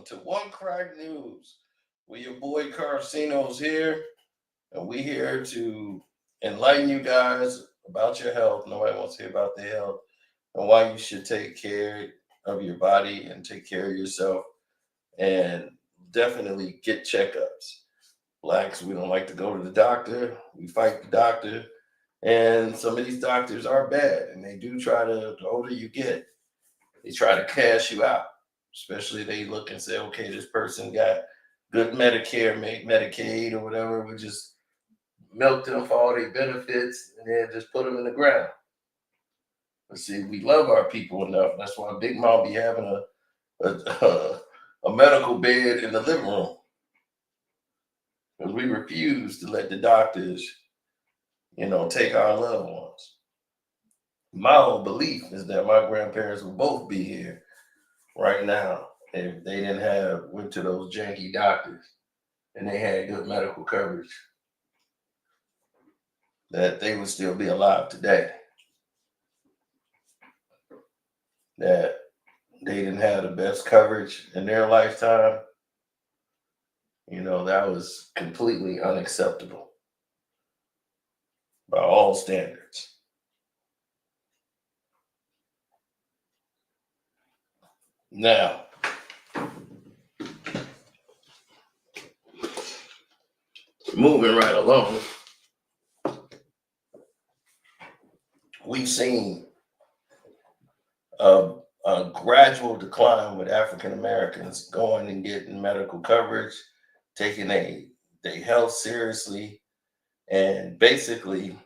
welcome to One Crack News. We your boy Carcino's here, and we here to enlighten you guys about your health. Nobody wants to hear about their health and why you should take care of your body and take care of yourself and definitely get checkups. Blacks, we don't like to go to the doctor. We fight the doctor. And some of these doctors are bad, and they do try to, the older you get, they try to cash you out. Especially they look and say, okay, this person got good Medicare, Medicaid, or whatever. We just milk them for all their benefits and then just put them in the ground. But see, we love our people enough. That's why Big Mom be having a medical bed in the living room. Because we refuse to let the doctors, take our loved ones. My whole belief is that my grandparents will both be here right now if they didn't went to those janky doctors and they had good medical coverage, that they would still be alive today. That they didn't have the best coverage in their lifetime, that was completely unacceptable by all standards. Now, moving right along, we've seen a gradual decline with African Americans going and getting medical coverage, taking their health seriously, and basically,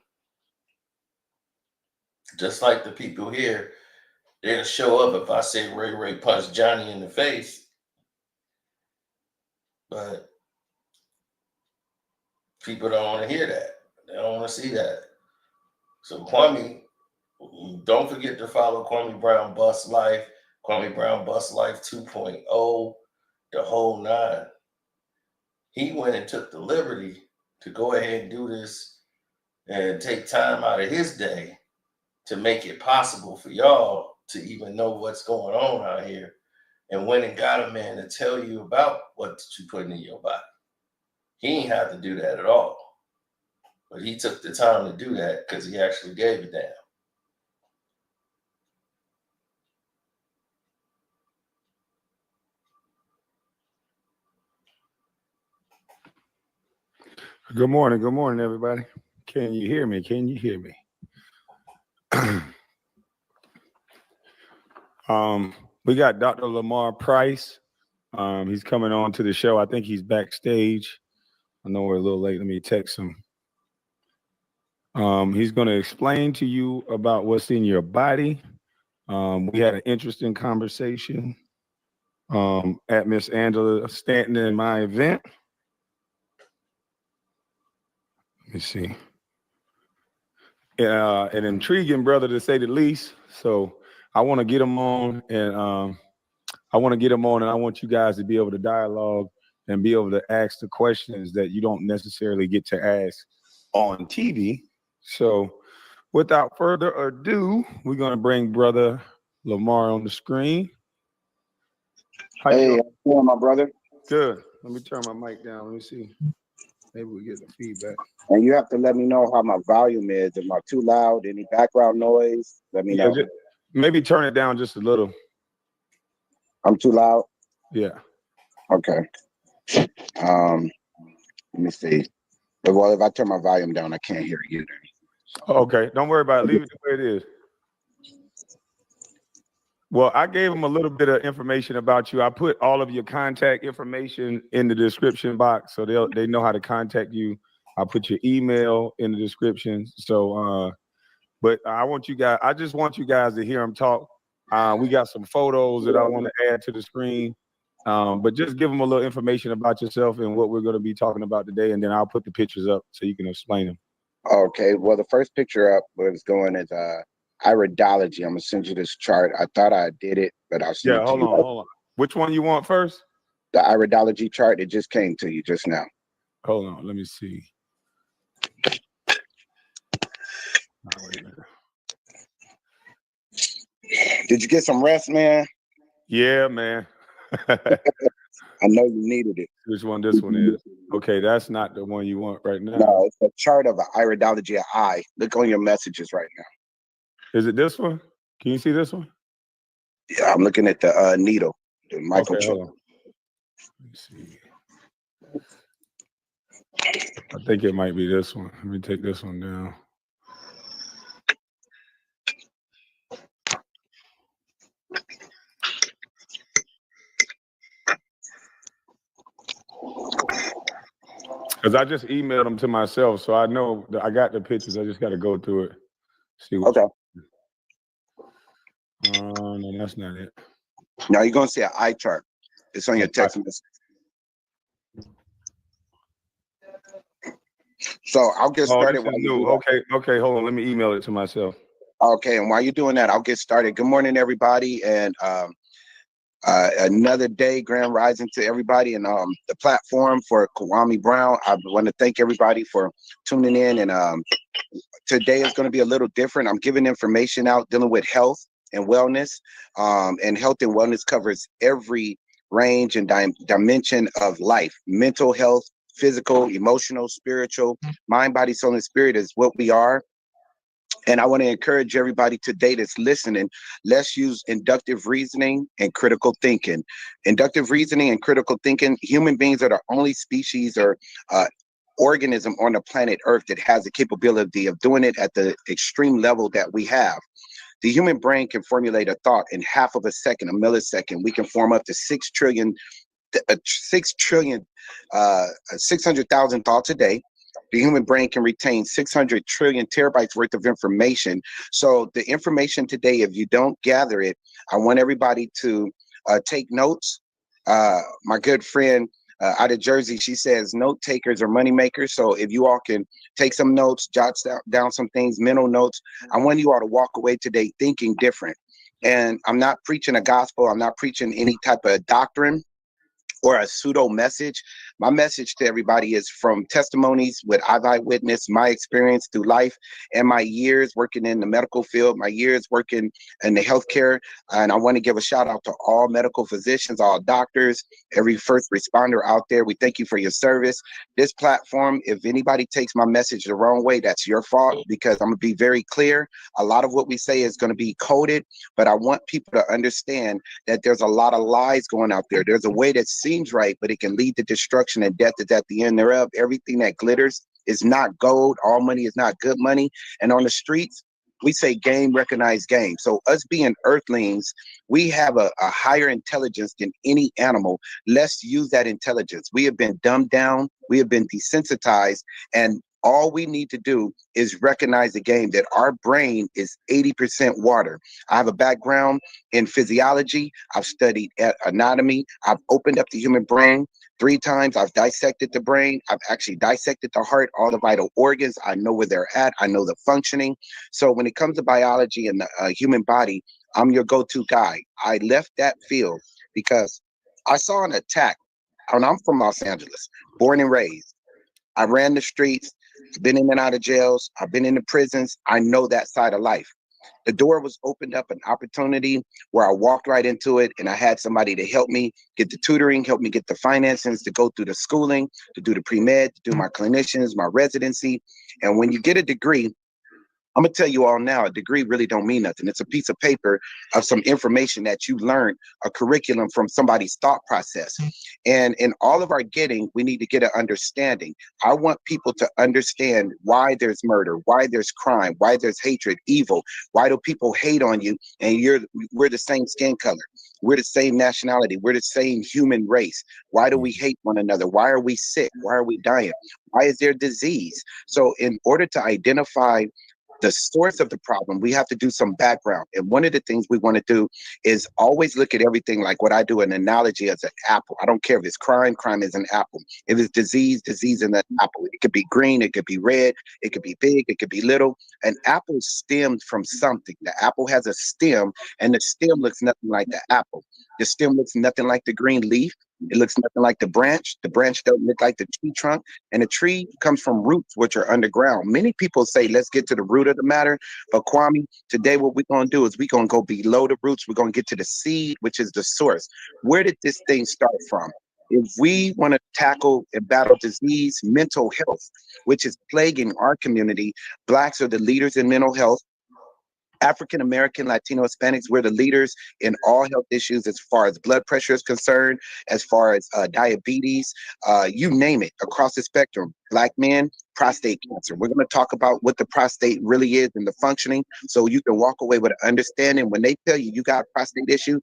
just like the people here, they'll show up if I say Ray Ray punched Johnny in the face, but people don't want to hear that. They don't want to see that. So Kwame, don't forget to follow Kwame Brown Bust Life, Kwame Brown Bust Life 2.0, the whole nine. He went and took the liberty to go ahead and do this and take time out of his day to make it possible for y'all to even know what's going on out here, and went and got a man to tell you about what you're putting in your body. He ain't have to do that at all. But he took the time to do that because he actually gave a damn. Good morning, everybody. Can you hear me? We got Dr. Lamar Price. He's coming on to the show. I think he's backstage. I know we're a little late. Let me text him. He's going to explain to you about what's in your body. We had an interesting conversation at Miss Angela Stanton in my event. Let me see. An intriguing brother, to say the least. So I want to get him on, and I want you guys to be able to dialogue and be able to ask the questions that you don't necessarily get to ask on TV. So without further ado, we're going to bring Brother Lamar on the screen. How you doing, my brother? Good. Let me turn my mic down. Let me see. Maybe we get the feedback. And you have to let me know how my volume is. Am I too loud? Any background noise? Let me know. Maybe turn it down just a little. I'm too loud? Yeah. Okay. Let me see. Well, if I turn my volume down, I can't hear you. Okay. Don't worry about it. Leave it the way it is. Well, I gave them a little bit of information about you. I put all of your contact information in the description box, so they know how to contact you. I put your email in the description. So, but I just want you guys to hear him talk. We got some photos that I want to add to the screen, but just give them a little information about yourself and what we're going to be talking about today, and then I'll put the pictures up so you can explain them. Okay. Well, the first picture up where it's going is iridology. I'm gonna send you this chart. I thought I did it, but I'll send it to you. Hold on. Which one you want first? The iridology chart. It just came to you just now. Hold on, let me see. Did you get some rest, man? Yeah, man. I know you needed it. Which one this one is? Okay, that's not the one you want right now. No, it's a chart of an iridology of eye. Look on your messages right now. Is it this one? Can you see this one? Yeah, I'm looking at the needle, the microchip. Okay, hold on. Let me see. I think it might be this one. Let me take this one down. Because I just emailed them to myself, so I know that I got the pictures. I just got to go through it. See what. Okay. No, that's not it. Now you're gonna see an eye chart. It's on your text message. So I'll get started. This is new. Okay, hold on. Let me email it to myself. Okay, and while you're doing that, I'll get started. Good morning, everybody, and another day, grand rising to everybody, and the platform for Kwame Brown. I want to thank everybody for tuning in, and today is going to be a little different. I'm giving information out dealing with health and wellness, and health and wellness covers every range and dimension of life. Mental health, physical, emotional, spiritual, mind, body, soul, and spirit is what we are. And I want to encourage everybody today that's listening, let's use inductive reasoning and critical thinking. Inductive reasoning and critical thinking, human beings are the only species or organism on the planet Earth that has the capability of doing it at the extreme level that we have. The human brain can formulate a thought in half of a second, a millisecond. We can form up to 600,000 thoughts a day. The human brain can retain 600 trillion terabytes worth of information. So the information today, if you don't gather it, I want everybody to take notes. My good friend out of Jersey, she says note takers are money makers. So if you all can take some notes, jot down some things, mental notes, I want you all to walk away today thinking different. And I'm not preaching a gospel. I'm not preaching any type of doctrine or a pseudo message. My message to everybody is from testimonies with I've eyewitnessed my experience through life and my years working in the medical field, my years working in the healthcare. And I want to give a shout out to all medical physicians, all doctors, every first responder out there. We thank you for your service. This platform, if anybody takes my message the wrong way, that's your fault, because I'm going to be very clear. A lot of what we say is going to be coded, but I want people to understand that there's a lot of lies going out there. There's a way that seems right, but it can lead to destruction, and death is at the end thereof. Everything that glitters is not gold. All money is not good money. And on the streets, we say game recognize game. So us being earthlings, we have a higher intelligence than any animal. Let's use that intelligence. We have been dumbed down. We have been desensitized. And all we need to do is recognize the game that our brain is 80% water. I have a background in physiology. I've studied anatomy. I've opened up the human brain 3 times. I've dissected the brain. I've actually dissected the heart, all the vital organs. I know where they're at. I know the functioning. So when it comes to biology and the human body, I'm your go-to guy. I left that field because I saw an attack. And I'm from Los Angeles, born and raised. I ran the streets. I've been in and out of jails. I've been in the prisons. I know that side of life. The door was opened up, an opportunity where I walked right into it, and I had somebody to help me get the tutoring, help me get the finances to go through the schooling, to do the pre-med, to do my clinicians, my residency. And when you get a degree, I'm gonna tell you all now, a degree really don't mean nothing. It's a piece of paper of some information that you learned, a curriculum from somebody's thought process. And in all of our getting, we need to get an understanding. I want people to understand why there's murder, why there's crime, why there's hatred, evil. Why do people hate on you? And we're the same skin color. We're the same nationality. We're the same human race. Why do we hate one another? Why are we sick? Why are we dying? Why is there disease? So in order to identify the source of the problem, we have to do some background. And one of the things we want to do is always look at everything like what I do, an analogy as an apple. I don't care if it's crime is an apple. If it's disease is an apple. It could be green, it could be red, it could be big, it could be little. An apple stemmed from something. The apple has a stem, and the stem looks nothing like the apple. The stem looks nothing like the green leaf. It looks nothing like the branch. The branch doesn't look like the tree trunk. And the tree comes from roots, which are underground. Many people say, let's get to the root of the matter. But Kwame, today what we're going to do is we're going to go below the roots. We're going to get to the seed, which is the source. Where did this thing start from? If we want to tackle and battle disease, mental health, which is plaguing our community, Blacks are the leaders in mental health. African American, Latino, Hispanics, we're the leaders in all health issues as far as blood pressure is concerned, as far as diabetes, you name it, across the spectrum. Black men, prostate cancer. We're going to talk about what the prostate really is and the functioning, so you can walk away with an understanding. When they tell you you got a prostate issue,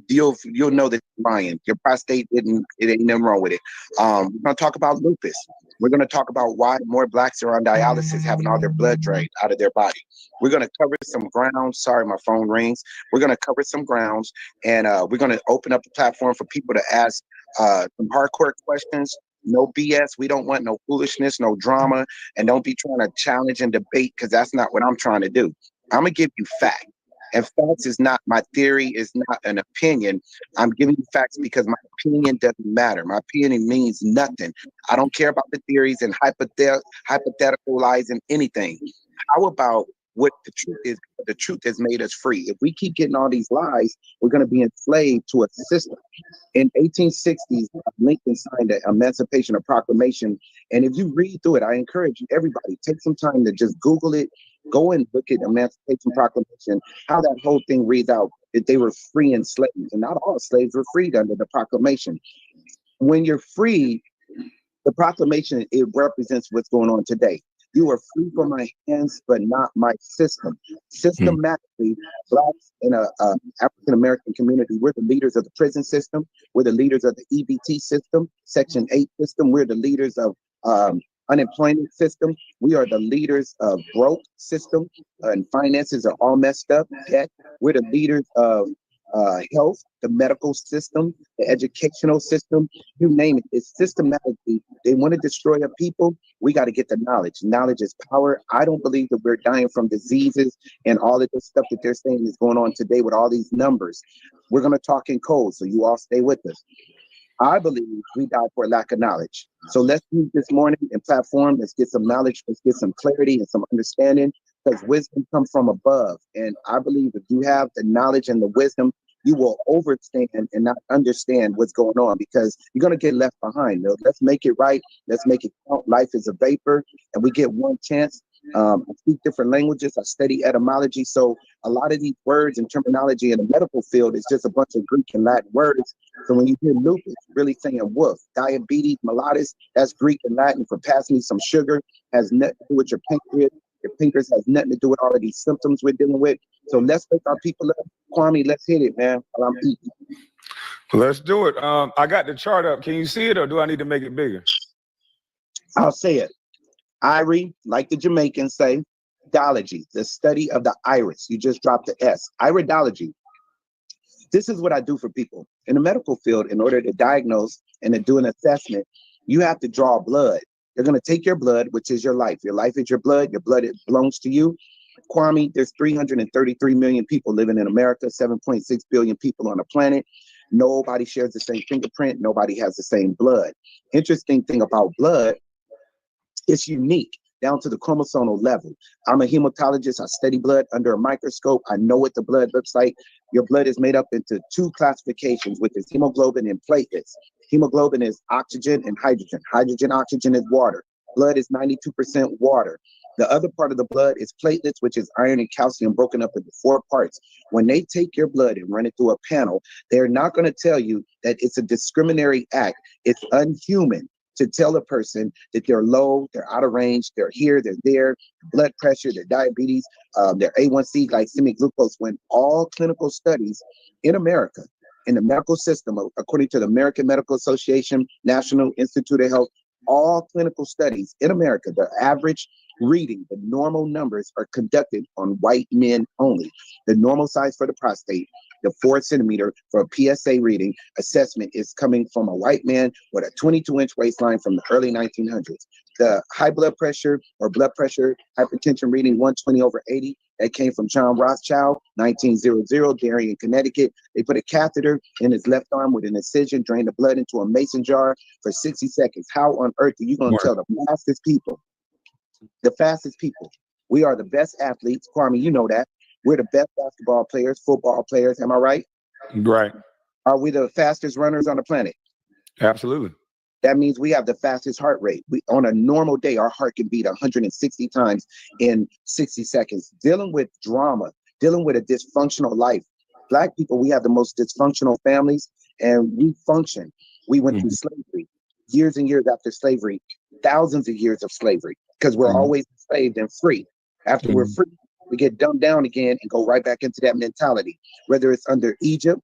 you'll know that you're lying. Your prostate it ain't nothing wrong with it. We're going to talk about lupus. We're going to talk about why more Blacks are on dialysis, having all their blood drained out of their body. We're going to cover some ground. Sorry, my phone rings. We're going to cover some grounds, and we're going to open up the platform for people to ask some hardcore questions. No BS. We don't want no foolishness, no drama, and don't be trying to challenge and debate, because that's not what I'm trying to do. I'm going to give you facts. And facts is not, my theory is not an opinion. I'm giving you facts because my opinion doesn't matter. My opinion means nothing. I don't care about the theories and hypotheticalizing anything. How about what the truth is? The truth has made us free. If we keep getting all these lies, we're going to be enslaved to a system. In 1860s, Lincoln signed the Emancipation Proclamation. And if you read through it, I encourage you, everybody, take some time to just Google it. Go and look at Emancipation Proclamation, how that whole thing reads out, that they were freeing slaves. And not all slaves were freed under the proclamation. When you're free, the proclamation, it represents what's going on today. You are free from my hands, but not my system. Systematically, Blacks in a African American community, we're the leaders of the prison system. We're the leaders of the EBT system, Section 8 system. We're the leaders of unemployment system. We are the leaders of broke system, and finances are all messed up. Debt. We're the leaders of health, the medical system, the educational system, you name it. It's systematically, they want to destroy a people. We got to get the knowledge. Knowledge is power. I don't believe that we're dying from diseases and all of this stuff that they're saying is going on today with all these numbers. We're going to talk in code, so you all stay with us. I believe we died for a lack of knowledge. So let's use this morning and platform. Let's get some knowledge. Let's get some clarity and some understanding, because wisdom comes from above. And I believe if you have the knowledge and the wisdom, you will overstand and not understand what's going on, because you're going to get left behind. Let's make it right. Let's make it count. Life is a vapor, and we get one chance. I speak different languages. I study etymology. So a lot of these words and terminology in the medical field is just a bunch of Greek and Latin words. So when you hear lupus, really saying wolf, diabetes, mellitus, that's Greek and Latin for pass me some sugar, has nothing to do with your pancreas. Your pancreas has nothing to do with all of these symptoms we're dealing with. So let's wake our people up. Kwame, let's hit it, man, while I'm eating. Let's do it. I got the chart up. Can you see it, or do I need to make it bigger? I'll say it. Irie, like the Jamaicans say, iridology, the study of the iris. You just dropped the S. Iridology. This is what I do for people. In the medical field, in order to diagnose and to do an assessment, you have to draw blood. They're going to take your blood, which is your life. Your life is your blood. Your blood, it belongs to you. Kwame, there's 333 million people living in America, 7.6 billion people on the planet. Nobody shares the same fingerprint. Nobody has the same blood. Interesting thing about blood, it's unique down to the chromosomal level. I'm a hematologist. I study blood under a microscope. I know what the blood looks like. Your blood is made up into two classifications, which is hemoglobin and platelets. Hemoglobin is oxygen and hydrogen. Hydrogen, oxygen is water. Blood is 92% water. The other part of the blood is platelets, which is iron and calcium broken up into 4 parts. When they take your blood and run it through a panel, they're not going to tell you that it's a discriminatory act. It's unhuman to tell a person that they're low, they're out of range, they're here, they're there, blood pressure, their diabetes, their A1C, glycemic glucose, when all clinical studies in America, in the medical system, according to the American Medical Association, National Institute of Health, all clinical studies in America, the average reading, the normal numbers are conducted on white men only. The normal size for the prostate, the 4 centimeter for a PSA reading assessment, is coming from a white man with a 22-inch waistline from the early 1900s. The high blood pressure or blood pressure hypertension reading 120/80, that came from John Rothschild, 1900, Darien, Connecticut. They put a catheter in his left arm with an incision, drain the blood into a mason jar for 60 seconds. How on earth are you going to tell the fastest people? The fastest people. We are the best athletes. Kwame, you know that. We're the best basketball players, football players. Am I right? Right. Are we the fastest runners on the planet? Absolutely. That means we have the fastest heart rate. On a normal day, our heart can beat 160 times in 60 seconds. Dealing with drama, dealing with a dysfunctional life. Black people, we have the most dysfunctional families, and we function. We went through slavery, years and years after slavery, thousands of years of slavery, because we're always enslaved and free. After we're free, we get dumbed down again and go right back into that mentality. Whether it's under Egypt,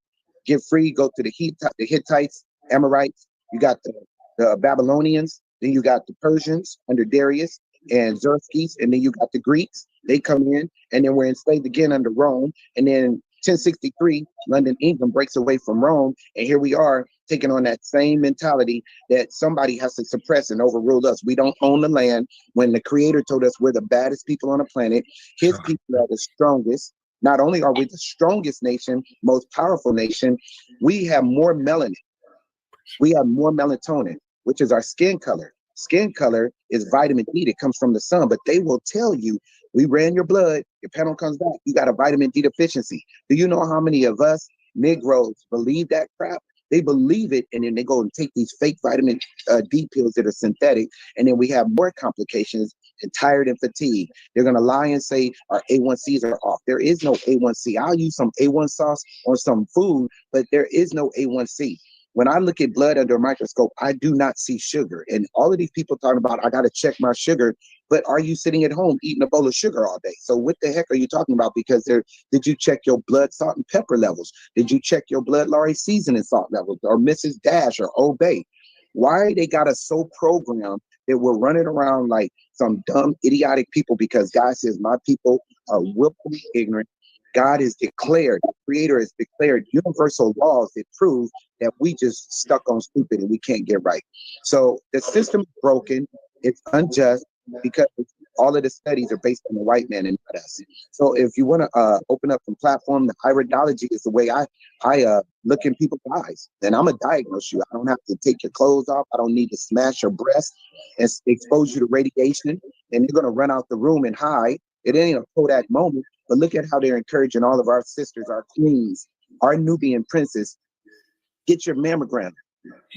get free, go to the Hittites, Amorites, you got the Babylonians, then you got the Persians under Darius and Xerxes, and then you got the Greeks. They come in, and then we're enslaved again under Rome. And then 1063, London, England breaks away from Rome, and here we are taking on that same mentality that somebody has to suppress and overrule us. We don't own the land. When the Creator told us we're the baddest people on the planet, His people are the strongest. Not only are we the strongest nation, most powerful nation, we have more melanin. We have more melatonin, which is our skin color. Skin color is vitamin D that comes from the sun, but they will tell you, we ran your blood, your panel comes back, you got a vitamin D deficiency. Do you know how many of us Negroes believe that crap? They believe it, and then they go and take these fake vitamin D pills that are synthetic, and then we have more complications and tired and fatigued. They're going to lie and say our A1Cs are off. There is no A1C. I'll use some A1 sauce on some food, but there is no A1C. When I look at blood under a microscope, I do not see sugar. And all of these people talking about, I got to check my sugar, but are you sitting at home eating a bowl of sugar all day? So what the heck are you talking about? Because did you check your blood salt and pepper levels? Did you check your blood Laurel seasoning salt levels, or Mrs. Dash or Obey? Why they got us so programmed that we're running around like some dumb, idiotic people? Because God says, my people are willfully ignorant. God is declared, the Creator has declared universal laws that prove that we just stuck on stupid and we can't get right. So the system is broken, it's unjust, because all of the studies are based on the white man and not us. So if you want to open up some platform, the iridology is the way I look in people's eyes. And I'm going to diagnose you. I don't have to take your clothes off. I don't need to smash your breast and expose you to radiation. And you're going to run out the room and hide. It ain't a Kodak moment. But look at how they're encouraging all of our sisters, our queens, our Nubian princes. Get your mammogram.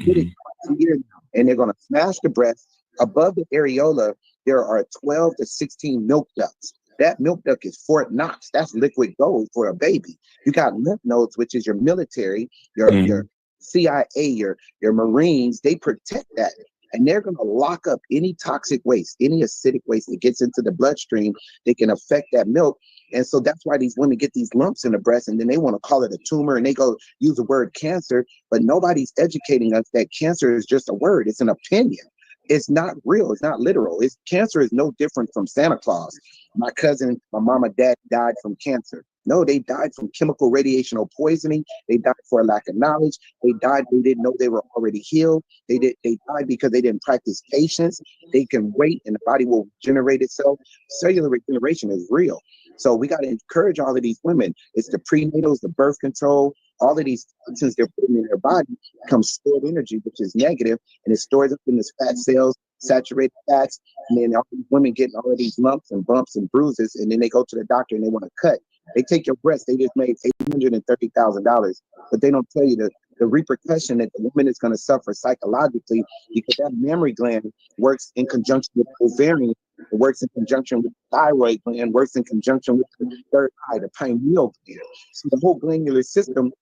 Get it twice a year now. And they're going to smash the breast. Above the areola, there are 12 to 16 milk ducts. That milk duct is Fort Knox. That's liquid gold for a baby. You got lymph nodes, which is your military, your CIA, your Marines. They protect that. And they're going to lock up any toxic waste, any acidic waste that gets into the bloodstream. They can affect that milk. And so that's why these women get these lumps in the breast, and then they want to call it a tumor, and they go use the word cancer, but nobody's educating us that cancer is just a word. It's an opinion. It's not real. It's not literal. Cancer is no different from Santa Claus. My cousin, my mom and dad died from cancer. No, they died from chemical radiational poisoning. They died for a lack of knowledge. They died. They didn't know they were already healed. They died because they didn't practice patience. They can wait, and the body will regenerate itself. Cellular regeneration is real. So we got to encourage all of these women. It's the prenatals, the birth control, all of these toxins they're putting in their body comes stored energy, which is negative, and it stores up in this fat cells, saturated fats, and then all these women getting all of these lumps and bumps and bruises, and then they go to the doctor and they want to cut. They take your breast, they just made $830,000, but they don't tell you the repercussion that the woman is going to suffer psychologically, because that mammary gland works in conjunction with the ovarian, it works in conjunction with the thyroid gland, works in conjunction with the third eye, the pineal gland. So the whole glandular system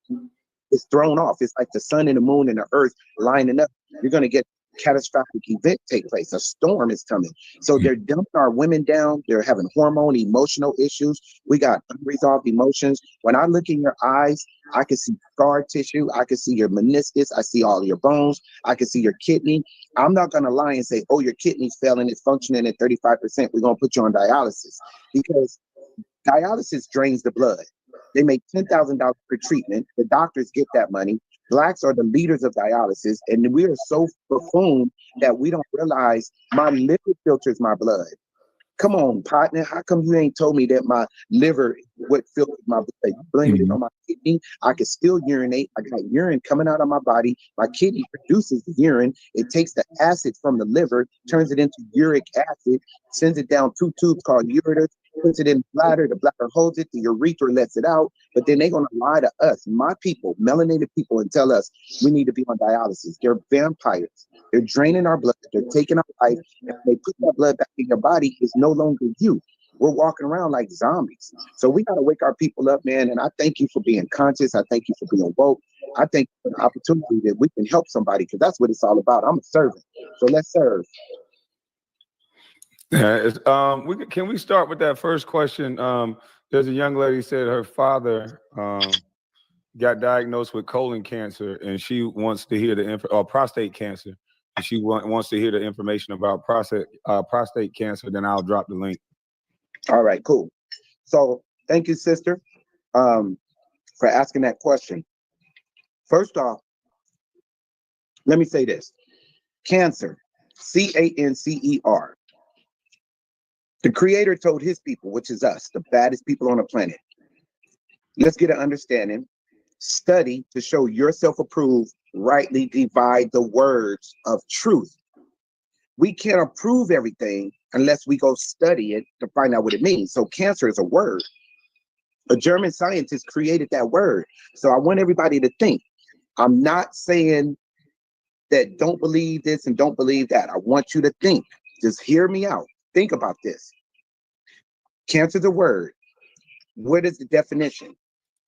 is thrown off. It's like the sun and the moon and the earth lining up. You're going to get catastrophic event take place. A storm is coming. So they're dumping our women down. They're having hormone, emotional issues. We got unresolved emotions. When I look in your eyes, I can see scar tissue. I can see your meniscus. I see all your bones. I can see your kidney. I'm not going to lie and say, oh, your kidney's failing. It's functioning at 35%. We're going to put you on dialysis, because dialysis drains the blood. They make $10,000 per treatment. The doctors get that money. Blacks are the leaders of dialysis, and we are so buffoon that we don't realize my liver filters my blood. Come on, partner. How come you ain't told me that my liver what filters my blood? You blame it on my kidney. I can still urinate. I got urine coming out of my body. My kidney produces the urine. It takes the acid from the liver, turns it into uric acid, sends it down two tubes called ureters, puts it in the bladder holds it, the urethra lets it out, but then they're going to lie to us, my people, melanated people, and tell us we need to be on dialysis. They're vampires. They're draining our blood. They're taking our life. And they put that blood back in your body. It's no longer you. We're walking around like zombies. So we got to wake our people up, man. And I thank you for being conscious. I thank you for being woke. I thank you for the opportunity that we can help somebody, because that's what it's all about. I'm a servant. So let's serve. Can we start with that first question? There's a young lady said her father got diagnosed with colon cancer, and she wants to hear or prostate cancer. And she wants to hear the information about prostate cancer. Then I'll drop the link. All right, cool. So thank you, sister, for asking that question. First off, let me say this. Cancer, C-A-N-C-E-R. The creator told his people, which is us, the baddest people on the planet, let's get an understanding, study to show yourself approved, rightly divide the words of truth. We can't approve everything unless we go study it to find out what it means. So cancer is a word. A German scientist created that word. So I want everybody to think. I'm not saying that don't believe this and don't believe that. I want you to think. Just hear me out. Think about this. Cancer is a word. What is the definition?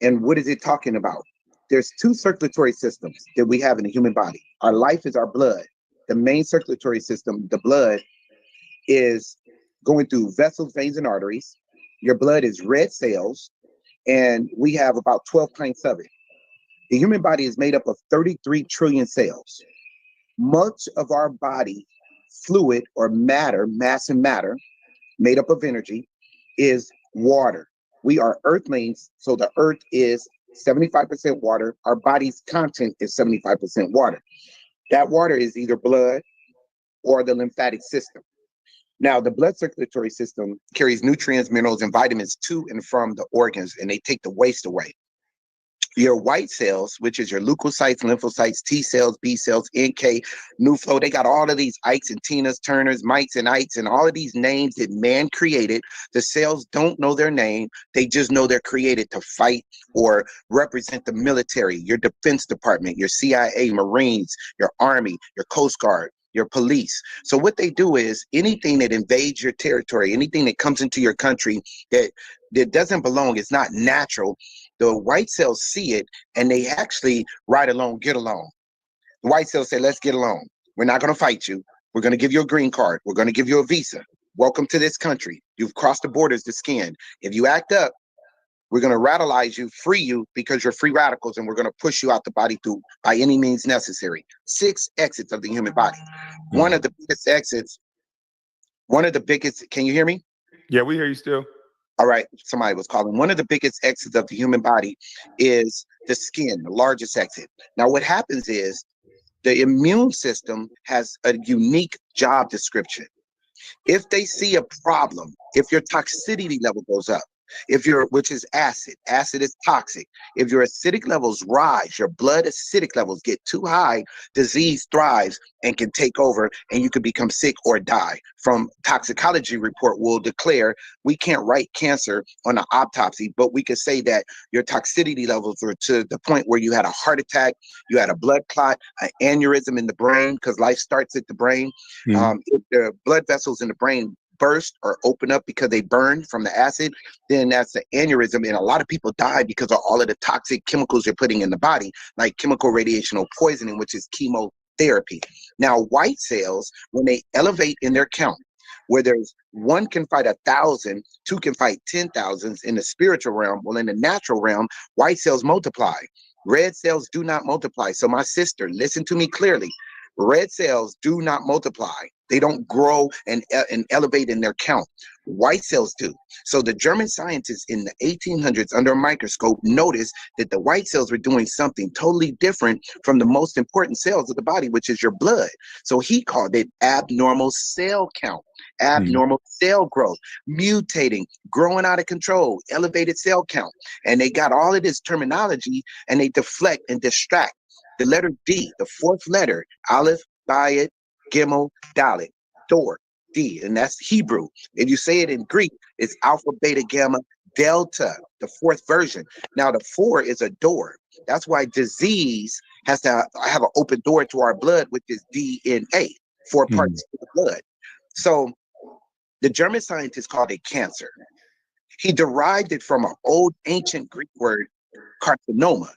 And what is it talking about? There's two circulatory systems that we have in the human body. Our life is our blood. The main circulatory system, the blood, is going through vessels, veins, and arteries. Your blood is red cells, and we have about 12 pints of it. The human body is made up of 33 trillion cells. Much of our body fluid or matter, mass and matter, made up of energy, is water. We are earthlings, so the earth is 75% water. Our body's content is 75% water. That water is either blood or the lymphatic system. Now, the blood circulatory system carries nutrients, minerals, and vitamins to and from the organs, and they take the waste away. Your white cells, which is your leukocytes, lymphocytes, T cells, B cells, NK, NuFlow, they got all of these Ikes and Tinas, Turners, Mites and Ites, and all of these names that man created. The cells don't know their name. They just know they're created to fight or represent the military, your defense department, your CIA, Marines, your Army, your Coast Guard, your police. So what they do is anything that invades your territory, anything that comes into your country that doesn't belong, is not natural. The white cells see it, and they actually ride along, get along. The white cells say, let's get along. We're not going to fight you. We're going to give you a green card. We're going to give you a visa. Welcome to this country. You've crossed the borders to skin. If you act up, we're going to radicalize you, free you, because you're free radicals, and we're going to push you out the body through by any means necessary. 6 exits of the human body. One of the biggest exits, can you hear me? Yeah, we hear you still. All right, somebody was calling. One of the biggest exits of the human body is the skin, the largest exit. Now, what happens is the immune system has a unique job description. If they see a problem, if your toxicity level goes up, which is acid is toxic. If your acidic levels rise, your blood acidic levels get too high, disease thrives and can take over, and you can become sick or die. From toxicology report will declare, we can't write cancer on an autopsy, but we can say that your toxicity levels were to the point where you had a heart attack, you had a blood clot, an aneurysm in the brain, because life starts at the brain. If the blood vessels in the brain burst or open up because they burn from the acid, then that's an aneurysm, and a lot of people die because of all of the toxic chemicals you're putting in the body, like chemical radiational poisoning, which is chemotherapy. Now, white cells, when they elevate in their count, where there's 1 can fight 1,000, 2 can fight 10,000s in the spiritual realm, well, in the natural realm, white cells multiply. Red cells do not multiply. So my sister, listen to me clearly. Red cells do not multiply. They don't grow and elevate in their count. White cells do. So the German scientists in the 1800s under a microscope noticed that the white cells were doing something totally different from the most important cells of the body, which is your blood. So he called it abnormal cell count, abnormal cell growth, mutating, growing out of control, elevated cell count. And they got all of this terminology, and they deflect and distract. The letter D, the 4th letter, Aleph, Bayit, Gimel, Dalet, Dor. D, and that's Hebrew. If you say it in Greek, it's alpha, beta, gamma, delta, the fourth version. Now, the 4 is a door. That's why disease has to have an open door to our blood, which is DNA, 4 parts of the blood. So the German scientist called it cancer. He derived it from an old ancient Greek word, carcinoma.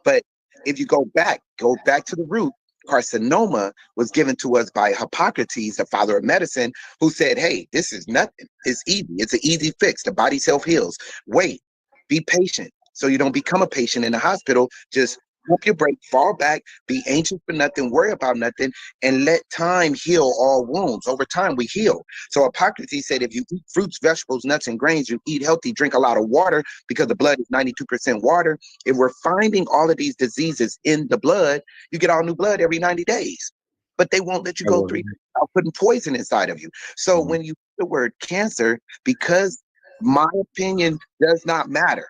But if you go back to the root, carcinoma was given to us by Hippocrates, the father of medicine, who said, hey, this is nothing. It's easy. It's an easy fix. The body self-heals. Wait, be patient. So you don't become a patient in the hospital. Just pump your brake, fall back, be anxious for nothing, worry about nothing, and let time heal all wounds. Over time, we heal. So Hippocrates said, if you eat fruits, vegetables, nuts, and grains, you eat healthy, drink a lot of water, because the blood is 92% water. If we're finding all of these diseases in the blood, you get all new blood every 90 days. But they won't let you go 3 days without putting poison inside of you. So when you use the word cancer, because my opinion does not matter,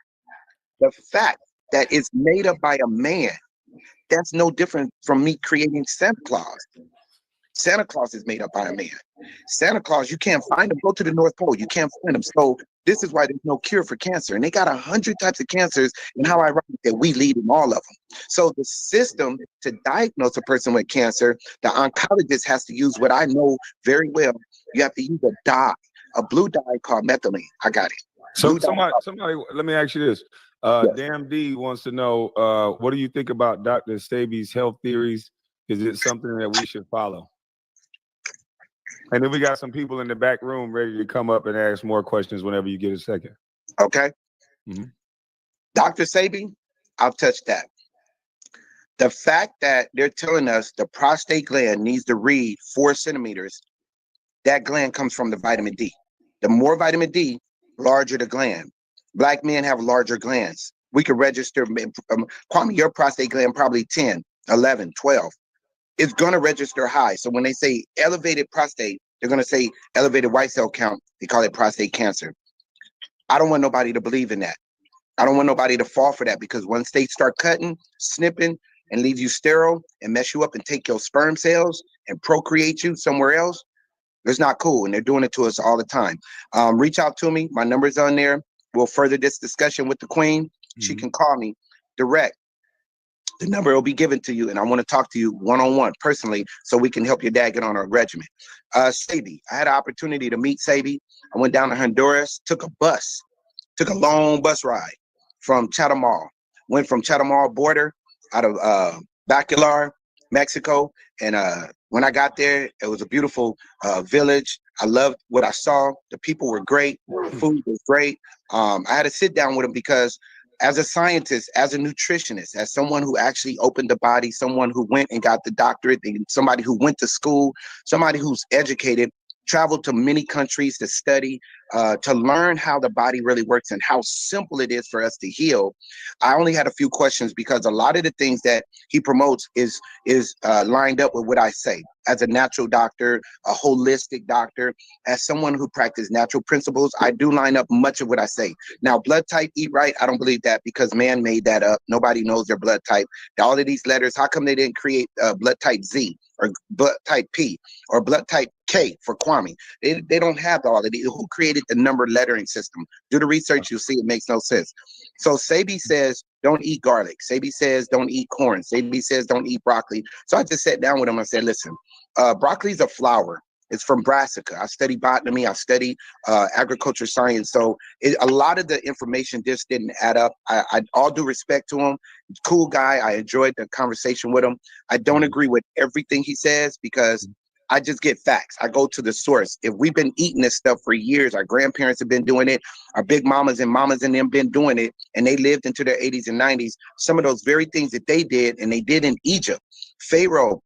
the fact that it's made up by a man, that's no different from me creating Santa Claus. Santa Claus is made up by a man. Santa Claus, you can't find him. Go to the North Pole, you can't find him. So this is why there's no cure for cancer. And they got 100 types of cancers, and how ironic that we lead in all of them. So the system to diagnose a person with cancer, the oncologist has to use what I know very well. You have to use a dye, a blue dye called methylene. I got it. So somebody, let me ask you this. Yes. Damn D wants to know, what do you think about Dr. Sebi's health theories? Is it something that we should follow? And then we got some people in the back room ready to come up and ask more questions whenever you get a second. Okay. Dr. Sebi, I'll touch that. The fact that they're telling us the prostate gland needs to read 4 centimeters, that gland comes from the vitamin D. The more vitamin D, larger the gland. Black men have larger glands. We could register, Kwame, your prostate gland probably 10, 11, 12. It's going to register high. So when they say elevated prostate, they're going to say elevated white cell count. They call it prostate cancer. I don't want nobody to believe in that. I don't want nobody to fall for that, because once they start cutting, snipping, and leave you sterile and mess you up and take your sperm cells and procreate you somewhere else, it's not cool. And they're doing it to us all the time. Reach out to me. My number's on there. We'll further this discussion with the queen. She can call me direct. The number will be given to you, and I want to talk to you one-on-one personally, so we can help your dad get on a regimen. Sebi, I had an opportunity to meet Sebi. I went down to Honduras, took a long bus ride from Chatamal. Went from Chatamal border out of Bacalar, Mexico, and when I got there, it was a beautiful village. I loved what I saw. The people were great. The food was great. I had to sit down with them because as a scientist, as a nutritionist, as someone who actually opened the body, someone who went and got the doctorate, somebody who went to school, somebody who's educated, traveled to many countries to study, to learn how the body really works and how simple it is for us to heal. I only had a few questions because a lot of the things that he promotes is lined up with what I say. As a natural doctor, a holistic doctor, as someone who practices natural principles, I do line up much of what I say. Now, blood type, eat right, I don't believe that, because man made that up. Nobody knows their blood type. All of these letters, how come they didn't create blood type Z or blood type P or blood type K for Kwame? They don't have all of it. Who created the number lettering system? Do the research, you'll see it makes no sense. So Sebi says, don't eat garlic. Sebi says, don't eat corn. Sebi says, don't eat broccoli. So I just sat down with him and said, listen, broccoli is a flower. It's from brassica. I study botany. I study agriculture science. So a lot of the information just didn't add up. I all due respect to him. Cool guy. I enjoyed the conversation with him. I don't agree with everything he says because I just get facts. I go to the source. If we've been eating this stuff for years, our grandparents have been doing it, our big mamas and them been doing it, and they lived into their 80s and 90s. Some of those very things that they did, and they did in Egypt. Pharaoh,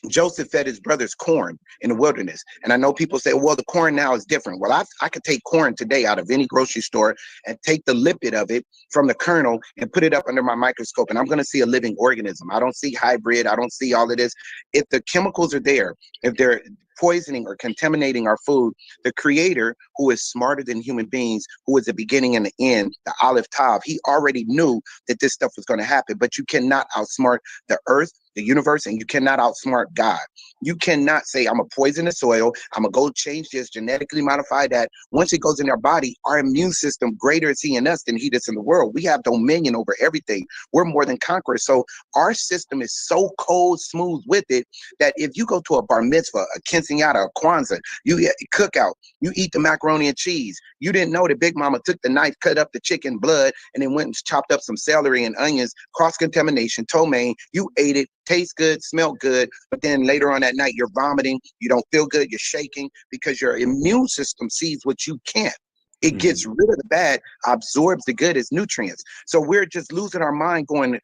Joseph fed his brothers corn in the wilderness. And I know people say, well, the corn now is different. Well, I could take corn today out of any grocery store and take the lipid of it from the kernel and put it up under my microscope, and I'm going to see a living organism. I don't see hybrid. I don't see all of this. If the chemicals are there, if they're poisoning or contaminating our food, the creator, who is smarter than human beings, who is the beginning and the end, the Aleph Tav, he already knew that this stuff was going to happen. But you cannot outsmart the earth, the universe, and you cannot outsmart God. You cannot say, I'm gonna poison the soil, I'm gonna go change this, genetically modify that. Once it goes in our body, our immune system, greater is he in us than he is in the world. We have dominion over everything. We're more than conquerors. So our system is so cold, smooth with it, that if you go to a bar mitzvah, a quinceañera, a Kwanzaa, you eat a cookout, you eat the macaroni and cheese. You didn't know that Big Mama took the knife, cut up the chicken blood, and then went and chopped up some celery and onions, cross-contamination, ptomaine. You ate it, tastes good, smelled good, but then later on that night, you're vomiting, you don't feel good, you're shaking, because your immune system sees what you can't. It gets rid of the bad, absorbs the good as nutrients. So we're just losing our mind, going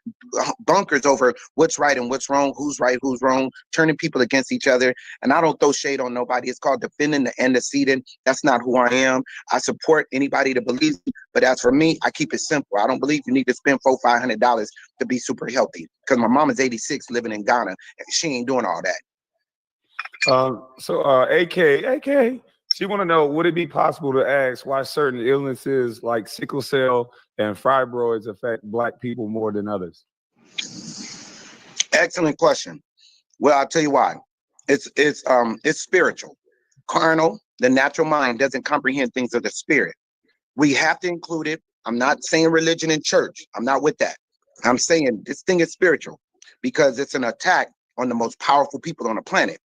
bunkers over what's right and what's wrong, who's right, who's wrong, turning people against each other. And I don't throw shade on nobody. It's called defending the antecedent. That's not who I am. I support anybody that believes me, but as for me, I keep it simple. I don't believe you need to spend $400-500 to be super healthy, because my mom is 86 living in Ghana, and she ain't doing all that. AK, she want to know, would it be possible to ask why certain illnesses like sickle cell and fibroids affect Black people more than others? Excellent question. Well, I'll tell you why. It's spiritual. Carnal, the natural mind doesn't comprehend things of the spirit. We have to include it. I'm not saying religion and church. I'm not with that. I'm saying this thing is spiritual, because it's an attack on the most powerful people on the planet.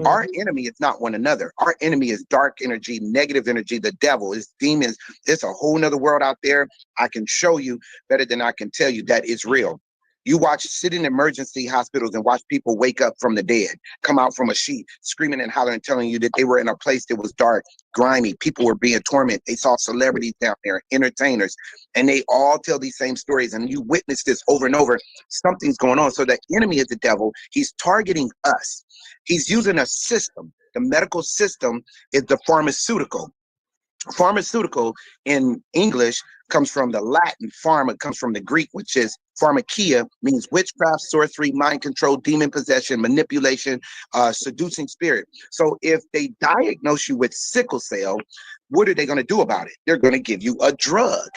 Our enemy is not one another. Our enemy is dark energy, negative energy, the devil, is demons. It's a whole nother world out there. I can show you better than I can tell you that is real. You sit in emergency hospitals and watch people wake up from the dead, come out from a sheet, screaming and hollering, telling you that they were in a place that was dark, grimy. People were being tormented. They saw celebrities down there, entertainers, and they all tell these same stories. And you witness this over and over. Something's going on. So the enemy is the devil. He's targeting us. He's using a system. The medical system is the pharmaceutical. Pharmaceutical in English comes from the Latin. Pharma comes from the Greek, which is pharmakia, means witchcraft, sorcery, mind control, demon possession, manipulation, seducing spirit. So if they diagnose you with sickle cell, what are they going to do about it? They're going to give you a drug.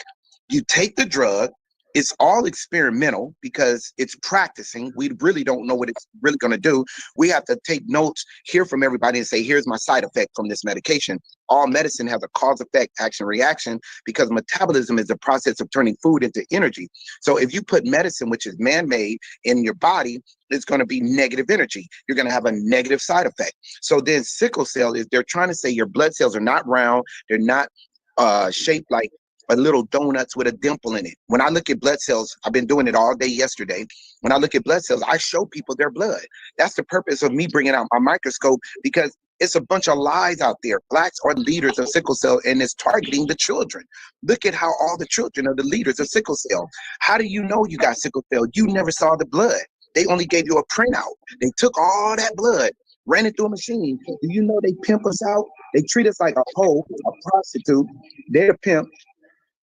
You take the drug. It's all experimental because it's practicing. We really don't know what it's really going to do. We have to take notes, hear from everybody, and say, here's my side effect from this medication. All medicine has a cause, effect, action, reaction, because metabolism is the process of turning food into energy. So if you put medicine, which is man-made, in your body, it's going to be negative energy. You're going to have a negative side effect. So then sickle cell is, they're trying to say your blood cells are not round. They're not shaped like a little donuts with a dimple in it. When I look at blood cells, I've been doing it all day yesterday. When I look at blood cells, I show people their blood. That's the purpose of me bringing out my microscope, because it's a bunch of lies out there. Blacks are leaders of sickle cell, and it's targeting the children. Look at how all the children are the leaders of sickle cell. How do you know you got sickle cell? You never saw the blood. They only gave you a printout. They took all that blood, ran it through a machine. Do you know they pimp us out? They treat us like a hoe, a prostitute. They're a pimp.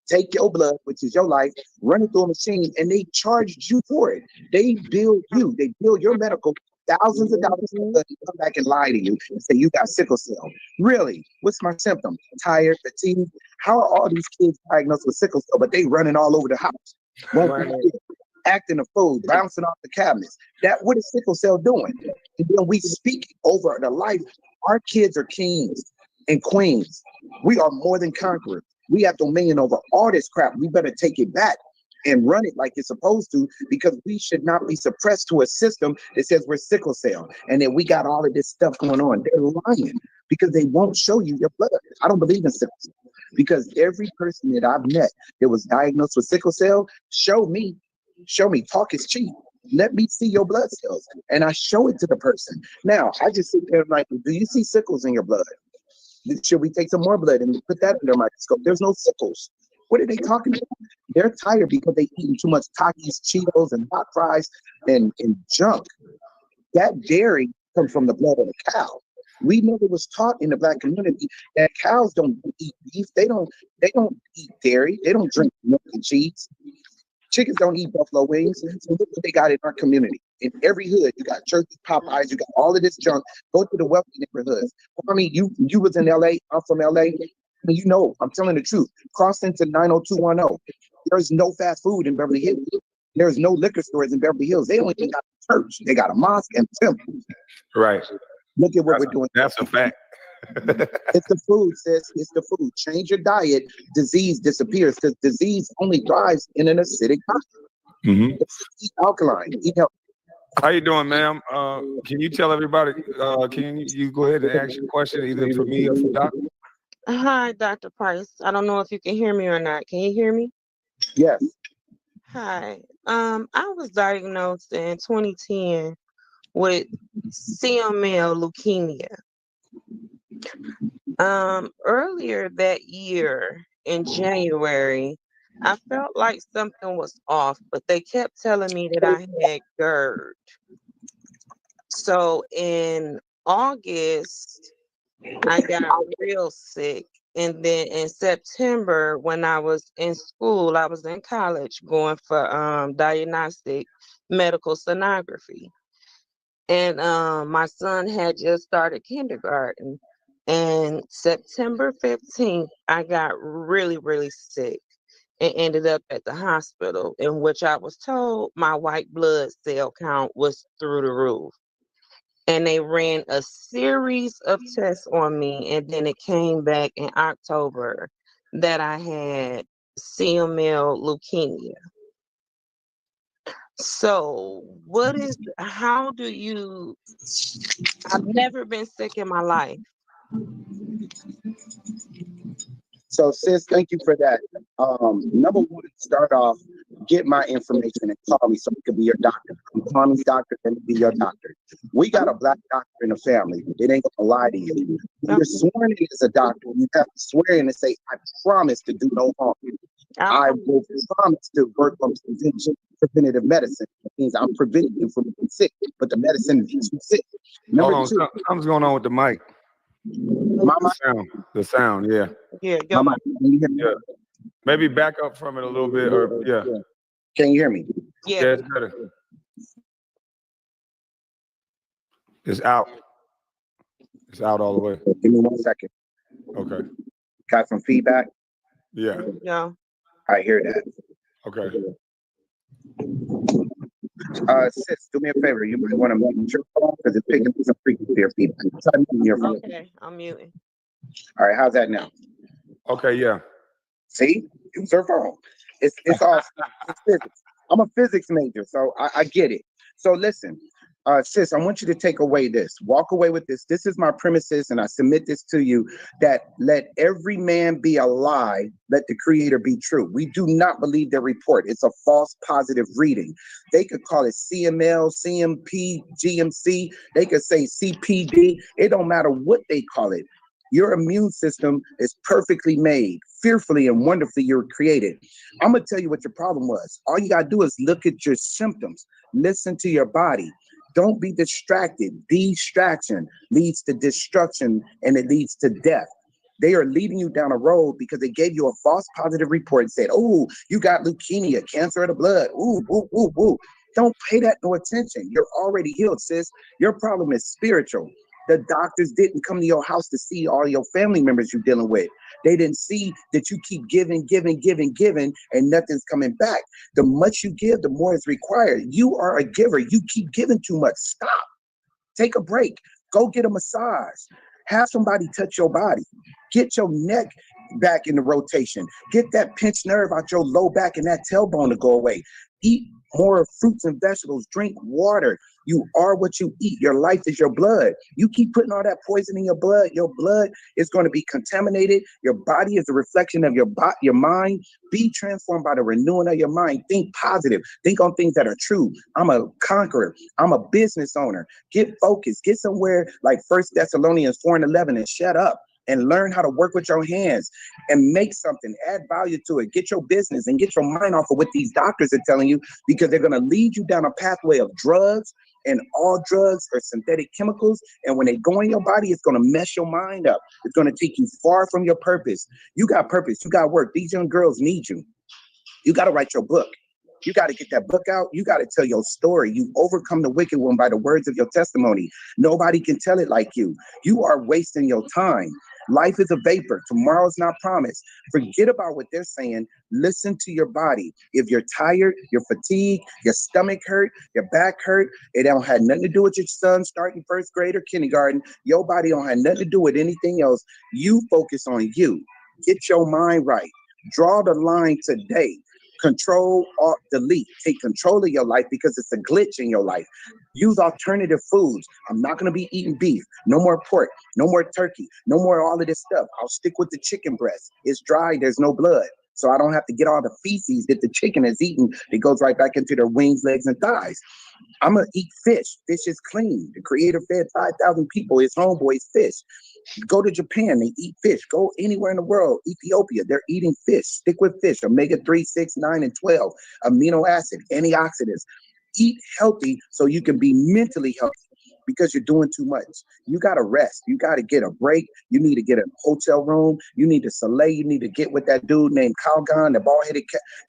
Take your blood, which is your life, run it through a machine, and they charge you for it. They bill you. They bill your medical thousands of dollars for blood, and come back and lie to you and say you got sickle cell. Really? What's my symptom? Tired, fatigued? How are all these kids diagnosed with sickle cell, but they running all over the house? Acting a fool, bouncing off the cabinets. What is sickle cell doing? And then we speak over the life. Our kids are kings and queens. We are more than conquerors. We have dominion over all this crap. We better take it back and run it like it's supposed to, because we should not be suppressed to a system that says we're sickle cell and that we got all of this stuff going on. They're lying because they won't show you your blood. I don't believe in sickle cell, because every person that I've met that was diagnosed with sickle cell, show me. Talk is cheap. Let me see your blood cells, and I show it to the person. Now, I just sit there and like, do you see sickles in your blood? Should we take some more blood and put that under a microscope? There's no sickles. What are they talking about? They're tired because they eating too much Takis, Cheetos, and hot fries and junk. That dairy comes from the blood of the cow. We never was taught in the Black community that cows don't eat beef. They don't eat dairy. They don't drink milk and cheese. Chickens don't eat buffalo wings. So look what they got in our community. In every hood, you got churches, Popeyes, you got all of this junk. Go to the wealthy neighborhoods. I mean, you was in LA, I'm from LA. I mean, you know, I'm telling the truth. Cross into 90210. There's no fast food in Beverly Hills. There's no liquor stores in Beverly Hills. They only got a church. They got a mosque and temple. Right. Look at what we're doing. That's a fact. It's the food, sis. It's the food. Change your diet. Disease disappears because disease only thrives in an acidic diet. Eat alkaline. Eat healthy. How you doing, ma'am? Can you tell everybody? Can you go ahead and ask your question either for me or for Doc? Hi, Dr. Price. I don't know if you can hear me or not. Can you hear me? Yes. Hi. I was diagnosed in 2010 with CML leukemia. Earlier that year in January, I felt like something was off, but they kept telling me that I had GERD. So in August, I got real sick. And then in September, when I was in school, I was in college going for diagnostic medical sonography. And my son had just started kindergarten. And September 15th, I got really, really sick and ended up at the hospital, in which I was told my white blood cell count was through the roof. And they ran a series of tests on me, and then it came back in October that I had CML leukemia. So how do you, I've never been sick in my life. So, sis, thank you for that. Number one, start off, get my information and call me so it could be your doctor. Call me doctor and be your doctor. We got a black doctor in the family. It ain't gonna lie to you. When you're sworn in as a doctor, you have to swear in and say, I promise to do no harm. I will promise to work on preventative medicine. That means I'm preventing you from being sick, but the medicine makes you sick. Hold on, something's going on with the mic. The sound, yeah. Yeah, yeah. Maybe back up from it a little bit, or yeah. Can you hear me? Yeah, it's better. It's out. It's out all the way. Give me 1 second. Okay. Got some feedback? Yeah. Yeah. I hear that. Okay. Sis, do me a favor. You might want to mute your phone because it's picking up some frequency of feedback. Try muting your phone. Okay, I'm muting. All right, how's that now? Okay, yeah. See, use her phone. It's all it's physics. I'm a physics major, so I get it. So listen, sis, I want you to take away this. Walk away with this. This is my premises, and I submit this to you, that let every man be a lie, let the creator be true. We do not believe their report. It's a false positive reading. They could call it CML, CMP, GMC. They could say CPD. It don't matter what they call it. Your immune system is perfectly made, fearfully and wonderfully you're created. I'm going to tell you what your problem was. All you got to do is look at your symptoms. Listen to your body. Don't be distracted. Distraction leads to destruction, and it leads to death. They are leading you down a road because they gave you a false positive report and said, oh, you got leukemia, cancer of the blood. Ooh, ooh, ooh, ooh. Don't pay that no attention. You're already healed, sis. Your problem is spiritual. The doctors didn't come to your house to see all your family members you're dealing with. They didn't see that you keep giving, and nothing's coming back. The much you give, the more is required. You are a giver. You keep giving too much. Stop. Take a break. Go get a massage. Have somebody touch your body. Get your neck back in the rotation. Get that pinched nerve out your low back and that tailbone to go away. Eat more fruits and vegetables. Drink water. You are what you eat. Your life is your blood. You keep putting all that poison in your blood is going to be contaminated. Your body is a reflection of your mind. Be transformed by the renewing of your mind. Think positive. Think on things that are true. I'm a conqueror. I'm a business owner. Get focused. Get somewhere like 1 Thessalonians 4:11 and shut up. And learn how to work with your hands and make something, add value to it. Get your business and get your mind off of what these doctors are telling you, because they're going to lead you down a pathway of drugs, and all drugs are synthetic chemicals. And when they go in your body, it's going to mess your mind up. It's going to take you far from your purpose. You got purpose. You got work. These young girls need you. You got to write your book. You got to get that book out. You got to tell your story. You overcome the wicked one by the words of your testimony. Nobody can tell it like you. You are wasting your time. Life is a vapor. Tomorrow's not promised. Forget about what they're saying. Listen to your body. If you're tired, you're fatigued, your stomach hurt, your back hurt, it don't have nothing to do with your son starting first grade or kindergarten. Your body don't have nothing to do with anything else. You focus on you. Get your mind right. Draw the line today. Control, Alt, delete. Take control of your life because it's a glitch in your life. Use alternative foods. I'm not going to be eating beef. No more pork. No more turkey. No more all of this stuff. I'll stick with the chicken breast. It's dry. There's no blood. So I don't have to get all the feces that the chicken is eating. It goes right back into their wings, legs, and thighs. I'm going to eat fish. Fish is clean. The creator fed 5,000 people. His homeboys fish. Go to Japan, they eat fish. Go anywhere in the world, Ethiopia, they're eating fish. Stick with fish, omega-3, 6, 9, and 12, amino acid, antioxidants. Eat healthy so you can be mentally healthy because you're doing too much. You got to rest. You got to get a break. You need to get a hotel room. You need to soleil. You need to get with that dude named Calgon, the bald-headed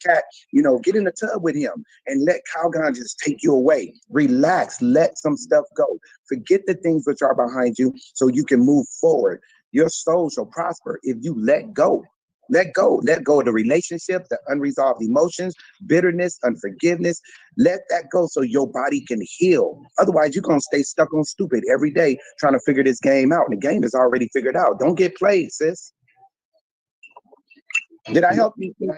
cat. You know, get in the tub with him and let Calgon just take you away. Relax. Let some stuff go. Forget the things which are behind you so you can move forward. Your soul shall prosper if you let go. Let go. Let go of the relationship, the unresolved emotions, bitterness, unforgiveness. Let that go so your body can heal. Otherwise, you're going to stay stuck on stupid every day trying to figure this game out. And the game is already figured out. Don't get played, sis. Did I help you? You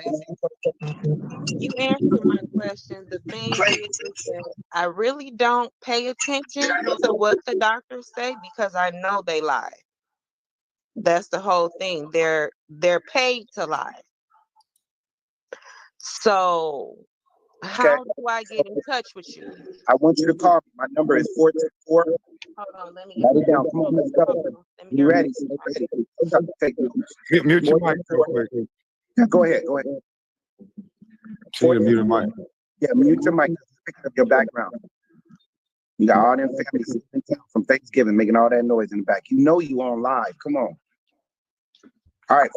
answered my question. The thing is that I really don't pay attention to what the doctors say because I know they lie. That's the whole thing. They're paid to lie. So how do I get in touch with you? I want you to call me. My number is 424. Hold on, let me Write it down. Come on, let's go. You ready? Mute your mic real quick. Yeah, go ahead. Go ahead. She need to mute her mic. Yeah, mute your mic. Pick up your background. You got all them families from Thanksgiving making all that noise in the back. You know you on live. Come on. All right,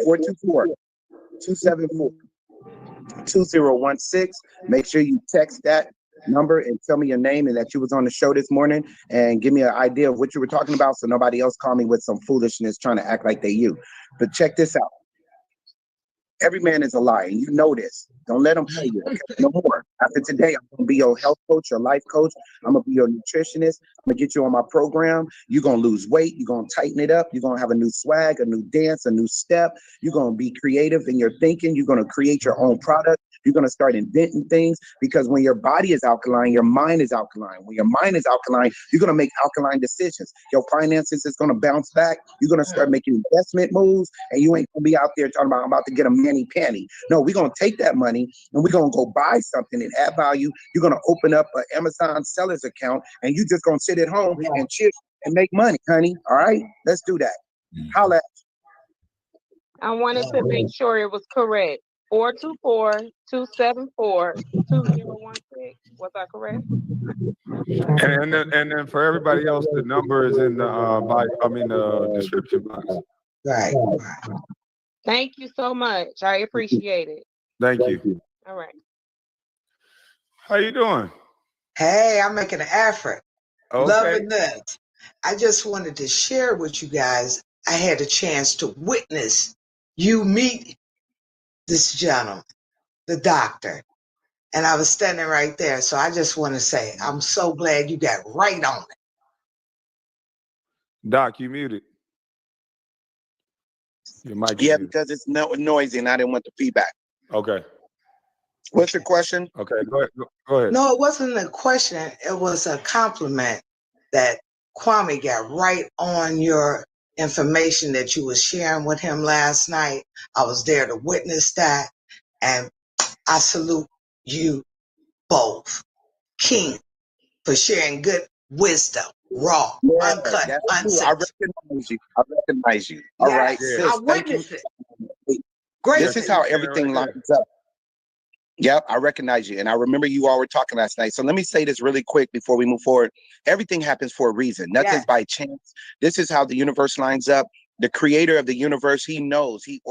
424-274-2016. Make sure you text that number and tell me your name and that you was on the show this morning and give me an idea of what you were talking about so nobody else call me with some foolishness trying to act like they you. But check this out. Every man is a liar. You know this. Don't let them play you. Okay? No more. After today, I'm going to be your health coach, your life coach. I'm going to be your nutritionist. I'm going to get you on my program. You're going to lose weight. You're going to tighten it up. You're going to have a new swag, a new dance, a new step. You're going to be creative in your thinking. You're going to create your own product. You're going to start inventing things because when your body is alkaline, your mind is alkaline. When your mind is alkaline, you're going to make alkaline decisions. Your finances is going to bounce back. You're going to start making investment moves and you ain't going to be out there talking about, I'm about to get a mani panty. No, we're going to take that money and we're going to go buy something and add value. You're going to open up an Amazon seller's account and you just going to sit at home and chill and make money, honey. All right, let's do that. Holla. I wanted to make sure it was correct. 424-274-2016. Was I correct? And then for everybody else, the number is in the description box. Right. Thank you so much. I appreciate it. Thank you. All right. How you doing? Hey, I'm making an effort. Okay. Loving that. I just wanted to share with you guys. I had a chance to witness you meet this gentleman, the doctor, and I was standing right there. So I just want to say, I'm so glad you got right on it. Doc, you muted. Your mic is Yeah, muted. because it's noisy and I didn't want the feedback. Okay. What's your question? Okay. Go ahead. Go ahead. No, it wasn't a question. It was a compliment that Kwame got right on your information that you were sharing with him last night. I was there to witness that. And I salute you both, King, for sharing good wisdom, raw, uncut, That's true. uncensored. I recognize you. All right, Yes, sis, I thank you. witnessed it. Great. This is how everything lines up. Yep, I recognize you. And I remember you all were talking last night. So let me say this really quick before we move forward. Everything happens for a reason. Nothing's by chance. This is how the universe lines up. The creator of the universe, he knows, he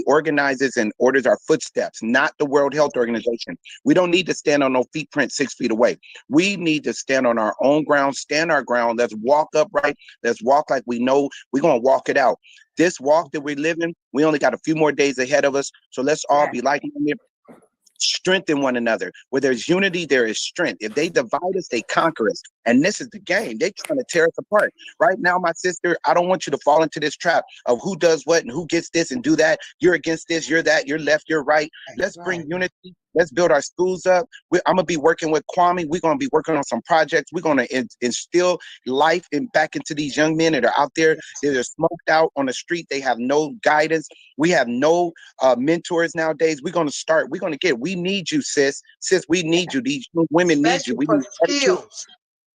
organizes and orders our footsteps, not the World Health Organization. We don't need to stand on no feet print 6 feet away. We need to stand on our own ground, stand our ground. Let's walk upright. Let's walk like we know we're going to walk it out. This walk that we're living, we only got a few more days ahead of us. So let's all be like-minded, strengthen one another. Where there's unity, there is strength. If they divide us, they conquer us. And this is the game. They're trying to tear us apart. Right now, my sister, I don't want you to fall into this trap of who does what and who gets this and do that. You're against this, you're that, you're left, you're right. Let's bring unity. Let's build our schools up. I'm going to be working with Kwame. We're going to be working on some projects. We're going to instill life back into these young men that are out there. They're smoked out on the street. They have no guidance. We have no mentors nowadays. We're going to get, we need you, sis. Sis, we need you. These women need you. We need skills.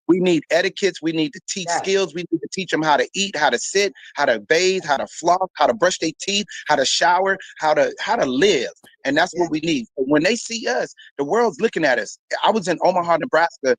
We need etiquettes. We need to teach skills. We need to teach them how to eat, how to sit, how to bathe, how to floss, how to brush their teeth, how to shower, how to live. And that's what we need. But when they see us, the world's looking at us. I was in Omaha, Nebraska,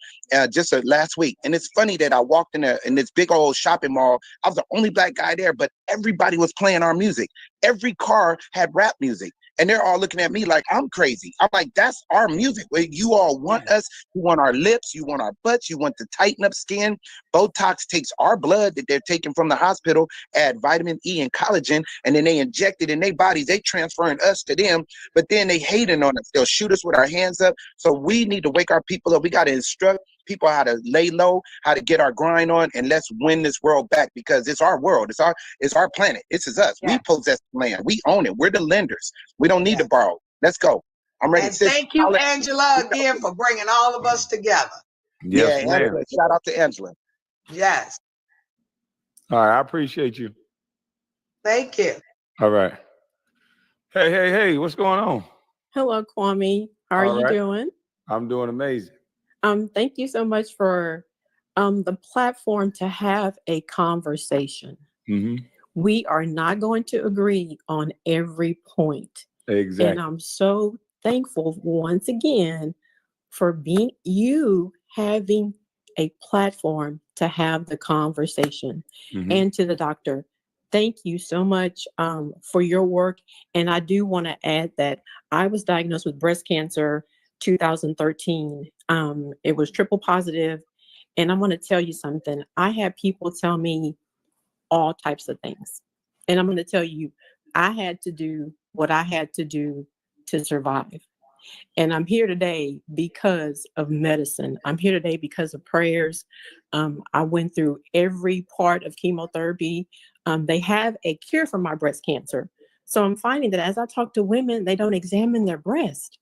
just last week, and it's funny that I walked in this big old shopping mall. I was the only black guy there, but everybody was playing our music. Every car had rap music. And they're all looking at me like I'm crazy. I'm like, that's our music. You all want us. You want our lips. You want our butts. You want to tighten up skin. Botox takes our blood that they're taking from the hospital, add vitamin E and collagen, and then they inject it in their bodies. They transferring us to them, but then they hating on us. They'll shoot us with our hands up. So we need to wake our people up. We got to instruct people how to lay low, how to get our grind on, and let's win this world back, because it's our world. It's our planet. This is us. We possess the land. We own it. We're the lenders. We don't need to borrow. Let's go. I'm ready. And thank you, Angela, again for bringing all of us together. Yes, ma'am. Angela, shout out to Angela. Yes. All right, I appreciate you. Thank you. All right. Hey, what's going on? Hello, Kwame. How are you doing? I'm doing amazing. Thank you so much for the platform to have a conversation. Mm-hmm. We are not going to agree on every point. Exactly. And I'm so thankful once again for you having a platform to have the conversation. Mm-hmm. And to the doctor, thank you so much for your work. And I do want to add that I was diagnosed with breast cancer 2013. It was triple positive. And I'm going to tell you something. I had people tell me all types of things. And I'm going to tell you, I had to do what I had to do to survive. And I'm here today because of medicine. I'm here today because of prayers. I went through every part of chemotherapy. They have a cure for my breast cancer. So I'm finding that as I talk to women, they don't examine their breast.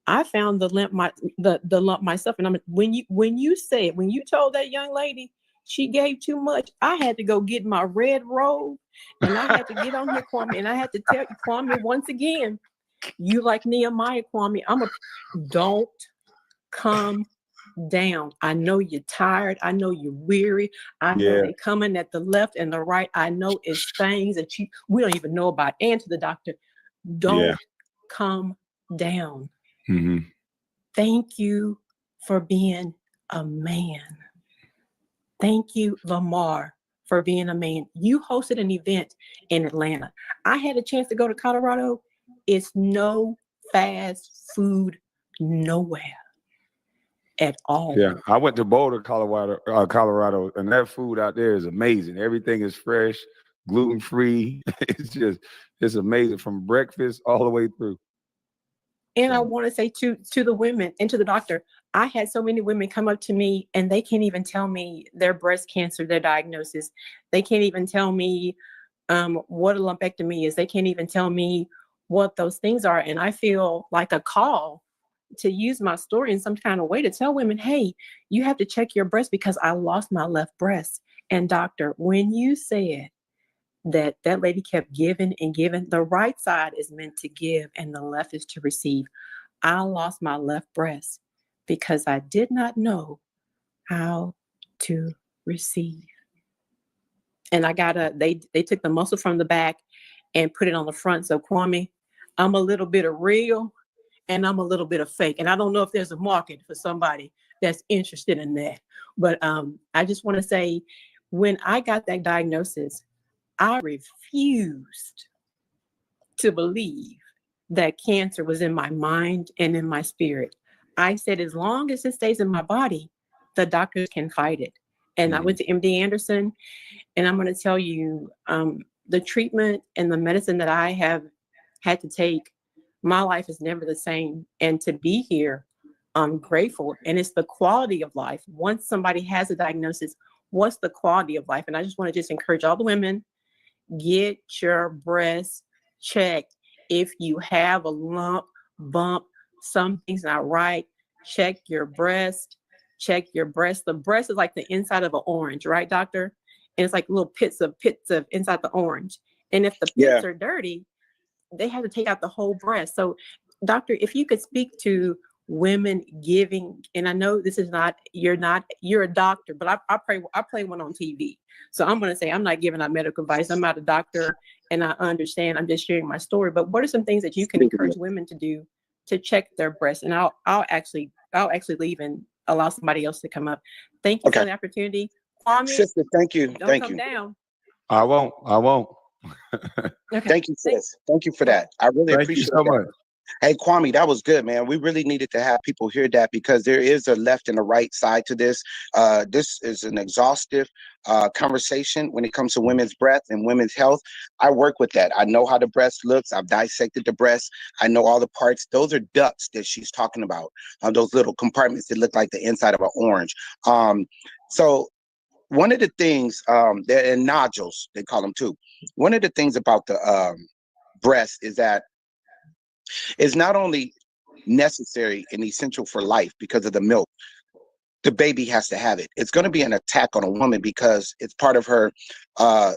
I found the lump myself. And when you told that young lady she gave too much, I had to go get my red robe and I had to get on here, Kwame, and I had to tell you, Kwame, once again, you like Nehemiah, Kwame, don't come down. I know you're tired. I know you're weary. I know they're coming at the left and the right. I know it's things that we don't even know about. And to the doctor, don't come down. Mm-hmm. Thank you for being a man. Thank you, Lamar, for being a man. You hosted an event in Atlanta. I had a chance to go to Colorado. It's no fast food nowhere at all. Yeah, I went to Boulder, Colorado, and that food out there is amazing. Everything is fresh, gluten-free. It's amazing from breakfast all the way through. And I want to say to the women and to the doctor, I had so many women come up to me and they can't even tell me their breast cancer, their diagnosis. They can't even tell me what a lumpectomy is. They can't even tell me what those things are. And I feel like a call to use my story in some kind of way to tell women, hey, you have to check your breast because I lost my left breast. And doctor, when you said that lady kept giving and giving, the right side is meant to give and the left is to receive. I lost my left breast because I did not know how to receive. And they took the muscle from the back and put it on the front. So Kwame, I'm a little bit of real and I'm a little bit of fake. And I don't know if there's a market for somebody that's interested in that. But I just want to say, when I got that diagnosis, I refused to believe that cancer was in my mind and in my spirit. I said, as long as it stays in my body, the doctors can fight it. And I went to MD Anderson, and I'm going to tell you, the treatment and the medicine that I have had to take, my life is never the same. And to be here, I'm grateful. And it's the quality of life. Once somebody has a diagnosis, what's the quality of life? And I just want to just encourage all the women, get your breasts checked. If you have a lump, bump, something's not right, check your breast. Check your breast. The breast is like the inside of an orange, right, doctor? And it's like little pits of inside the orange. And if the Yeah. pits are dirty, they have to take out the whole breast. So, doctor, if you could speak to women giving, and I know this is not, you're a doctor, but I play one on TV. So I'm going to say I'm not giving out medical advice. I'm not a doctor, and I understand. I'm just sharing my story. But what are some things that you can encourage women to do to check their breasts? And I'll actually leave and allow somebody else to come up. Thank you for the opportunity. Kwame, Sister, thank you. don't Thank come you. down. I won't. Okay. Thank you, sis. Thank you for that. I really Thank you appreciate so that. much. Hey, Kwame, that was good, man. We really needed to have people hear that because there is a left and a right side to this. This is an exhaustive conversation when it comes to women's breath and women's health. I work with that. I know how the breast looks. I've dissected the breast. I know all the parts. Those are ducts that she's talking about. Those little compartments that look like the inside of an orange. So one of the things, and nodules, they call them too. One of the things about the breast is that it's not only necessary and essential for life because of the milk. The baby has to have it. It's going to be an attack on a woman because it's part of her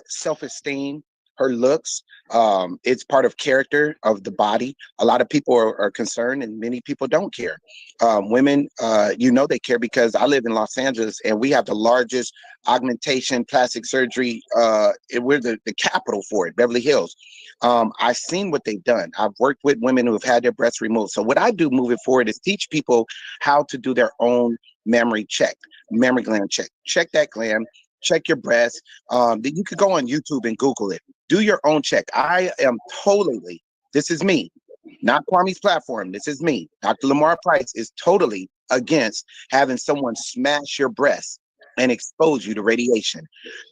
self-esteem, her looks. It's part of character of the body. A lot of people are concerned and many people don't care. Women, they care because I live in Los Angeles and we have the largest augmentation plastic surgery. We're the capital for it, Beverly Hills. I've seen what they've done. I've worked with women who have had their breasts removed. So what I do moving forward is teach people how to do their own mammary gland check. Check that gland, check your breast. You could go on YouTube and Google it. Do your own check. I am totally, this is me, not Kwame's platform. This is me. Dr. Lamar Price is totally against having someone smash your breast and expose you to radiation.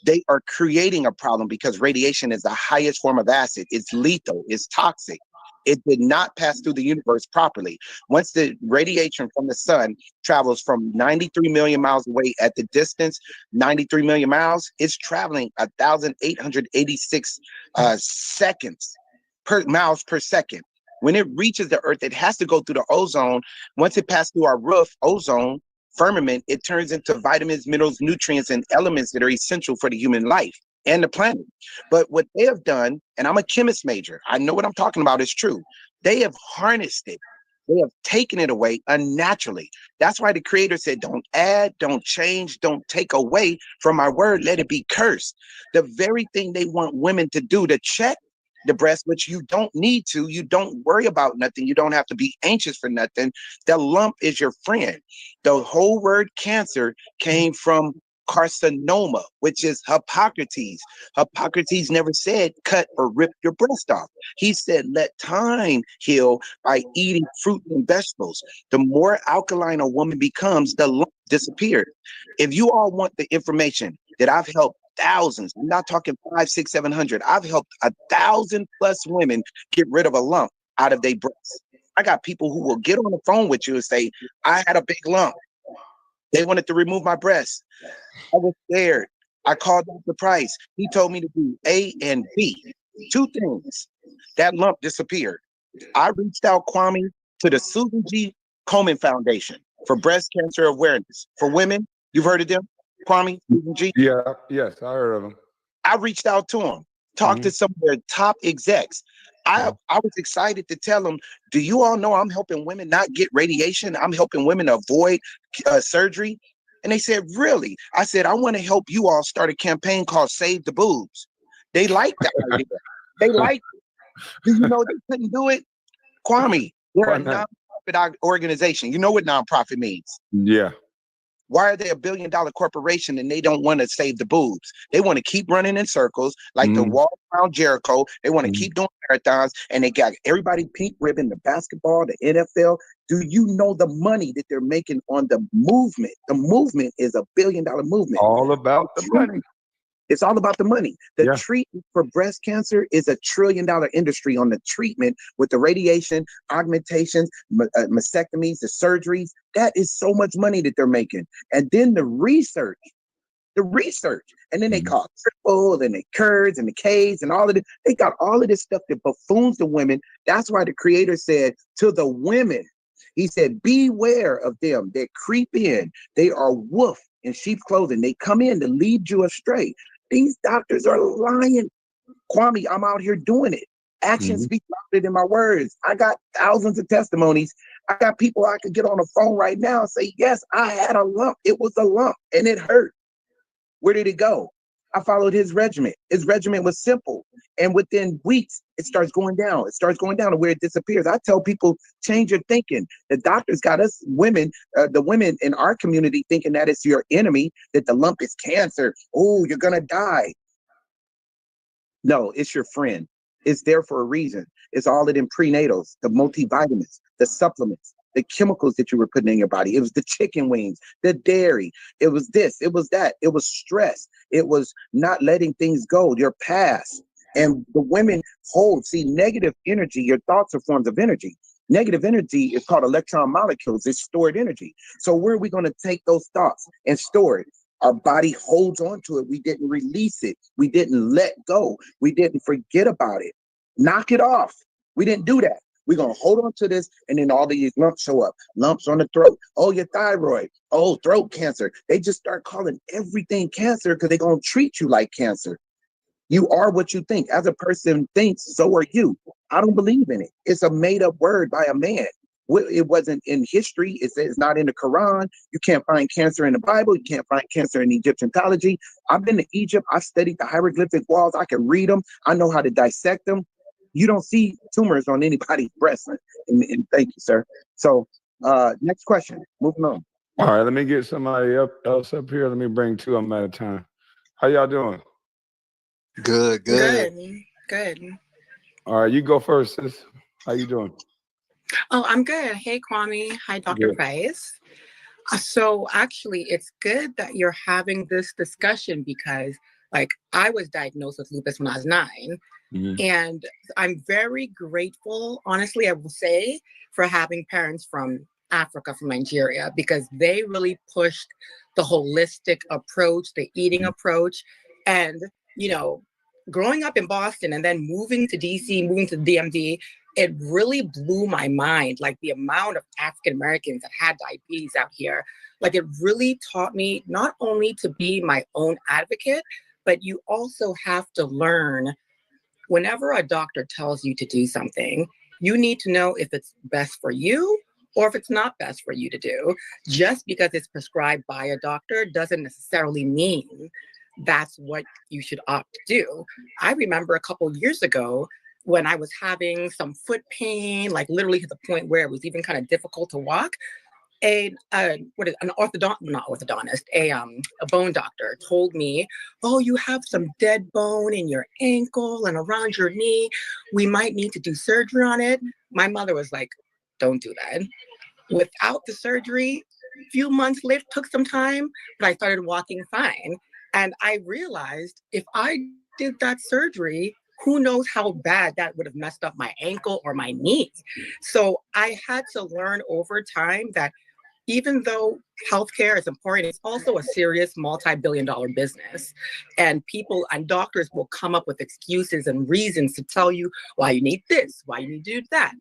They are creating a problem because radiation is the highest form of acid. It's lethal, it's toxic. It did not pass through the universe properly. Once the radiation from the sun travels from 93 million miles away at the distance, 93 million miles, it's traveling 1,886 miles per second. When it reaches the earth, it has to go through the ozone. Once it passes through our roof, ozone, firmament, it turns into vitamins, minerals, nutrients, and elements that are essential for the human life and the planet. But what they have done, and I'm a chemist major, I know what I'm talking about is true. They have harnessed it. They have taken it away unnaturally. That's why the creator said, don't add, don't change, don't take away from my word, let it be cursed. The very thing they want women to do to check the breast, which you don't need to, you don't worry about nothing, you don't have to be anxious for nothing. The lump is your friend. The whole word cancer came from carcinoma, which is Hippocrates. Hippocrates never said cut or rip your breast off. He said let time heal by eating fruit and vegetables. The more alkaline a woman becomes, the lump disappears. If you all want the information that I've helped thousands, I'm not talking 500, 600, 700. I've helped 1,000+ women get rid of a lump out of their breasts. I got people who will get on the phone with you and say, I had a big lump. They wanted to remove my breast. I was scared. I called Dr. Price. He told me to do A and B. 2 things. That lump disappeared. I reached out, Kwame, to the Susan G. Komen Foundation for breast cancer awareness. For women, you've heard of them? Kwame, Susan G? Yeah, yes, I heard of them. I reached out to them, talked to some of their top execs. I was excited to tell them, do you all know I'm helping women not get radiation? I'm helping women avoid surgery. And they said, really? I said, I want to help you all start a campaign called Save the Boobs. They liked that idea. They liked it. Do you know they couldn't do it? Kwame, they're a nonprofit organization. You know what nonprofit means? Yeah. Why are they $1 billion corporation and they don't want to save the boobs? They want to keep running in circles like the wall around Jericho. They want to keep doing marathons, and they got everybody pink ribbon, the basketball, the NFL. Do you know the money that they're making on the movement? The movement is $1 billion movement. All about the money. It's all about the money. The Yeah. treatment for breast cancer is $1 trillion industry on the treatment with the radiation, augmentations, mastectomies, the surgeries. That is so much money that they're making. And then the research, and then they Mhm. call it triple, and the curds and the K's and all of it. They got all of this stuff that buffoons the women. That's why the creator said to the women, he said, beware of them that creep in. They are wolf in sheep's clothing. They come in to lead you astray. These doctors are lying. Kwame, I'm out here doing it. Action Mhm. speaks louder than my words. I got thousands of testimonies. I got people I could get on the phone right now and say, yes, I had a lump. It was a lump and it hurt. Where did it go? I followed his regimen. His regimen was simple. And within weeks, it starts going down. It starts going down to where it disappears. I tell people, change your thinking. The doctors got us women, the women in our community thinking that it's your enemy, that the lump is cancer. Oh, you're going to die. No, it's your friend. It's there for a reason. It's all of them prenatals, the multivitamins, the supplements, the chemicals that you were putting in your body. It was the chicken wings, the dairy. It was this, it was that. It was stress. It was not letting things go, your past. And the women see, negative energy, your thoughts are forms of energy. Negative energy is called electron molecules. It's stored energy. So where are we going to take those thoughts and store it? Our body holds on to it. We didn't release it. We didn't let go. We didn't forget about it. Knock it off. We didn't do that. We're going to hold on to this, and then all these lumps show up. Lumps on the throat. Oh, your thyroid. Oh, throat cancer. They just start calling everything cancer because they're going to treat you like cancer. You are what you think. As a person thinks, so are you. I don't believe in it. It's a made-up word by a man. It wasn't in history. It's not in the Quran. You can't find cancer in the Bible. You can't find cancer in Egyptology. I've been to Egypt. I studied the hieroglyphic walls. I can read them. I know how to dissect them. You don't see tumors on anybody's breast. And thank you, sir. So next question. Moving on. All right, let me get somebody else up here. Let me bring two of them at a time. How y'all doing? Good. Good. All right, you go first, sis. How you doing? Oh, I'm good. Hey, Kwame. Hi, Dr. Good. Price. So actually, it's good that you're having this discussion because, like, I was diagnosed with lupus when I was 9. Mhm. And I'm very grateful, honestly, I will say, for having parents from Africa, from Nigeria, because they really pushed the holistic approach, the eating approach. And, you know, growing up in Boston and then moving to DC, moving to the DMV, it really blew my mind, like the amount of African Americans that had diabetes out here. Like, it really taught me not only to be my own advocate, but you also have to learn whenever a doctor tells you to do something, you need to know if it's best for you or if it's not best for you to do. Just because it's prescribed by a doctor doesn't necessarily mean that's what you should opt to do. I remember a couple years ago when I was having some foot pain, like literally to the point where it was even kind of difficult to walk. An orthodontist, a bone doctor told me, oh, you have some dead bone in your ankle and around your knee. We might need to do surgery on it. My mother was like, don't do that. Without the surgery, a few months later, took some time, but I started walking fine. And I realized if I did that surgery, who knows how bad that would have messed up my ankle or my knee. So I had to learn over time that even though healthcare is important, it's also a serious multi-billion-dollar business. And people and doctors will come up with excuses and reasons to tell you why you need this, why you need to do that.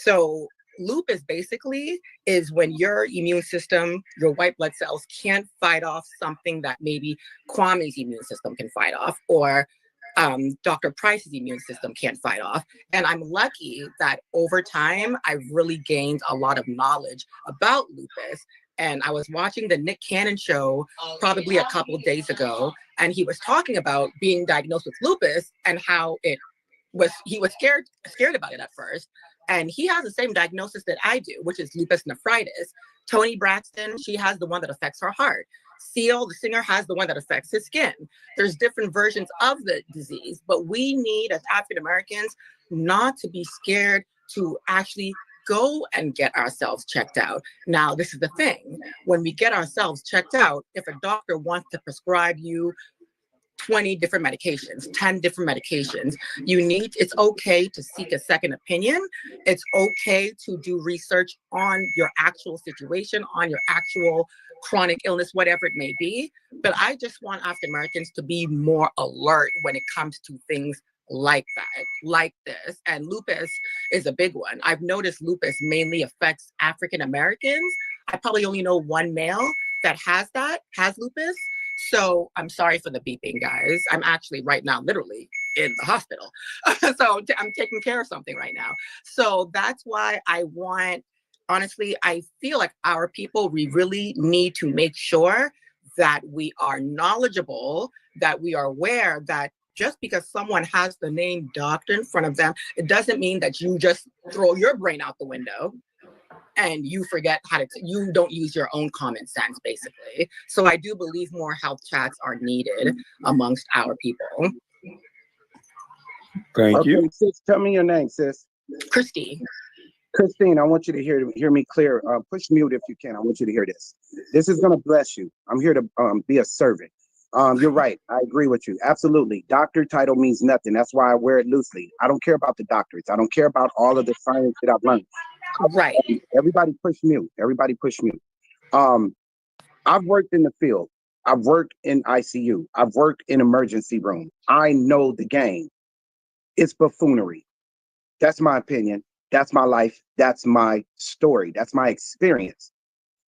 So lupus basically is when your immune system, your white blood cells can't fight off something that maybe Kwame's immune system can fight off, or Dr. Price's immune system can't fight off. And I'm lucky that over time, I've really gained a lot of knowledge about lupus. And I was watching the Nick Cannon show probably a couple of days ago, and he was talking about being diagnosed with lupus and how he was scared about it at first. And he has the same diagnosis that I do, which is lupus nephritis. Toni Braxton, she has the one that affects her heart. Seal, the singer, has the one that affects his skin. There's different versions of the disease, but we need, as African Americans, not to be scared to actually go and get ourselves checked out. Now, this is the thing. When we get ourselves checked out, if a doctor wants to prescribe you 20 different medications, 10 different medications. It's okay to seek a second opinion. It's okay to do research on your actual situation, on your actual chronic illness, whatever it may be. But I just want African Americans to be more alert when it comes to things like that, like this. And lupus is a big one. I've noticed lupus mainly affects African Americans. I probably only know one male that has lupus. So I'm sorry for the beeping, guys. I'm actually right now literally in the hospital. So I'm taking care of something right now. So that's why honestly, I feel like our people, we really need to make sure that we are knowledgeable, that we are aware that just because someone has the name doctor in front of them, it doesn't mean that you just throw your brain out the window and you forget you don't use your own common sense, basically. So I do believe more health chats are needed amongst our people. Thank you. Sis, tell me your name, sis. Christy. Christine, I want you to hear me clear. Push mute if you can. I want you to hear this. This is going to bless you. I'm here to be a servant. You're right. I agree with you. Absolutely. Doctor title means nothing. That's why I wear it loosely. I don't care about the doctorates. I don't care about all of the science that I've learned. Right. Everybody push mute. Everybody push mute. I've worked in the field. I've worked in ICU. I've worked in emergency room. I know the game. It's buffoonery. That's my opinion. That's my life. That's my story. That's my experience.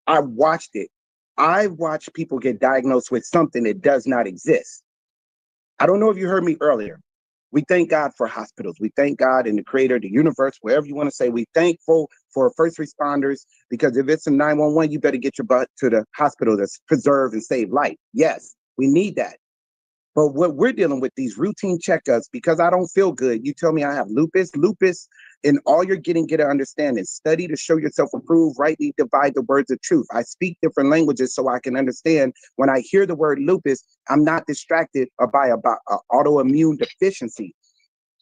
I watched it. I watched people get diagnosed with something that does not exist. I don't know if you heard me earlier. We thank God for hospitals. We thank God and the creator, the universe, wherever you want to say. We thankful for first responders, because if it's a 911, you better get your butt to the hospital to preserve and save life. Yes, we need that. But what we're dealing with, these routine checkups, because I don't feel good, you tell me I have lupus, and all you're getting, get an understanding. Study to show yourself approved, rightly divide the words of truth. I speak different languages so I can understand. When I hear the word lupus, I'm not distracted by an autoimmune deficiency.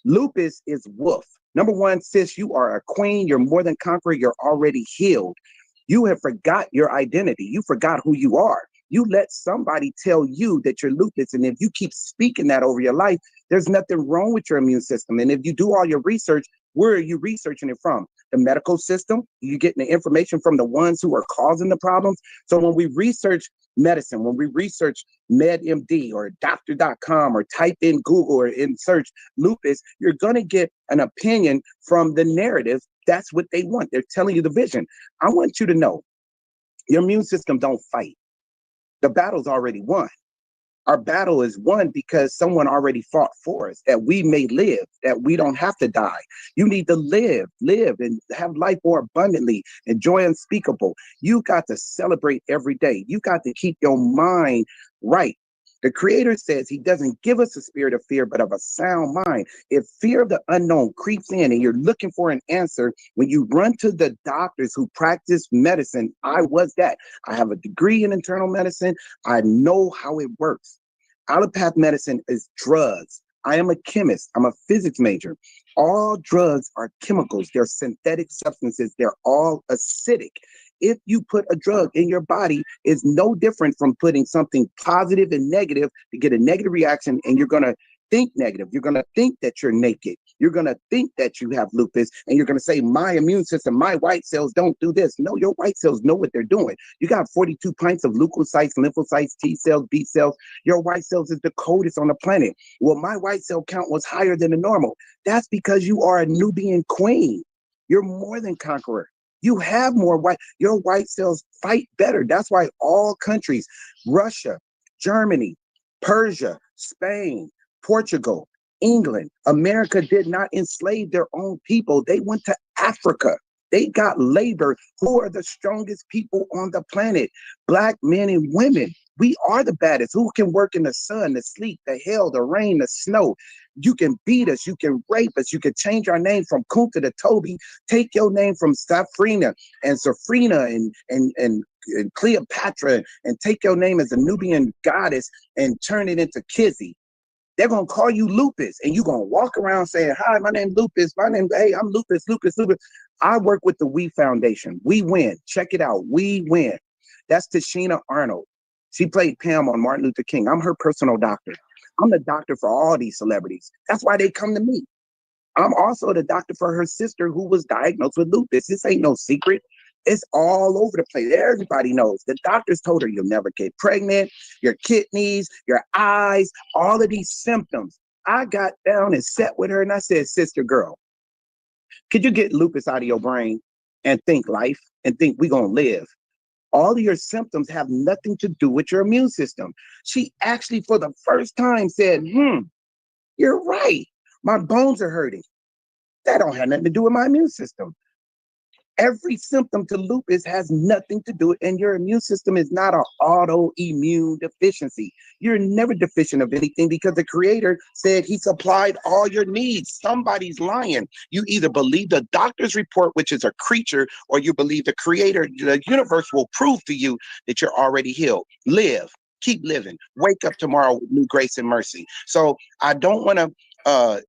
Lupus is wolf. Number one, sis, you are a queen. You're more than conqueror. You're already healed. You have forgot your identity. You forgot who you are. You let somebody tell you that you're lupus, and if you keep speaking that over your life, there's nothing wrong with your immune system. And if you do all your research, where are you researching it from? The medical system? You're getting the information from the ones who are causing the problems. So when we research medicine, when we research MedMD or doctor.com or type in Google or in search lupus, you're going to get an opinion from the narrative. That's what they want. They're telling you the vision. I want you to know your immune system don't fight. The battle's already won. Our battle is won because someone already fought for us, that we may live, that we don't have to die. You need to live and have life more abundantly, and joy unspeakable. You got to celebrate every day. You got to keep your mind right. The creator says he doesn't give us a spirit of fear, but of a sound mind. If fear of the unknown creeps in and you're looking for an answer, when you run to the doctors who practice medicine, I was that. I have a degree in internal medicine. I know how it works. Allopath medicine is drugs. I am a chemist. I'm a physics major. All drugs are chemicals. They're synthetic substances. They're all acidic. If you put a drug in your body, it's no different from putting something positive and negative to get a negative reaction, and you're going to think negative. You're going to think that you're naked. You're going to think that you have lupus, and you're going to say, my immune system, my white cells don't do this. No, your white cells know what they're doing. You got 42 pints of leukocytes, lymphocytes, T cells, B cells. Your white cells is the coldest on the planet. Well, my white cell count was higher than the normal. That's because you are a Nubian queen. You're more than conqueror. You have more your white cells fight better. That's why all countries, Russia, Germany, Persia, Spain, Portugal, England, America did not enslave their own people. They went to Africa. They got labor. Who are the strongest people on the planet? Black men and women. We are the baddest. Who can work in the sun, the sleet, the hail, the rain, the snow? You can beat us. You can rape us. You can change our name from Kunta to Toby. Take your name from Safrina and Safrina and Cleopatra, and take your name as a Nubian goddess and turn it into Kizzy. They're going to call you Lupus, and you're going to walk around saying, hi, my name's Lupus. Hey, I'm Lupus. I work with the We Foundation. We win. Check it out. We win. That's Tashina Arnold. She played Pam on Martin Luther King. I'm her personal doctor. I'm the doctor for all these celebrities. That's why they come to me. I'm also the doctor for her sister who was diagnosed with lupus. This ain't no secret. It's all over the place. Everybody knows. The doctors told her you'll never get pregnant, your kidneys, your eyes, all of these symptoms. I got down and sat with her and I said, sister girl, could you get lupus out of your brain and think life and think we're going to live? All of your symptoms have nothing to do with your immune system. She actually, for the first time, said, you're right. My bones are hurting. That don't have nothing to do with my immune system. Every symptom to lupus has nothing to do with, and your immune system is not an autoimmune deficiency. You're never deficient of anything because the creator said he supplied all your needs. Somebody's lying. You either believe the doctor's report, which is a creature, or you believe the creator. The universe will prove to you that you're already healed. Live, keep living, wake up tomorrow with new grace and mercy. So I don't want to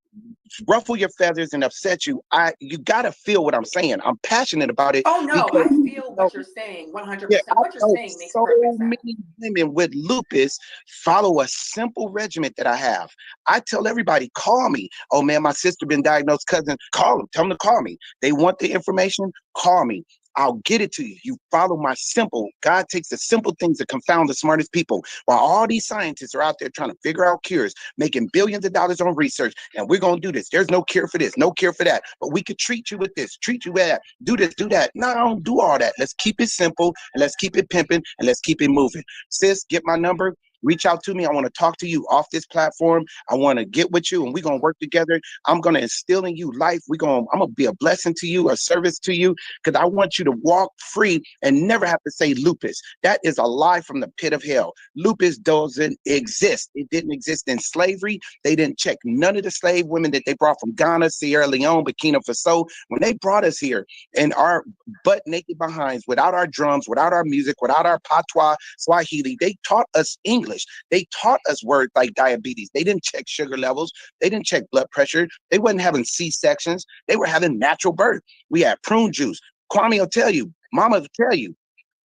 ruffle your feathers and upset you. You gotta feel what I'm saying. I'm passionate about it. Oh no, because, I feel what you're saying 100%. yeah, What you're I know saying makes so perfect sense. many women with lupus follow a simple regimen that I have. I tell everybody, call me. Oh man, my sister been diagnosed, cousin. Call them. Tell them to call me. They want the information. Call me. I'll get it to you. You follow my simple. God takes the simple things to confound the smartest people. While all these scientists are out there trying to figure out cures, making billions of dollars on research, and we're going to do this. There's no cure for this, no cure for that. But we could treat you with this, treat you with that, do this, do that. No, I don't do all that. Let's keep it simple, and let's keep it pimping, and let's keep it moving. Sis, get my number. Reach out to me. I want to talk to you off this platform. I want to get with you and we're going to work together. I'm going to instill in you life. I'm going to be a blessing to you, a service to you, because I want you to walk free and never have to say lupus. That is a lie from the pit of hell. Lupus doesn't exist. It didn't exist in slavery. They didn't check none of the slave women that they brought from Ghana, Sierra Leone, Burkina Faso. When they brought us here in our butt naked behinds, without our drums, without our music, without our patois, Swahili, they taught us English. They taught us words like diabetes. They didn't check sugar levels. They didn't check blood pressure. They wasn't having C-sections. They were having natural birth. We had prune juice. Kwame will tell you. Mama will tell you.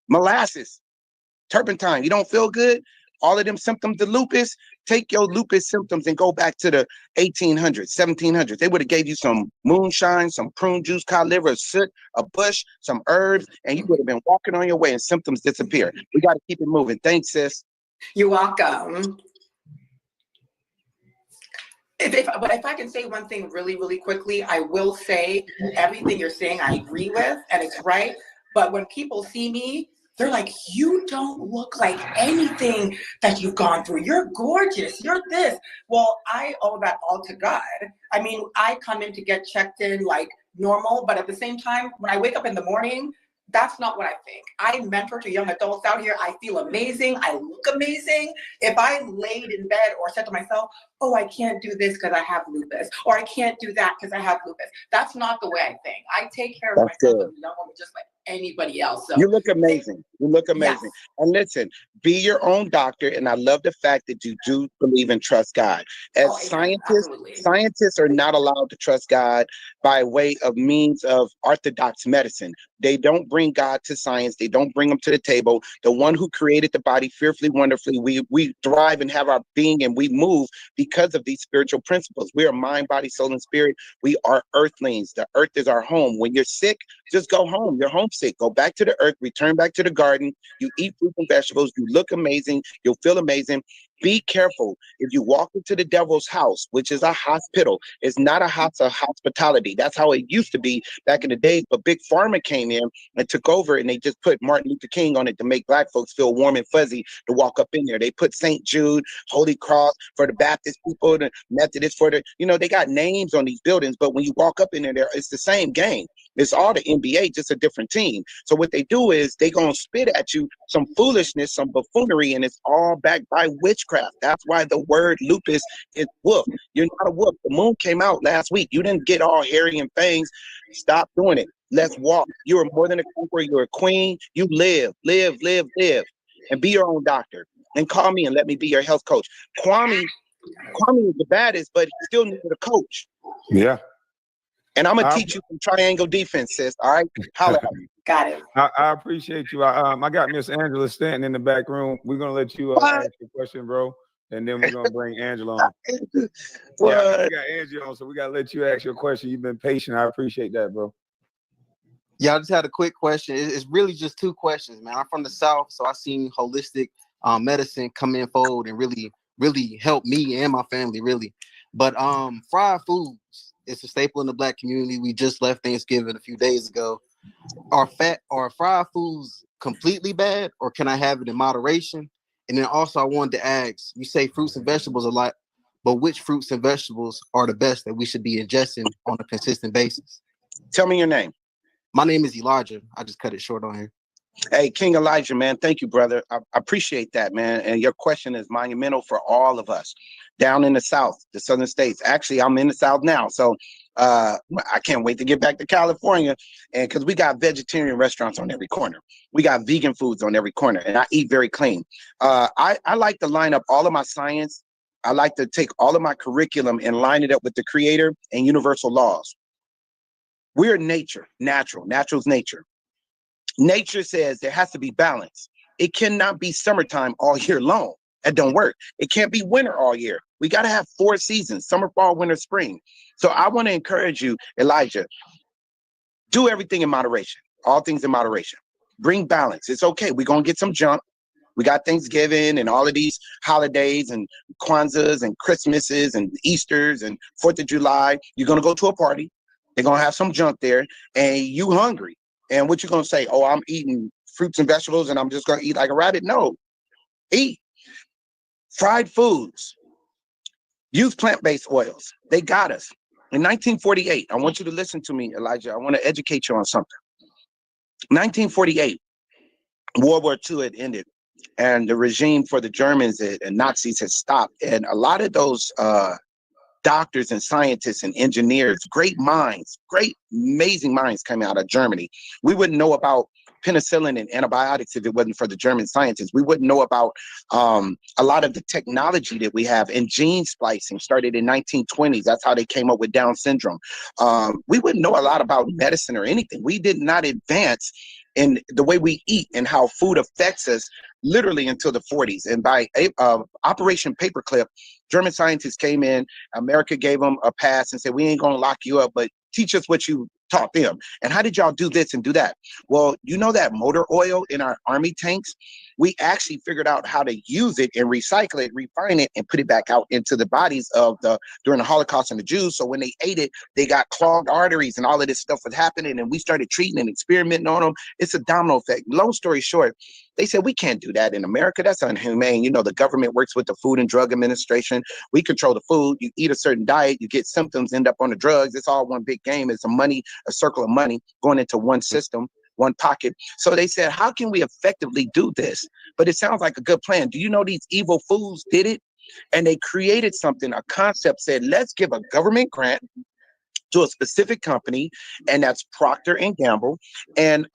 Molasses. Turpentine. You don't feel good? All of them symptoms of lupus, take your lupus symptoms and go back to the 1800s, 1700s. They would have gave you some moonshine, some prune juice, cod liver, soot, a bush, some herbs, and you would have been walking on your way and symptoms disappear. We got to keep it moving. Thanks, sis. You're welcome. But if I can say one thing really, really quickly, I will say everything you're saying I agree with, and it's right. But when people see me, they're like, you don't look like anything that you've gone through. You're gorgeous. You're this. Well, I owe that all to God. I mean, I come in to get checked in like normal, but at the same time, when I wake up in the morning, that's not what I think. I mentor to young adults out here. I feel amazing. I look amazing. If I laid in bed or said to myself, oh, I can't do this because I have lupus, or I can't do that because I have lupus, that's not the way I think. I take care of myself as a young woman just like anybody else. So you look amazing. You look amazing. Yes. And listen, be your own doctor. And I love the fact that you do believe and trust God. As scientists are not allowed to trust God by way of means of orthodox medicine. They don't bring God to science. They don't bring him to the table. The one who created the body fearfully, wonderfully, we thrive and have our being and we move because of these spiritual principles. We are mind, body, soul, and spirit. We are earthlings. The earth is our home. When you're sick, just go home. You're homesick. Go back to the earth, return back to the garden. You eat fruit and vegetables. You look amazing. You'll feel amazing. Be careful. If you walk into the devil's house, which is a hospital, it's not a house of hospitality. That's how it used to be back in the day. But Big Pharma came in and took over, and they just put Martin Luther King on it to make black folks feel warm and fuzzy to walk up in there. They put St. Jude, Holy Cross for the Baptist people, the Methodist for the, they got names on these buildings, but when you walk up in there, it's the same game. It's all the NBA, just a different team. So what they do is they gonna spit at you some foolishness, some buffoonery, and it's all backed by witchcraft. That's why the word lupus is wolf. You're not a wolf. The moon came out last week. You didn't get all hairy and fangs. Stop doing it. Let's walk. You are more than a conqueror. You're a queen. You live, and be your own doctor. And call me and let me be your health coach. Kwame is the baddest, but he still needed a coach. Yeah. And I'm gonna teach you some triangle defense, sis. All right, holla at me. Got it. I appreciate you. I got Miss Angela Stanton in the back room. We're gonna let you ask your question, bro. and then we're gonna bring Angela on. Yeah, What? we got Angie on, so we gotta let you ask your question. You've been patient. I appreciate that, bro. Yeah, I just had a quick question. It's really just two questions, man. I'm from the South, so I seen holistic medicine come in fold and really help me and my family, really. But fried foods, it's a staple in the Black community. We just left Thanksgiving a few days ago. Are fried foods completely bad, or can I have it in moderation? And then also I wanted to ask, you say fruits and vegetables a lot, but which fruits and vegetables are the best that we should be ingesting on a consistent basis? Tell me your name. My name is Elijah. I just cut it short on here. Hey, King Elijah, man. Thank you, brother. I appreciate that, man. And your question is monumental for all of us down in the South, the Southern states. Actually, I'm in the South now. So I can't wait to get back to California. And because we got vegetarian restaurants on every corner. We got vegan foods on every corner. And I eat very clean. I like to line up all of my science. I like to take all of my curriculum and line it up with the creator and universal laws. We're nature, natural's nature. Nature says there has to be balance. It cannot be summertime all year long. That don't work. It can't be winter all year. We got to have 4 seasons: summer, fall, winter, spring. So I want to encourage you, Elijah, do everything in moderation. All things in moderation. Bring balance. It's okay. We're going to get some junk. We got Thanksgiving and all of these holidays and Kwanzas and Christmases and Easters and 4th of July. You're going to go to a party. They're going to have some junk there, and you hungry. And what you going to say? Oh, I'm eating fruits and vegetables and I'm just going to eat like a rabbit? No. Eat. Fried foods. Use plant-based oils. They got us. In 1948, I want you to listen to me, Elijah. I want to educate you on something. 1948, World War II had ended, and the regime for the Germans and Nazis had stopped. And a lot of those doctors and scientists and engineers, great minds, great, amazing minds came out of Germany. We wouldn't know about penicillin and antibiotics if it wasn't for the German scientists. We wouldn't know about a lot of the technology that we have, and gene splicing started in 1920s. That's how they came up with Down syndrome. We wouldn't know a lot about medicine or anything. We did not advance in the way we eat and how food affects us literally until the 40s. And by Operation Paperclip, German scientists came in, America gave them a pass and said, we ain't going to lock you up, but teach us what you taught them. And how did y'all do this and do that? Well, you know that motor oil in our army tanks? We actually figured out how to use it and recycle it, refine it, and put it back out into the bodies of during the Holocaust and the Jews. So when they ate it, they got clogged arteries and all of this stuff was happening. And we started treating and experimenting on them. It's a domino effect. Long story short, they said, we can't do that in America. That's unhumane. You know, the government works with the Food and Drug Administration. We control the food. You eat a certain diet, you get symptoms, end up on the drugs. It's all one big game. It's a circle of money going into one system, one pocket. So they said, how can we effectively do this? But it sounds like a good plan. Do you know these evil fools did it? And they created something, a concept said, let's give a government grant to a specific company, and that's Procter and Gamble. And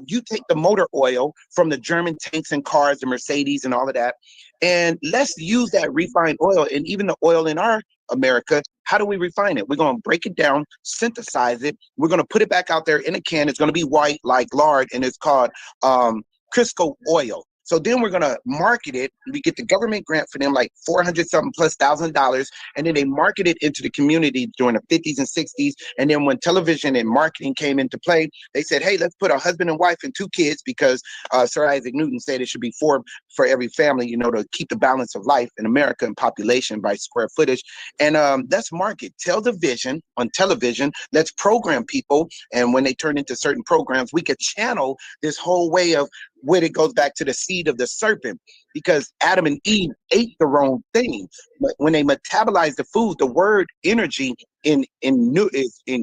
you take the motor oil from the German tanks and cars, the Mercedes and all of that, and let's use that refined oil, and even the oil in our America. How do we refine it? We're going to break it down, synthesize it. We're going to put it back out there in a can. It's going to be white like lard, and it's called Crisco oil. So then we're going to market it. We get the government grant for them, like $400-something plus $1,000. And then they market it into the community during the 50s and 60s. And then when television and marketing came into play, they said, hey, let's put a husband and wife and 2 kids, because Sir Isaac Newton said it should be 4 for every family, you know, to keep the balance of life in America and population by square footage. And let's market. Tell the vision on television. Let's program people. And when they turn into certain programs, we could channel this whole way of where it goes back to the seed of the serpent, because Adam and Eve ate the wrong thing. But when they metabolized the food, the word energy in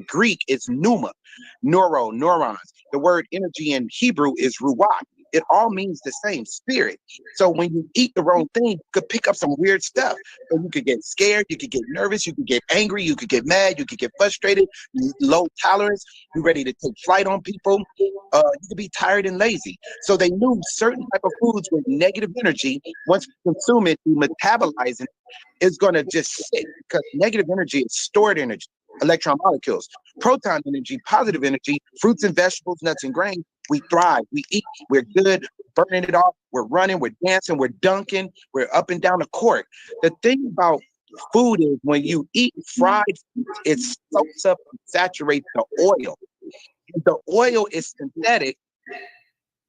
Greek is pneuma, neurons. The word energy in Hebrew is ruach. It all means the same, spirit. So when you eat the wrong thing, you could pick up some weird stuff. So you could get scared, you could get nervous, you could get angry, you could get mad, you could get frustrated, low tolerance, you're ready to take flight on people. You could be tired and lazy. So they knew certain type of foods with negative energy, once you consume it, you metabolize it, it's going to just sit, because negative energy is stored energy, electron molecules. Proton energy, positive energy, fruits and vegetables, nuts and grains, We thrive. We eat. We're good. Burning it off. We're running. We're dancing. We're dunking. We're up and down the court. The thing about food is when you eat fried food, it soaks up and saturates the oil. If the oil is synthetic,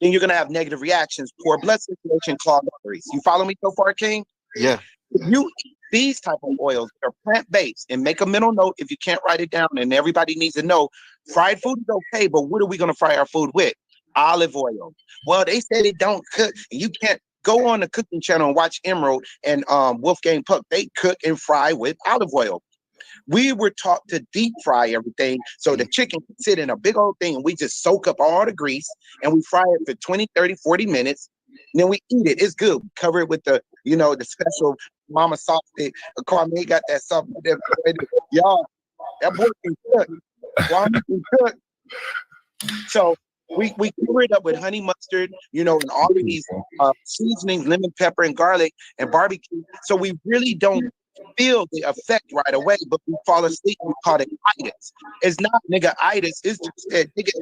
then you're going to have negative reactions, poor blood circulation, clogged arteries. You follow me so far, King? Yeah. If you eat these type of oils, they're plant-based, and make a mental note if you can't write it down, and everybody needs to know, fried food is okay, but what are we going to fry our food with? Olive oil. Well, they said it don't cook, and you can't go on the cooking channel and watch Emerald and Wolfgang Puck. They cook and fry with olive oil. We were taught to deep fry everything so the chicken can sit in a big old thing and we just soak up all the grease and we fry it for 20, 30, 40 minutes. And then we eat it. It's good. We cover it with the, the special mama sauce that Kwame got that stuff. Y'all, that boy can cook. Kwame can cook. So we cover it up with honey mustard, and all of these seasonings, lemon pepper and garlic and barbecue. So we really don't feel the effect right away, but we fall asleep. We call it itis. It's not nigga-itis. It's just that nigga,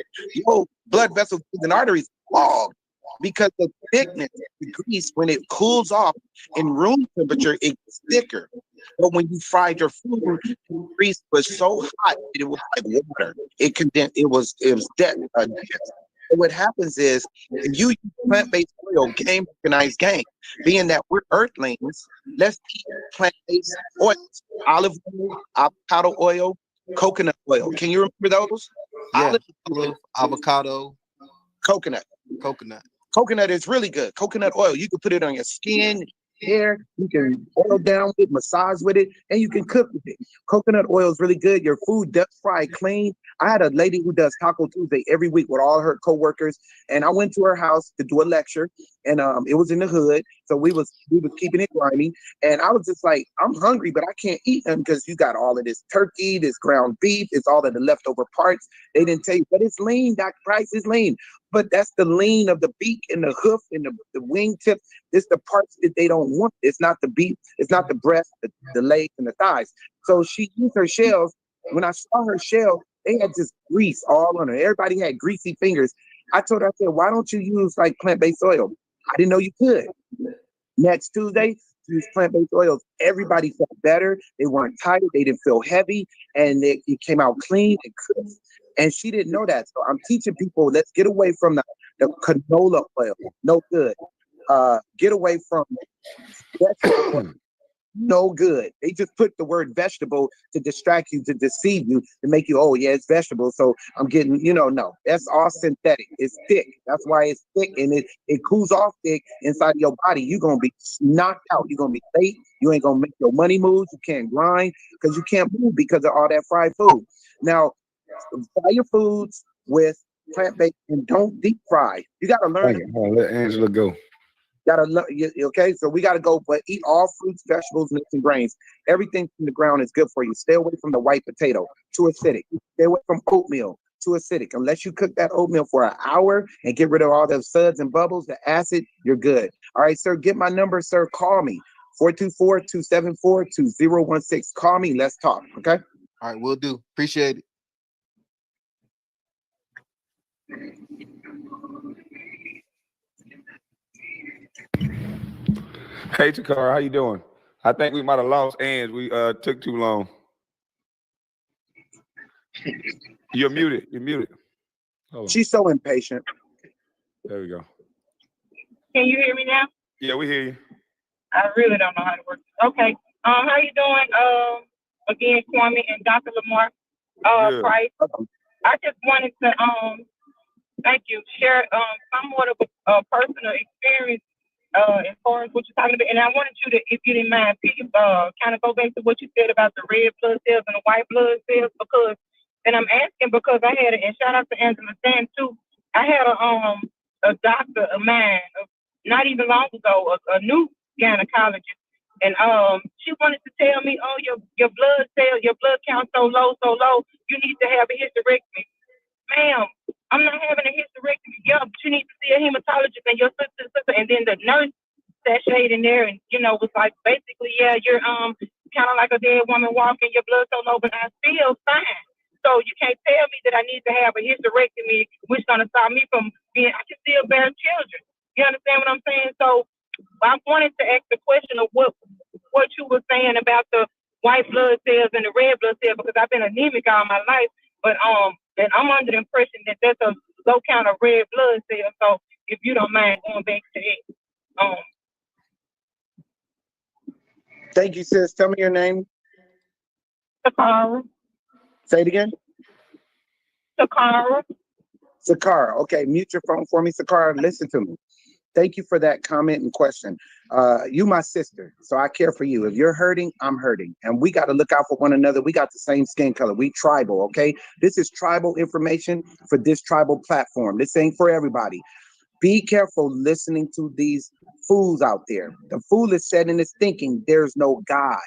blood vessels and arteries clogged because the thickness, the grease, when it cools off in room temperature, it gets thicker. But when you fried your food, the grease was so hot it was like water. It condensed. It was dead. So what happens is, if you use plant-based oil, game recognized game. Being that we're earthlings, let's eat plant-based oils: olive oil, avocado oil, coconut oil. Can you remember those? Yeah. Olive, Avocado, coconut. Coconut is really good. Coconut oil, you can put it on your skin, hair, you can oil down with it, massage with it, and you can cook with it. Coconut oil is really good. Your food does fry clean. I had a lady who does Taco Tuesday every week with all her coworkers, and I went to her house to do a lecture, and it was in the hood, so we was keeping it grimy, and I was just like, I'm hungry, but I can't eat them because you got all of this turkey, this ground beef, it's all of the leftover parts. They didn't tell you, but it's lean. Dr. Price is lean. But that's the lean of the beak and the hoof and the wing tip. It's the parts that they don't want. It's not the beef. It's not the breast, the legs, and the thighs. So she used her shells. When I saw her shell, they had just grease all on her. Everybody had greasy fingers. I told her, I said, why don't you use like plant-based oil? I didn't know you could. Next Tuesday, use plant-based oils. Everybody felt better. They weren't tired. They didn't feel heavy. And it came out clean and crisp. And she didn't know that. So I'm teaching people, let's get away from the canola oil. No good. Get away from vegetable oil. No good. They just put the word vegetable to distract you, to deceive you, to make you, oh yeah, it's vegetable. So I'm getting, no, that's all synthetic. It's thick. That's why it's thick, and it cools off thick inside of your body. You're going to be knocked out. You're going to be late. You ain't going to make your money moves. You can't grind because you can't move because of all that fried food. Now, fry your foods with plant-based and don't deep fry. You got to learn. Let Angela go. Okay, so we got to go, but eat all fruits, vegetables, nuts, and grains. Everything from the ground is good for you. Stay away from the white potato, too acidic. Stay away from oatmeal, too acidic. Unless you cook that oatmeal for an hour and get rid of all the suds and bubbles, the acid, you're good. All right, sir, get my number, sir. Call me, 424-274-2016. Call me. Let's talk, okay? All right, we'll do. Appreciate it. Hey, Takara, how you doing? I think we might have lost Ange. We took too long. You're muted. Hold on. She's so impatient. There we go. Can you hear me now? Yeah, we hear you. I really don't know how to work. Okay. How you doing? Again, Kwame and Dr. Lamar Price. I just wanted to thank you, share somewhat of a personal experience as far as what you're talking about. And I wanted you to, if you didn't mind, kind of go back to what you said about the red blood cells and the white blood cells, because, and I'm asking because I had, and shout out to Angela Sand too, I had a doctor of mine, not even long ago, a new gynecologist, and she wanted to tell me, oh, your blood cells, your blood count so low, you need to have a hysterectomy. Ma'am, I'm not having a hysterectomy. Yeah, but you need to see a hematologist and your sister. And then the nurse sashayed in there and, was like, basically, yeah, you're kind of like a dead woman walking, your blood so low, but I feel fine. So you can't tell me that I need to have a hysterectomy, which is going to stop me from being, I can still bear children. You understand what I'm saying? So I wanted to ask the question of what you were saying about the white blood cells and the red blood cells, because I've been anemic all my life, but and I'm under the impression that there's a low count of red blood cells. So if you don't mind going back to it. Thank you, sis. Tell me your name. Sakara. Say it again. Sakara. Sakara. Okay, mute your phone for me, Sakara. Listen to me. Thank you for that comment and question. You my sister, so I care for you. If you're hurting, I'm hurting. And we got to look out for one another. We got the same skin color. We tribal, okay? This is tribal information for this tribal platform. This ain't for everybody. Be careful listening to these fools out there. The fool is said in his thinking, there's no God.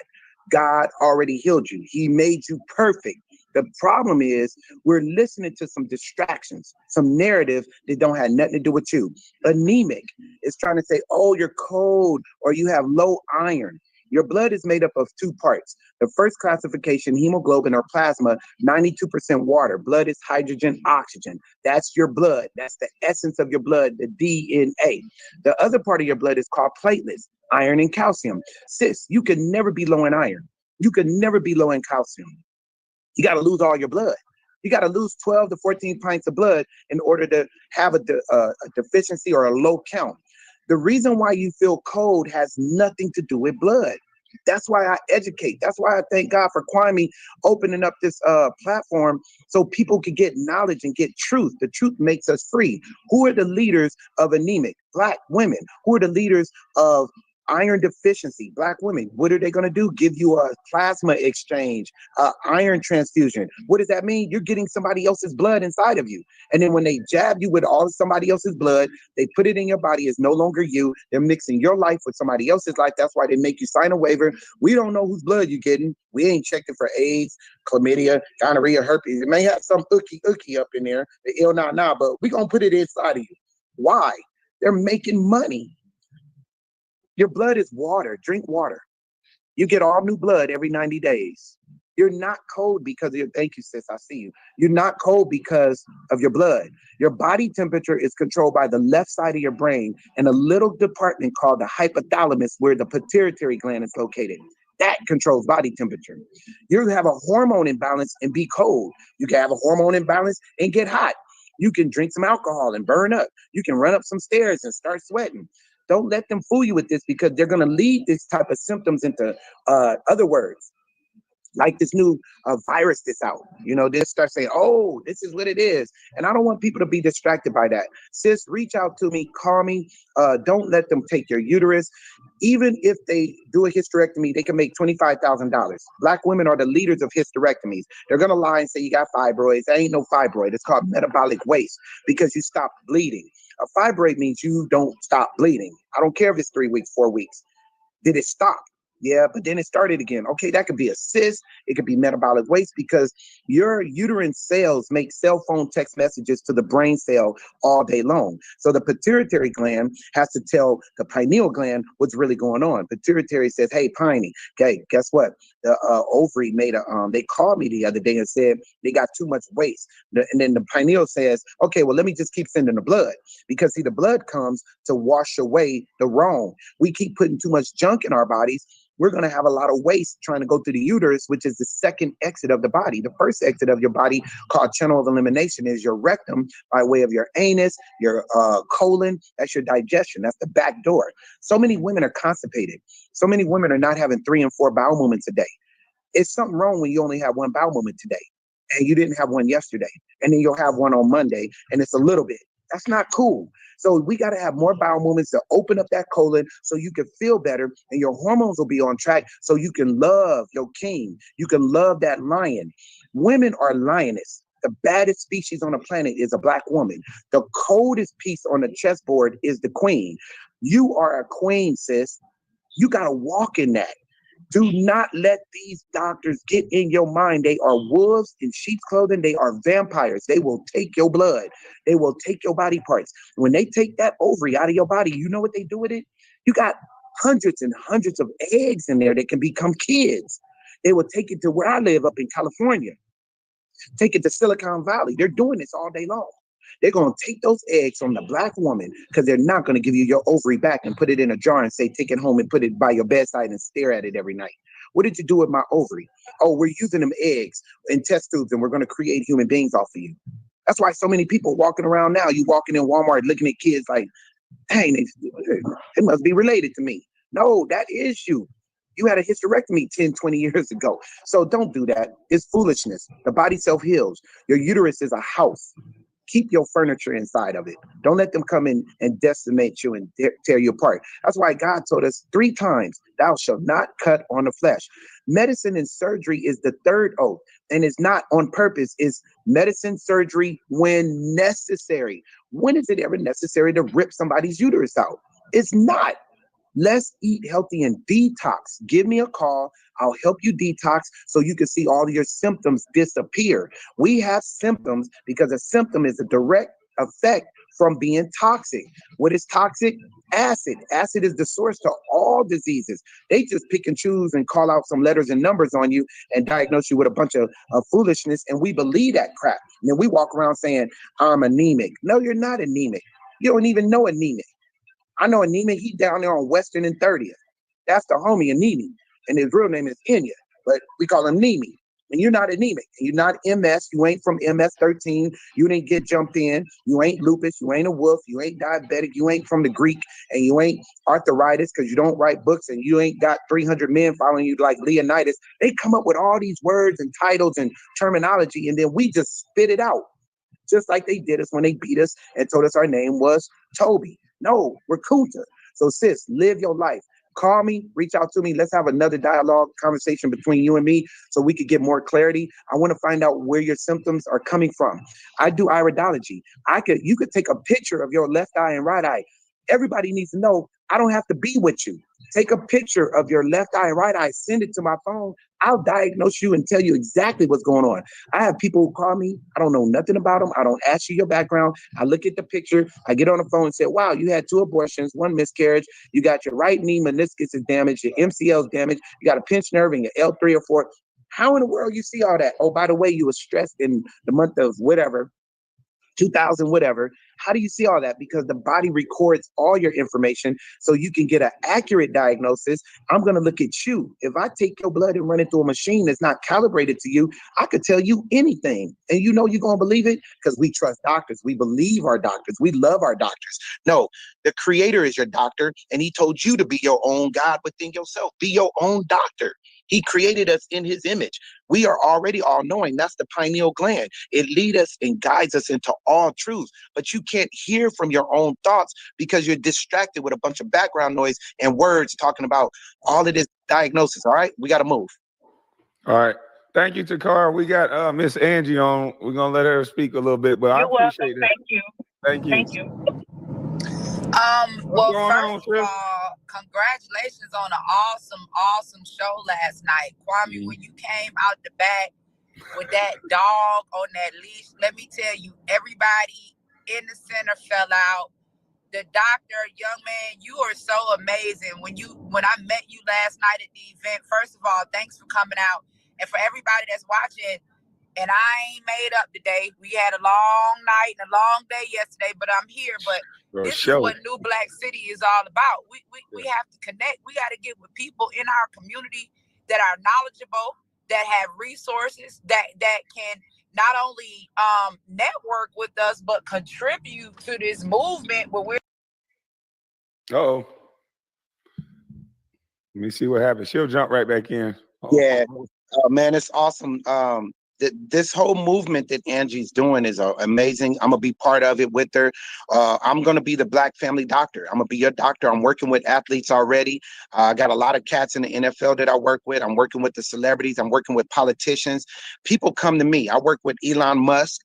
God already healed you. He made you perfect. The problem is we're listening to some distractions, some narrative that don't have nothing to do with you. Anemic is trying to say, oh, you're cold or you have low iron. Your blood is made up of two parts. The first classification, hemoglobin or plasma, 92% water. Blood is hydrogen, oxygen. That's your blood. That's the essence of your blood, the DNA. The other part of your blood is called platelets, iron and calcium. Sis, you can never be low in iron. You can never be low in calcium. You got to lose all your blood. You got to lose 12 to 14 pints of blood in order to have a deficiency or a low count. The reason why you feel cold has nothing to do with blood. That's why I educate. That's why I thank God for Kwame opening up this platform so people can get knowledge and get truth. The truth makes us free. Who are the leaders of anemic? Black women. Who are the leaders of iron deficiency? Black women. What are they going to do? Give you a plasma exchange, iron transfusion. What does that mean? You're getting somebody else's blood inside of you. And then when they jab you with all of somebody else's blood, they put it in your body. It's no longer you. They're mixing your life with somebody else's life. That's why they make you sign a waiver. We don't know whose blood you're getting. We ain't checking for AIDS, chlamydia, gonorrhea, herpes. It may have some ookie up in there, the ill nah, but we're going to put it inside of you. Why? They're making money. Your blood is water. Drink water. You get all new blood every 90 days. You're not cold because of your, thank you, sis, I see you. You're not cold because of your blood. Your body temperature is controlled by the left side of your brain and a little department called the hypothalamus where the pituitary gland is located. That controls body temperature. You have a hormone imbalance and be cold. You can have a hormone imbalance and get hot. You can drink some alcohol and burn up. You can run up some stairs and start sweating. Don't let them fool you with this because they're going to lead this type of symptoms into other words. Like this new virus that's out, they start saying, oh, this is what it is. And I don't want people to be distracted by that. Sis, reach out to me, call me. Don't let them take your uterus. Even if they do a hysterectomy, they can make $25,000. Black women are the leaders of hysterectomies. They're going to lie and say you got fibroids. There ain't no fibroid. It's called metabolic waste because you stop bleeding. A fibroid means you don't stop bleeding. I don't care if it's 3 weeks, 4 weeks. Did it stop? Yeah, but then it started again. Okay, that could be a cyst. It could be metabolic waste because your uterine cells make cell phone text messages to the brain cell all day long. So the pituitary gland has to tell the pineal gland what's really going on. Pituitary says, hey, Piney, okay, guess what? The ovary made they called me the other day and said they got too much waste. And then the pineal says, okay, well, let me just keep sending the blood because see, the blood comes to wash away the wrong. We keep putting too much junk in our bodies. We're going to have a lot of waste trying to go through the uterus, which is the second exit of the body. The first exit of your body, called channel of elimination, is your rectum by way of your anus, your colon. That's your digestion. That's the back door. So many women are constipated. So many women are not having 3 and 4 bowel movements a day. It's something wrong when you only have 1 bowel movement today and you didn't have one yesterday. And then you'll have one on Monday and it's a little bit. That's not cool. So we got to have more bowel movements to open up that colon so you can feel better and your hormones will be on track so you can love your king. You can love that lion. Women are lioness. The baddest species on the planet is a Black woman. The coldest piece on the chessboard is the queen. You are a queen, sis. You got to walk in that. Do not let these doctors get in your mind. They are wolves in sheep's clothing. They are vampires. They will take your blood. They will take your body parts. When they take that ovary out of your body, you know what they do with it? You got hundreds and hundreds of eggs in there that can become kids. They will take it to where I live up in California. Take it to Silicon Valley. They're doing this all day long. They're going to take those eggs from the black woman because they're not going to give you your ovary back and put it in a jar and say, take it home and put it by your bedside and stare at it every night. What did you do with my ovary? Oh, we're using them eggs in test tubes and we're going to create human beings off of you. That's why so many people walking around now, you walking in Walmart looking at kids like, dang, they must be related to me. No, that is you. You had a hysterectomy 10, 20 years ago. So don't do that. It's foolishness. The body self-heals. Your uterus is a house. Keep your furniture inside of it. Don't let them come in and decimate you and tear you apart. That's why God told us 3 times, thou shalt not cut on the flesh. Medicine and surgery is the third oath, and it's not on purpose. It's medicine, surgery when necessary. When is it ever necessary to rip somebody's uterus out? It's not. Let's eat healthy and detox. Give me a call. I'll help you detox so you can see all of your symptoms disappear. We have symptoms because a symptom is a direct effect from being toxic. What is toxic? Acid. Acid is the source to all diseases. They just pick and choose and call out some letters and numbers on you and diagnose you with a bunch of foolishness, and we believe that crap. And then we walk around saying, I'm anemic. No, you're not anemic. You don't even know anemic. I know Anemic. He down there on Western and 30th. That's the homie Anemi. And his real name is Enya, but we call him Nemi. And you're not anemic. You're not MS. You ain't from MS-13. You didn't get jumped in. You ain't lupus. You ain't a wolf. You ain't diabetic. You ain't from the Greek. And you ain't arthritis because you don't write books. And you ain't got 300 men following you like Leonidas. They come up with all these words and titles and terminology, and then we just spit it out. Just like they did us when they beat us and told us our name was Toby. No, we're Kunta. So sis, live your life. Call me, reach out to me. Let's have another dialogue conversation between you and me so we could get more clarity. I want to find out where your symptoms are coming from. I do iridology. You could take a picture of your left eye and right eye. Everybody needs to know I don't have to be with you. Take a picture of your left eye and right eye, send it to my phone. I'll diagnose you and tell you exactly what's going on. I have people who call me. I don't know nothing about them. I don't ask you your background. I look at the picture. I get on the phone and say, wow, you had 2 abortions, 1 miscarriage. You got your right knee meniscus is damaged. Your MCL is damaged. You got a pinched nerve in your L3 or 4. How in the world you see all that? Oh, by the way, you were stressed in the month of whatever, 2000, whatever. How do you see all that? Because the body records all your information so you can get an accurate diagnosis. I'm going to look at you. If I take your blood and run it through a machine that's not calibrated to you, I could tell you anything. And you know you're going to believe it because we trust doctors. We believe our doctors. We love our doctors. No, the creator is your doctor, and he told you to be your own God within yourself. Be your own doctor. He created us in his image. We are already all knowing. That's the pineal gland. It leads us and guides us into all truths. But you can't hear from your own thoughts because you're distracted with a bunch of background noise and words talking about all of this diagnosis. All right, we got to move. All right. Thank you, Takara. We got Miss Angie on. We're going to let her speak a little bit, but I appreciate it. Thank you. Thank you. Thank you. Well, first of all, congratulations on an awesome show last night. Kwame, when you came out the back with that dog on that leash, let me tell you, everybody in the center fell out. The doctor, young man, you are so amazing. When I met you last night at the event, first of all, thanks for coming out. And for everybody that's watching, and I ain't made up today. We had a long night and a long day yesterday, but I'm here. But this is what New Black City is all about. We have to connect. We got to get with people in our community that are knowledgeable, that have resources, that can not only network with us, but contribute to this movement where we're. Uh-oh. Let me see what happens. She'll jump right back in. Yeah, man, it's awesome. This whole movement that Angie's doing is amazing. I'm going to be part of it with her. I'm going to be the Black family doctor. I'm going to be your doctor. I'm working with athletes already. I got a lot of cats in the NFL that I work with. I'm working with the celebrities. I'm working with politicians. People come to me. I work with Elon Musk.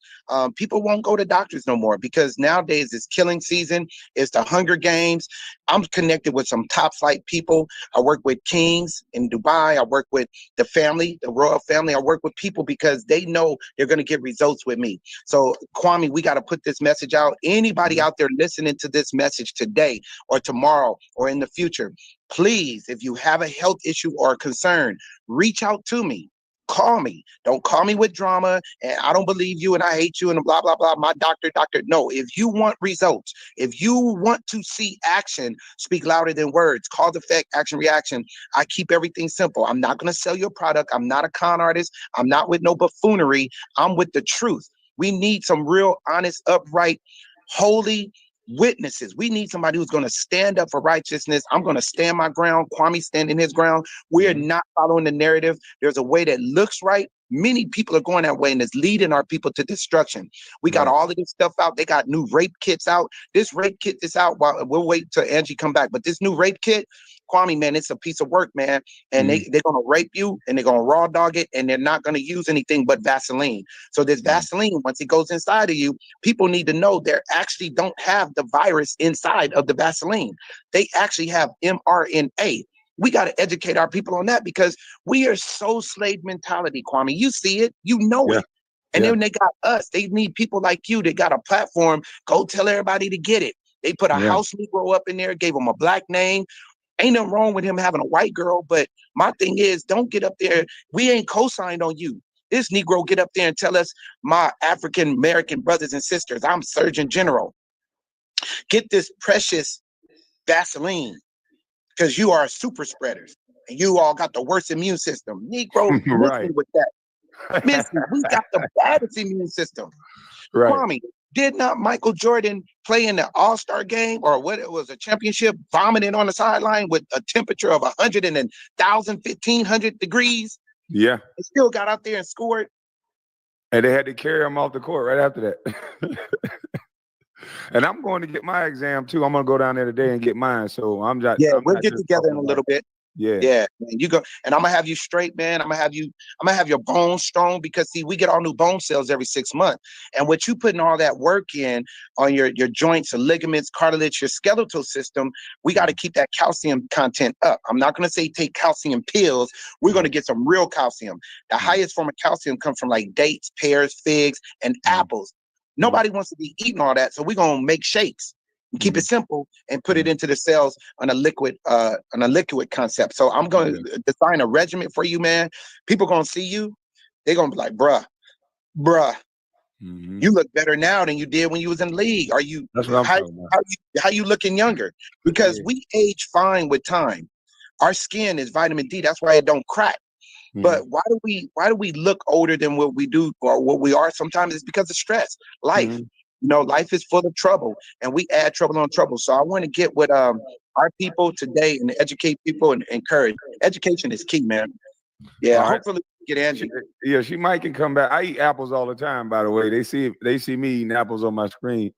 People won't go to doctors no more because nowadays it's killing season. It's the Hunger Games. I'm connected with some top flight people. I work with kings in Dubai. I work with the family, the royal family. I work with people because they know they're going to get results with me. So Kwame, we got to put this message out. Anybody out there listening to this message today or tomorrow or in the future, please, if you have a health issue or a concern, reach out to me. call me. Don't call me with drama and I don't believe you and I hate you and blah, blah, blah. My doctor. No, if you want results, if you want to see action, speak louder than words. Cause, effect, action, reaction. I keep everything simple. I'm not going to sell your product. I'm not a con artist. I'm not with no buffoonery. I'm with the truth. We need some real, honest, upright, holy witnesses. We need somebody who's going to stand up for righteousness. I'm going to stand my ground. Kwame standing his ground. We are not following the narrative. There's a way that looks right. Many people are going that way and it's leading our people to destruction. We got all of this stuff out. They got new rape kits out. This rape kit is out. While we'll wait till Angie come back. But this new rape kit, Kwame, man, it's a piece of work, man. And they're going to rape you and they're going to raw dog it and they're not going to use anything but Vaseline. So this Vaseline, once it goes inside of you, people need to know they actually don't have the virus inside of the Vaseline. They actually have mRNA. We got to educate our people on that because we are so slave mentality, Kwame. You see it, you know it. And then they got us. They need people like you that got a platform. Go tell everybody to get it. They put a house Negro up in there, gave him a black name. Ain't nothing wrong with him having a white girl, but my thing is, don't get up there. We ain't co-signed on you. This Negro get up there and tell us, my African American brothers and sisters, I'm Surgeon General. Get this precious Vaseline because you are super spreaders and you all got the worst immune system. Negro, miss me with that. Miss me. We got the baddest immune system. Kwame, did not Michael Jordan play in the All-Star game or what it was, a championship, vomiting on the sideline with a temperature of 100 and 1,500 degrees? Yeah. He still got out there and scored. And they had to carry him off the court right after that. And I'm going to get my exam too. I'm going to go down there today and get mine. So I'm just we'll get together in a little bit. Yeah, man, you go, and I'm gonna have you straight, man. I'm gonna have your bones strong because see, we get all new bone cells every 6 months, and what you putting all that work in on your joints and ligaments, cartilage, your skeletal system, we got to keep that calcium content up. I'm not gonna say take calcium pills. We're gonna get some real calcium. The highest form of calcium comes from like dates, pears, figs, and apples. Nobody wants to be eating all that, so we're gonna make shakes. Keep it simple and put it into the cells on a liquid concept. So I'm going to design a regimen for you, man. People going to see you. They're going to be like, bruh, you look better now than you did when you was in the league. Are you, That's what I'm talking about. how you looking younger? Because we age fine with time. Our skin is vitamin D. That's why it don't crack. But why do we look older than what we do or what we are? Sometimes it's because of stress, life. You know, life is full of trouble and we add trouble on trouble. So I want to get with our people today and educate people and encourage. Education is key, man. Yeah, hopefully we get Angie. She might can come back. I eat apples all the time, by the way. They see me eating apples on my screen.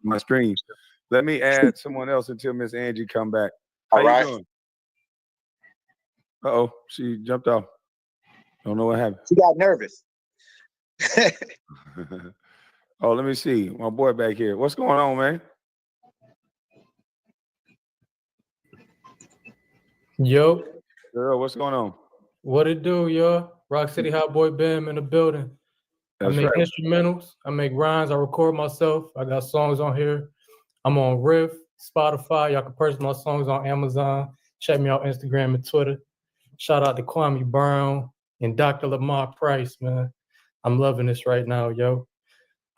Let me add someone else until Miss Angie come back. How you doing? Uh-oh, she jumped off. Don't know what happened. She got nervous. Oh, let me see. My boy back here. What's going on, man? Yo. Girl, what's going on? What it do, yo? Rock City Hot Boy Bam in the building. That's I make right. instrumentals. I make rhymes. I record myself. I got songs on here. I'm on Riff, Spotify. Y'all can purchase my songs on Amazon. Check me out Instagram and Twitter. Shout out to Kwame Brown and Dr. Lamar Price, man. I'm loving this right now, yo.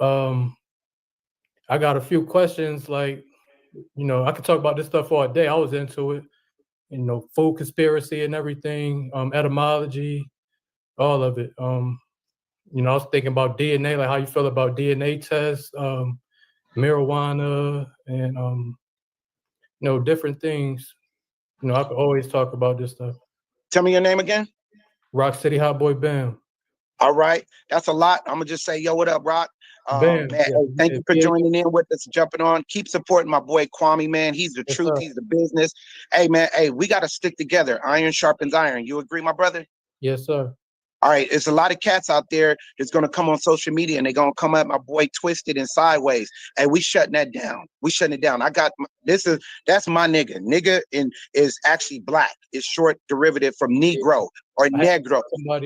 I got a few questions, like, you know, I could talk about this stuff all day. I was into it, you know, food conspiracy and everything, etymology, all of it. You know, I was thinking about DNA, like how you feel about DNA tests, marijuana, and, you know, different things. You know, I could always talk about this stuff. Tell me your name again. Rock City Hot Boy Bam. All right. That's a lot. I'm going to just say, yo, what up, Rock? Man, thank you for joining in with us, jumping on. Keep supporting my boy Kwame, man. He's the truth. He's the business. Hey, man. Hey, we got to stick together. Iron sharpens iron. You agree, my brother? Yes, sir. All right. There's a lot of cats out there that's going to come on social media and they're going to come at my boy Twisted and Sideways. Hey, we shutting that down. We shutting it down. I got that's my nigga. Nigga is actually black. It's short derivative from Negro or Negro.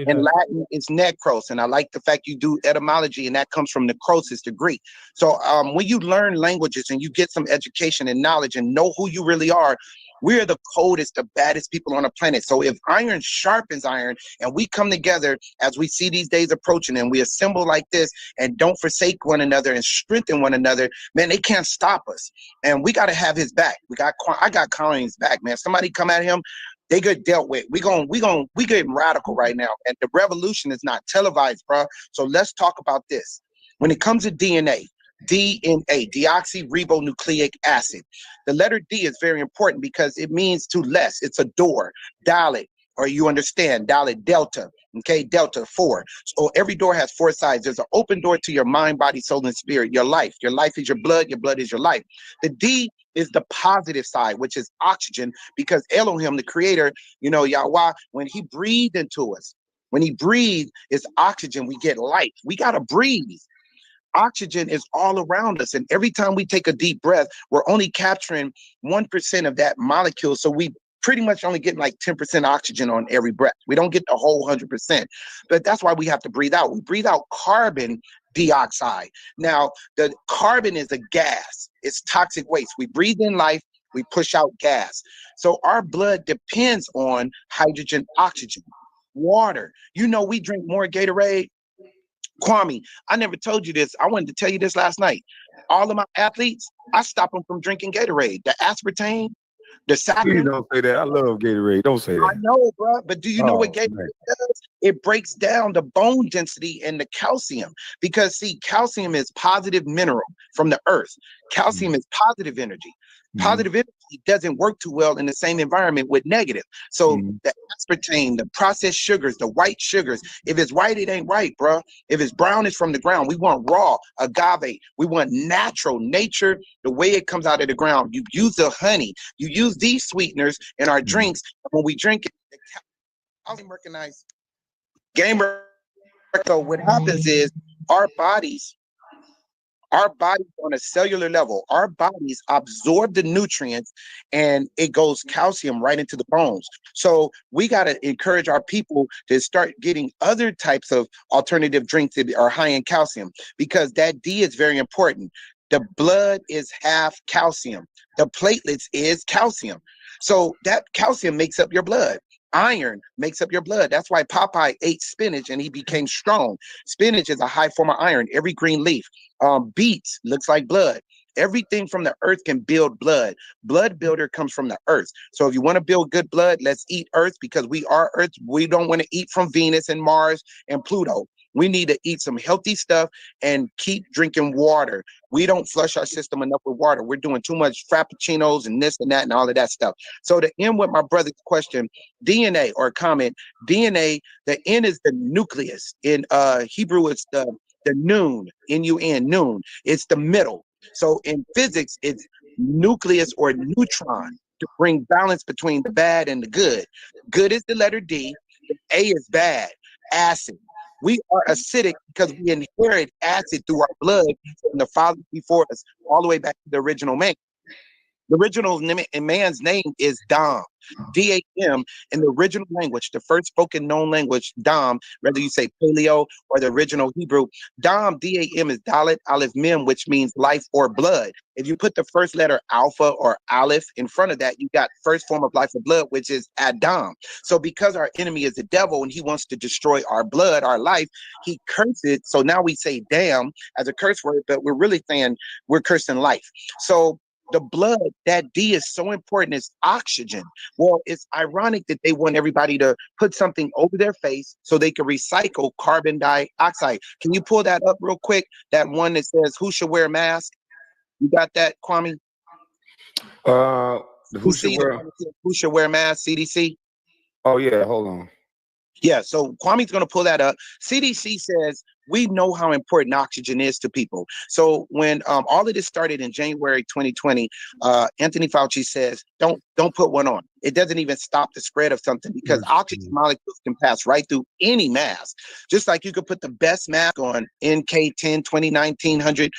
In Latin, it's necros. And I like the fact you do etymology and that comes from necrosis, the Greek. So when you learn languages and you get some education and knowledge and know who you really are, We're the coldest, the baddest people on the planet. So if iron sharpens iron and we come together as we see these days approaching and we assemble like this and don't forsake one another and strengthen one another, man, they can't stop us. And we got to have his back. I got Collins' back, man. Somebody come at him, they get dealt with. We getting radical right now. And the revolution is not televised, bro. So let's talk about this. When it comes to DNA, deoxyribonucleic acid. The letter D is very important because it means to less. It's a door, Dalet, or you understand, Dalet, delta, okay, delta, 4. So every door has 4 sides. There's an open door to your mind, body, soul, and spirit, your life. Your life is your blood is your life. The D is the positive side, which is oxygen, because Elohim, the creator, Yahweh, when he breathed into us, when he breathed, it's oxygen, we get life. We got to breathe. Oxygen is all around us. And every time we take a deep breath, we're only capturing 1% of that molecule. So we pretty much only getting like 10% oxygen on every breath. We don't get the whole 100%. But that's why we have to breathe out. We breathe out carbon dioxide. Now, the carbon is a gas. It's toxic waste. We breathe in life. We push out gas. So our blood depends on hydrogen, oxygen, water. We drink more Gatorade. Kwame, I never told you this. I wanted to tell you this last night. All of my athletes, I stop them from drinking Gatorade. The aspartame, the saccharin. You don't say that. I love Gatorade. Don't say that. I know, bro. But do you know what Gatorade does? It breaks down the bone density and the calcium. Because, see, calcium is positive mineral from the earth. Calcium is positive energy. Positive energy doesn't work too well in the same environment with negative. So the aspartame, the processed sugars, the white sugars, if it's white, it ain't right, bro. If it's brown, it's from the ground. We want raw, agave. We want natural, nature, the way it comes out of the ground. You use the honey. You use these sweeteners in our drinks. When we drink it, the recognize gamer. So what happens is our bodies on a cellular level, our bodies absorb the nutrients and it goes calcium right into the bones. So we got to encourage our people to start getting other types of alternative drinks that are high in calcium, because that D is very important. The blood is half calcium. The platelets is calcium. So that calcium makes up your blood. Iron makes up your blood. That's why Popeye ate spinach and he became strong. Spinach is a high form of iron. Every green leaf. Beets looks like blood. Everything from the earth can build blood. Blood builder comes from the earth. So if you want to build good blood, let's eat earth, because we are earth. We don't want to eat from Venus and Mars and Pluto. We need to eat some healthy stuff and keep drinking water. We don't flush our system enough with water. We're doing too much frappuccinos and this and that and all of that stuff. So to end with my brother's question, DNA or comment, DNA, the N is the nucleus. In Hebrew, it's the noon, N-U-N, noon. It's the middle. So in physics, it's nucleus or neutron to bring balance between the bad and the good. Good is the letter D. A is bad, acid. We are acidic because we inherit acid through our blood from the father before us, all the way back to the original man. The original man's name is Dam, D-A-M, in the original language, the first spoken known language, Dam, whether you say Paleo or the original Hebrew. Dam, D-A-M, is Dalet, Aleph, Mem, which means life or blood. If you put the first letter Alpha or Aleph in front of that, you got first form of life or blood, which is Adam. So because our enemy is the devil and he wants to destroy our blood, our life, he curses. So now we say damn as a curse word, but we're really saying we're cursing life. So the blood, that D is so important, it's oxygen. Well, it's ironic that they want everybody to put something over their face so they can recycle carbon dioxide. Can you pull that up real quick? That one that says, who should wear a mask? You got that, Kwame? Who should wear a mask, CDC? Oh, yeah, hold on. Yeah, so Kwame's going to pull that up. CDC says we know how important oxygen is to people. So when all of this started in January 2020, Anthony Fauci says, don't put one on. It doesn't even stop the spread of something, because oxygen molecules can pass right through any mask. Just like you could put the best mask on, NK10 201900,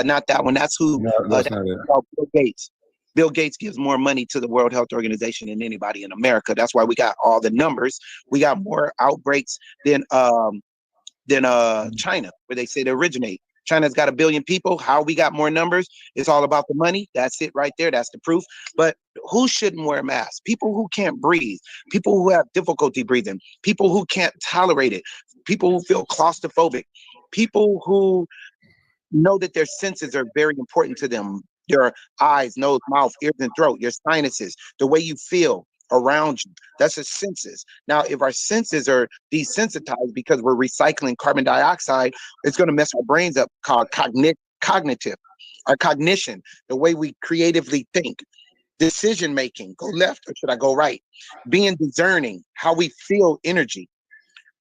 not that one. That's who, that's Bill Gates. Bill Gates gives more money to the World Health Organization than anybody in America. That's why we got all the numbers. We got more outbreaks than China, where they say they originate. China's got 1 billion people. How we got more numbers? It's all about the money. That's it right there. That's the proof. But who shouldn't wear a mask? People who can't breathe, people who have difficulty breathing, people who can't tolerate it, people who feel claustrophobic, people who know that their senses are very important to them. Your eyes, nose, mouth, ears, and throat, your sinuses, the way you feel around you. That's the senses. Now, if our senses are desensitized because we're recycling carbon dioxide, it's going to mess our brains up, called cognitive, our cognition, the way we creatively think, decision making, go left or should I go right, being discerning, how we feel energy.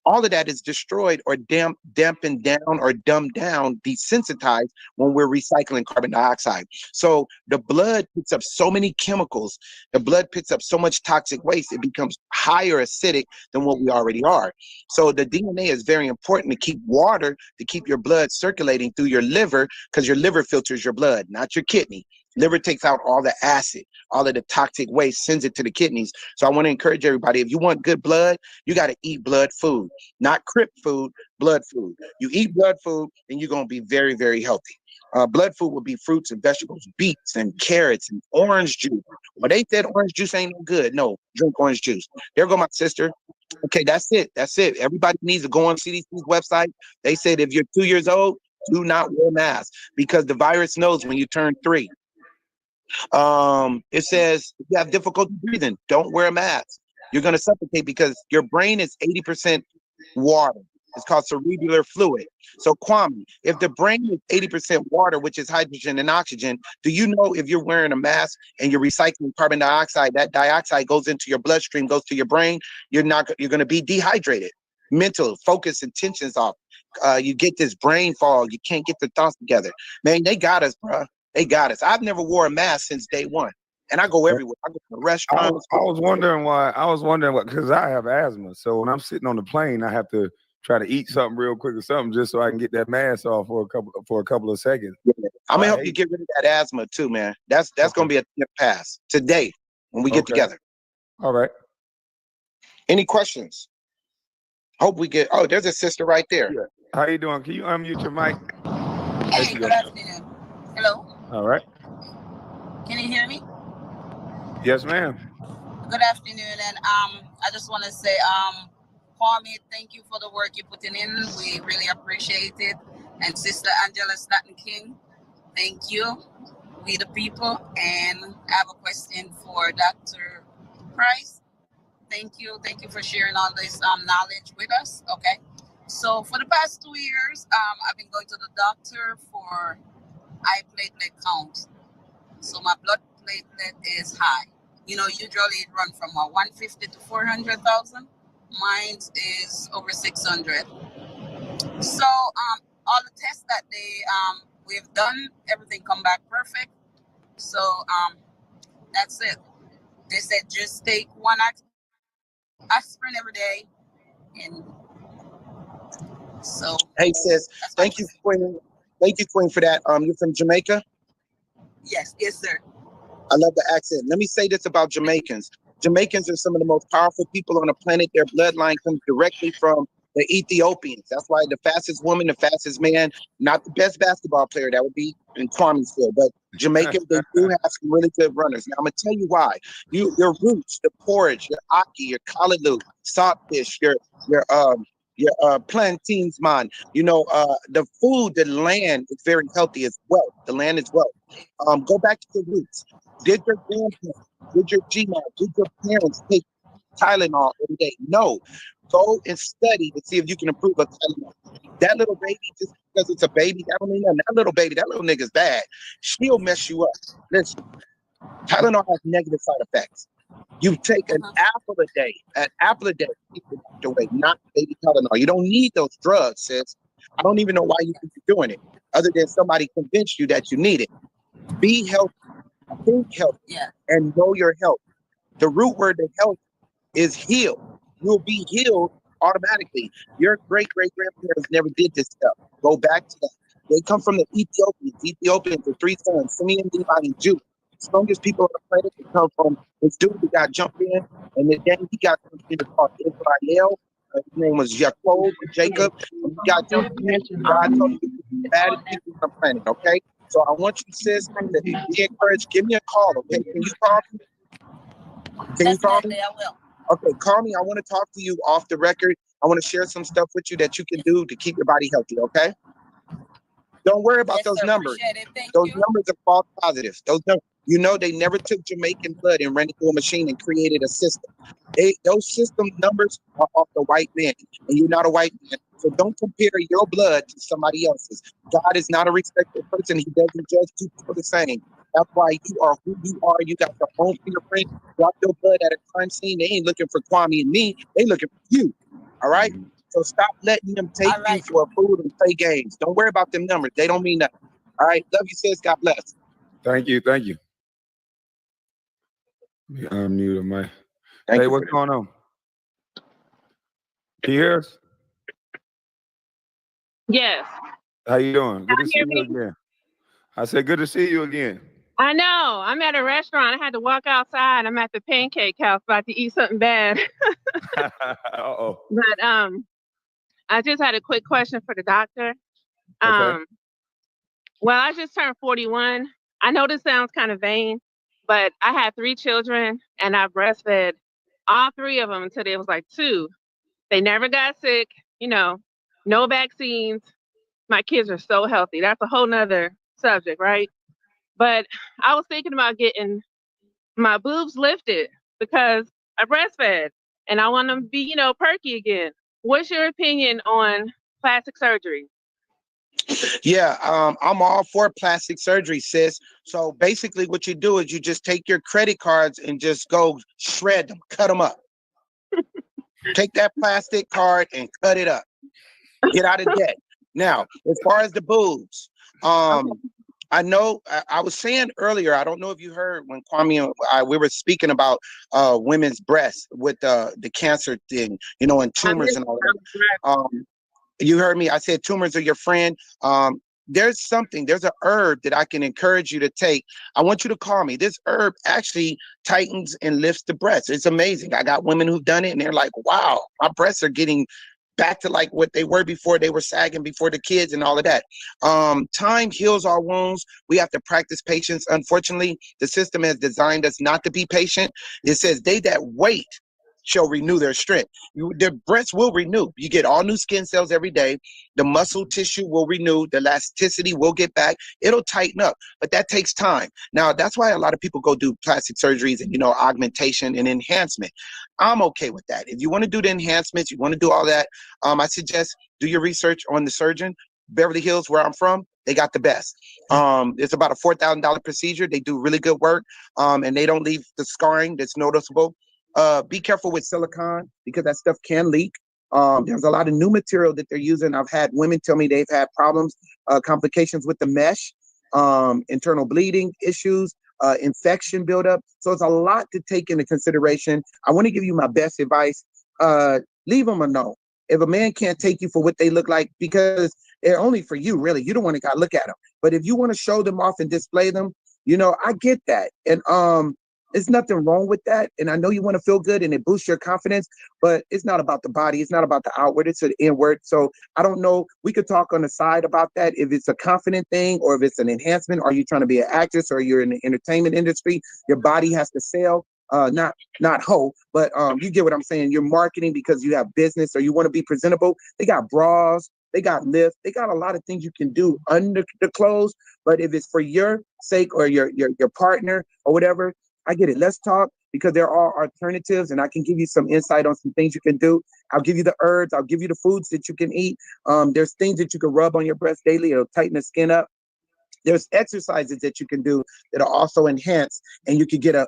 All of that is destroyed or dampened down or dumbed down, desensitized when we're recycling carbon dioxide. So the blood picks up so many chemicals, the blood picks up so much toxic waste, it becomes higher acidic than what we already are. So the DNA is very important to keep water, to keep your blood circulating through your liver, because your liver filters your blood, not your kidney. Liver takes out all the acid, all of the toxic waste, sends it to the kidneys. So I want to encourage everybody, if you want good blood, you got to eat blood food, not Crip food, blood food. You eat blood food and you're going to be very, very healthy. Blood food will be fruits and vegetables, beets and carrots and orange juice. Well, they said orange juice ain't no good. No, drink orange juice. There go my sister. Okay, that's it. That's it. Everybody needs to go on CDC's website. They said if you're 2 years old, do not wear a mask because the virus knows when you turn 3. It says if you have difficulty breathing, don't wear a mask. You're going to suffocate because your brain is 80% water. It's called cerebral fluid. So Kwame, if the brain is 80% water, which is hydrogen and oxygen, do you know if you're wearing a mask and you're recycling carbon dioxide, that dioxide goes into your bloodstream, goes to your brain, you're going to be dehydrated. Mental focus and tensions off. You get this brain fog. You can't get the thoughts together. Man, they got us, bro. They got us. I've never wore a mask since day one, and I go everywhere. I go to restaurants. I was wondering why. Because I have asthma. So when I'm sitting on the plane, I have to try to eat something real quick or something just so I can get that mask off for a couple of seconds. Yeah. I'm gonna help you get rid of that asthma too, man. That's gonna be a pass today when we get together. All right. Any questions? Hope we get. Oh, there's a sister right there. Yeah. How you doing? Can you unmute your mic? Hey, good afternoon. Hello. All right. Can you hear me? Yes, ma'am. Good afternoon, and I just want to say, Kwame, thank you for the work you're putting in. We really appreciate it. And Sister Angela Staten King, thank you. We the people, and I have a question for Dr. Price. Thank you for sharing all this knowledge with us. Okay. So for the past 2 years, I've been going to the doctor for high platelet count. So my blood platelet is high. You know, usually it runs from 150 to 400,000. Mine is over 600. So all the tests that we've done, everything come back perfect. So that's it. They said just take 1 aspirin every day, and so. Hey sis, thank you, Queen. Thank you, Queen, for that. You're from Jamaica? Yes, sir. I love the accent. Let me say this about Jamaicans. Jamaicans are some of the most powerful people on the planet. Their bloodline comes directly from the Ethiopians. That's why the fastest woman, the fastest man, not the best basketball player, that would be in Kwame's field, but Jamaicans, they do have some really good runners. Now, I'm going to tell you why. Your roots, the porridge, your ackee, your kalaloo, saltfish, your plantains, man. You know, the food, the land is very healthy as well. The land is wealth. Go back to your roots. Did your grandparents, did your GMAT, did your parents take Tylenol every day? No. Go and study to see if you can improve a Tylenol. That little baby, just because it's a baby, that don't mean nothing. That little baby, that little nigga's bad. She'll mess you up. Listen, Tylenol has negative side effects. You take an apple a day, keep it away, not baby Tylenol. You don't need those drugs, sis. I don't even know why you think you're doing it, other than somebody convinced you that you need it. Be healthy, think healthy, and know your health. The root word of health is heal. You'll be healed automatically. Your great-great-grandparents never did this stuff. Go back to that. They come from the Ethiopians. Ethiopians are 3 sons, Simeon, Levi, and Judah. Strongest people on the planet that come from this dude that got jumped in, and then he got jumped in called Israel. His name was Jacob. He got jumped in. God told him baddest people on the planet, okay? So I want you, sis, to be encouraged. Give me a call, okay? Can you call me? Can you call me? Definitely, I will. Okay, call me. I want to talk to you off the record. I want to share some stuff with you that you can do to keep your body healthy, okay? Don't worry about Yes, those sir. numbers. Appreciate it. Thank Those you. numbers are false positives. Those numbers, you know, they never took Jamaican blood and ran it through a machine and created a system. Those system numbers are off the white man, and you're not a white man. So don't compare your blood to somebody else's. God is not a respected person. He doesn't judge people the same. That's why you are who you are. You got your own fingerprint. Drop your blood at a crime scene. They ain't looking for Kwame and me. They looking for you. All right? So stop letting them take you for a food and play games. Don't worry about them numbers. They don't mean nothing. All right? Love you, sis. God bless. Thank you. Thank you. I'm new to my. Thank Hey, you what's going on? Can you hear us? Yes. How you doing? Good to see hear you again. I said, good to see you again. I know. I'm at a restaurant. I had to walk outside. I'm at the Pancake House about to eat something bad. Uh-oh. But I just had a quick question for the doctor. Okay. Well, I just turned 41. I know this sounds kind of vain, but I had 3 children and I breastfed all 3 of them until they was like 2. They never got sick, you know, no vaccines. My kids are so healthy. That's a whole nother subject, right? But I was thinking about getting my boobs lifted because I breastfed and I want them to be, you know, perky again. What's your opinion on plastic surgery? Yeah, I'm all for plastic surgery, sis. So basically what you do is you just take your credit cards and just go shred them, cut them up. Take that plastic card and cut it up. Get out of debt. Now, as far as the boobs, I know I was saying earlier, I don't know if you heard when Kwame and we were speaking about women's breasts with the cancer thing, you know, and tumors and all that. You heard me. I said tumors are your friend. There's an herb that I can encourage you to take. I want you to call me. This herb actually tightens and lifts the breasts. It's amazing. I got women who've done it and they're like, wow, my breasts are getting back to like what they were before they were sagging before the kids and all of that. Time heals our wounds. We have to practice patience. Unfortunately, the system has designed us not to be patient. It says they that wait shall renew their strength. Their breasts will renew. You get all new skin cells every day. The muscle tissue will renew. The elasticity will get back. It'll tighten up, but that takes time. Now, that's why a lot of people go do plastic surgeries and, you know, augmentation and enhancement. I'm okay with that. If you want to do the enhancements, you want to do all that, I suggest do your research on the surgeon. Beverly Hills, where I'm from, they got the best. It's about a $4,000 procedure. They do really good work, and they don't leave the scarring that's noticeable. Be careful with silicone because that stuff can leak. There's a lot of new material that they're using. I've had women tell me they've had problems, complications with the mesh, internal bleeding issues, infection buildup. So it's a lot to take into consideration. I want to give you my best advice. Leave them a no. If a man can't take you for what they look like, because they're only for you, really, you don't want to go look at them. But if you want to show them off and display them, you know, I get that. And there's nothing wrong with that. And I know you want to feel good and it boosts your confidence, but it's not about the body. It's not about the outward. It's the inward. So I don't know. We could talk on the side about that. If it's a confident thing or if it's an enhancement, are you trying to be an actress or you're in the entertainment industry? Your body has to sell, not hoe, but you get what I'm saying. You're marketing because you have business or you want to be presentable. They got bras. They got lifts. They got a lot of things you can do under the clothes. But if it's for your sake or your partner or whatever, I get it. Let's talk because there are alternatives and I can give you some insight on some things you can do. I'll give you the herbs. I'll give you the foods that you can eat. There's things that you can rub on your breast daily. It'll tighten the skin up. There's exercises that you can do that are also enhanced and you can get at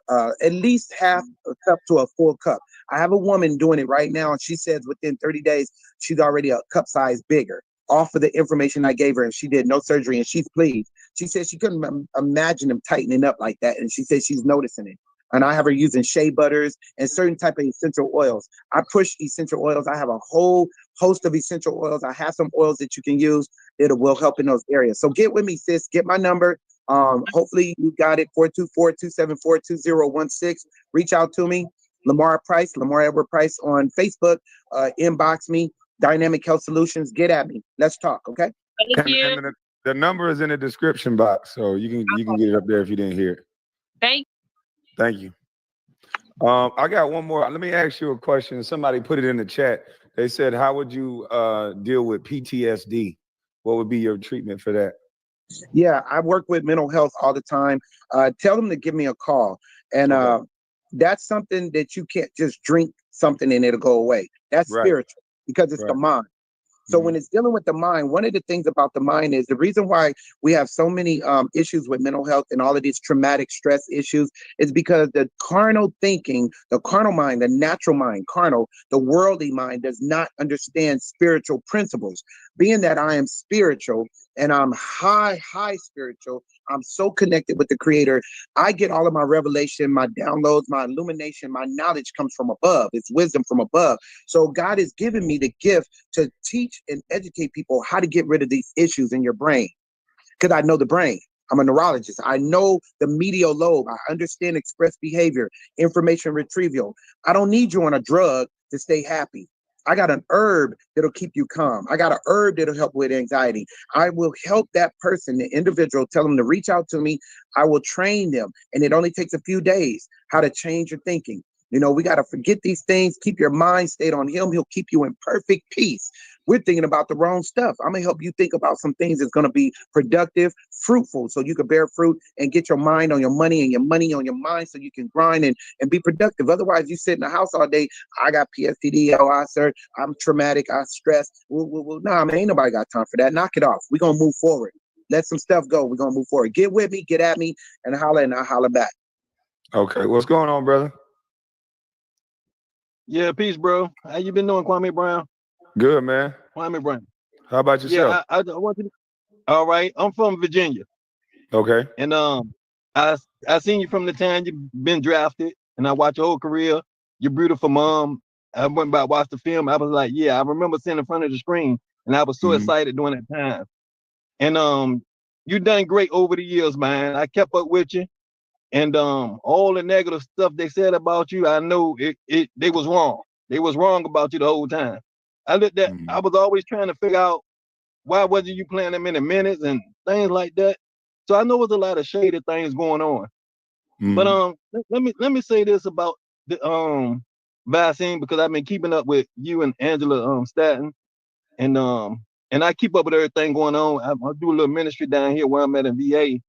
least half a cup to a full cup. I have a woman doing it right now and she says within 30 days, she's already a cup size bigger off of the information I gave her and she did no surgery and she's pleased. She said she couldn't imagine them tightening up like that. And she said she's noticing it. And I have her using shea butters and certain type of essential oils. I push essential oils. I have a whole host of essential oils. I have some oils that you can use that will help in those areas. So get with me, sis. Get my number. Hopefully you got it, 424-274-2016. Reach out to me, Lamar Edward Price on Facebook. Inbox me, Dynamic Health Solutions. Get at me. Let's talk, okay? Thank you. The number is in the description box, so you can get it up there if you didn't hear it. Thank you. I got one more. Let me ask you a question. Somebody put it in the chat. They said, how would you deal with PTSD? What would be your treatment for that? Yeah, I work with mental health all the time. Tell them to give me a call. And that's something that you can't just drink something and it'll go away. That's spiritual because it's the mind. So when it's dealing with the mind, one of the things about the mind is the reason why we have so many issues with mental health and all of these traumatic stress issues is because the carnal thinking, the carnal mind, the natural mind, carnal, the worldly mind does not understand spiritual principles. Being that I am spiritual and I'm high spiritual, I'm so connected with the Creator. I get all of my revelation, my downloads, my illumination, my knowledge comes from above. It's wisdom from above. So God has given me the gift to teach and educate people how to get rid of these issues in your brain. Because I know the brain. I'm a neurologist. I know the medial lobe. I understand express behavior, information retrieval. I don't need you on a drug to stay happy. I got an herb that'll keep you calm. I got an herb that'll help with anxiety. I will help that person, the individual, tell them to reach out to me. I will train them. And it only takes a few days how to change your thinking. You know, we got to forget these things. Keep your mind stayed on him. He'll keep you in perfect peace. We're thinking about the wrong stuff. I'm going to help you think about some things that's going to be productive, fruitful, so you can bear fruit and get your mind on your money and your money on your mind so you can grind and be productive. Otherwise, you sit in the house all day. I got PTSD. Oh, sir, I'm traumatic. I stress. Nah, man, ain't nobody got time for that. Knock it off. We're going to move forward. Let some stuff go. We're going to move forward. Get with me, get at me, and I'll holler back. Okay, what's going on, brother? Yeah, peace, bro. How you been doing, Kwame Brown? Good, man. Kwame Brown. How about yourself? Yeah, I want to. All right, I'm from Virginia. Okay. And I seen you from the time you've been drafted, and I watched your whole career. Your beautiful mom. I went by watched the film. I was like, yeah, I remember sitting in front of the screen, and I was so excited during that time. And you done great over the years, man. I kept up with you. And all the negative stuff they said about you, I know they was wrong. They was wrong about you the whole time. I looked at, I was always trying to figure out why wasn't you playing them in the minutes and things like that. So I know there's a lot of shady things going on. But let me say this about the vaccine, because I've been keeping up with you and Angela Staton, and I keep up with everything going on. I do a little ministry down here where I'm at in VA.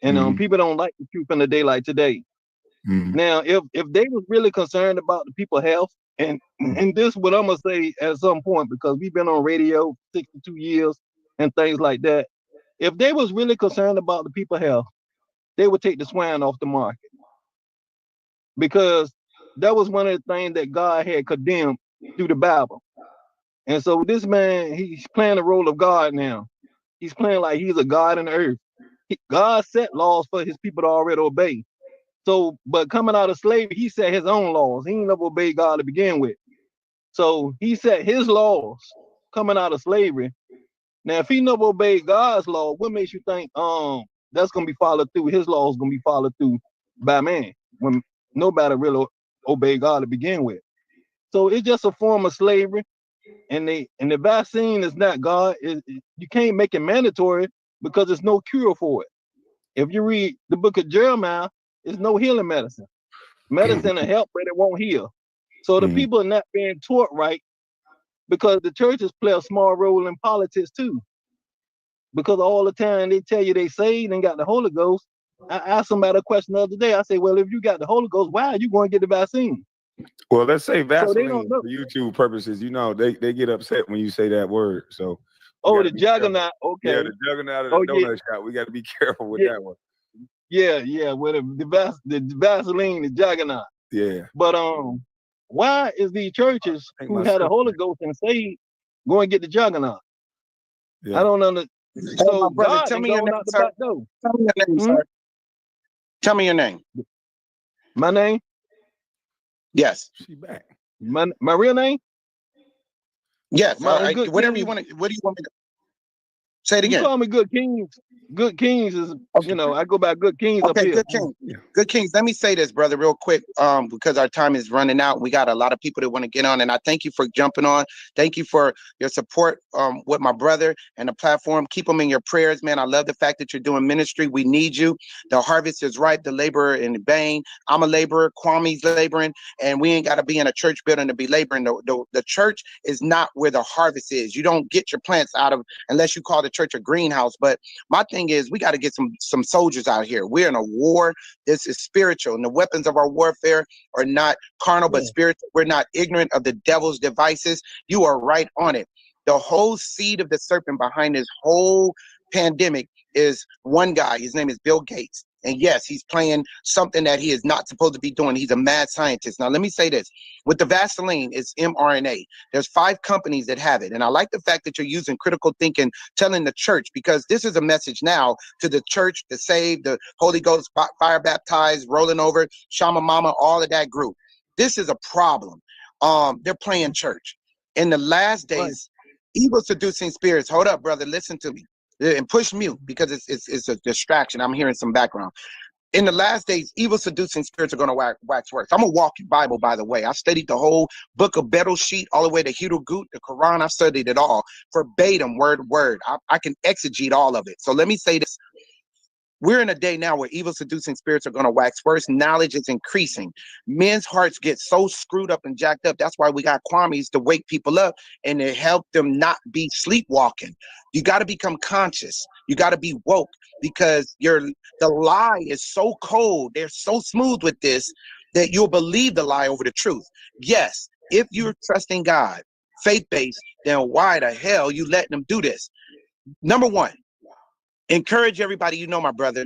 And people don't like the truth in a day like today. Now, if they was really concerned about the people's health, and this what I'm gonna say at some point, because we've been on radio 62 years and things like that. If they was really concerned about the people's health, they would take the swine off the market, because that was one of the things that God had condemned through the Bible. And so this man, he's playing the role of God now. He's playing like he's a God in the earth. God set laws for his people to already obey. So, but coming out of slavery, he set his own laws. He ain't never obeyed God to begin with. So he set his laws coming out of slavery. Now, if he never obeyed God's law, what makes you think that's gonna be followed through? His laws gonna be followed through by man when nobody really obeyed God to begin with. So it's just a form of slavery. And the vaccine is not God. You can't make it mandatory because there's no cure for it. If you read the book of Jeremiah, there's no healing medicine. Medicine will help, but it won't heal. So the people are not being taught right, because the churches play a small role in politics too. Because all the time they tell you they saved and got the Holy Ghost. I asked somebody a question the other day. I said, well, if you got the Holy Ghost, why are you going to get the vaccine? Well, let's say Vaseline So they don't know. for YouTube purposes. You know, they get upset when you say that word. So the juggernaut. Okay. Yeah, the juggernaut of the donut shop. We got to be careful with that one. Yeah. Well, the Vaseline, the juggernaut. Yeah. But why is these churches who had the Holy Ghost and saved going to get the juggernaut? Yeah. I don't understand. So my brother, God tell me your name, sir. Tell me your name, sir. Tell me your name. My name? Yes. She back. My real name? Yes. My Whatever you want. What do you want me to? Say it You again. call me Good Kings. Good Kings is, you know, I go by Good Kings up Okay, here. Good King. Good Kings. Let me say this, brother, real quick, because our time is running out. We got a lot of people that want to get on, and I thank you for jumping on. Thank you for your support with my brother and the platform. Keep them in your prayers, man. I love the fact that you're doing ministry. We need you. The harvest is ripe, the laborer in vain. I'm a laborer. Kwame's laboring, and we ain't got to be in a church building to be laboring. The church is not where the harvest is. You don't get your plants out of unless you call the church a greenhouse. But my thing is, we got to get some soldiers out here. We're in a war. This is spiritual, and the weapons of our warfare are not carnal but spiritual. We're not ignorant of the devil's devices. You are right on it. The whole seed of the serpent behind this whole pandemic is one guy. His name is Bill Gates. And yes, he's playing something that he is not supposed to be doing. He's a mad scientist. Now, let me say this. With the Vaseline, it's mRNA. There's 5 companies that have it. And I like the fact that you're using critical thinking, telling the church, because this is a message now to the church, the saved, the Holy Ghost, fire baptized, rolling over, Shama Mama, all of that group. This is a problem. They're playing church. In the last days, evil seducing spirits, hold up, brother, listen to me. And push mute because it's a distraction. I'm hearing some background. In the last days, evil seducing spirits are going to wax worse. I'm a walking Bible, by the way. I studied the whole book of Bereshit all the way to Hirut, the Quran. I've studied it all verbatim, word word. I can exegete all of it. So let me say this. We're in a day now where evil seducing spirits are going to wax worse. Knowledge is increasing. Men's hearts get so screwed up and jacked up. That's why we got Kwame's to wake people up and to help them not be sleepwalking. You got to become conscious. You got to be woke because the lie is so cold. They're so smooth with this that you'll believe the lie over the truth. Yes, if you're trusting God, faith-based, then why the hell you letting them do this? Number one, encourage everybody you know, my brother.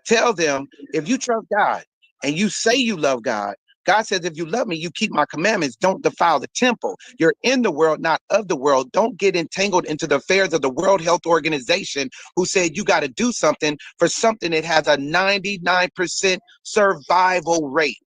Tell them, if you trust God and you say you love God, God says, if you love me, you keep my commandments. Don't defile the temple. You're in the world, not of the world. Don't get entangled into the affairs of the World Health Organization, who said you got to do something for something that has a 99% survival rate.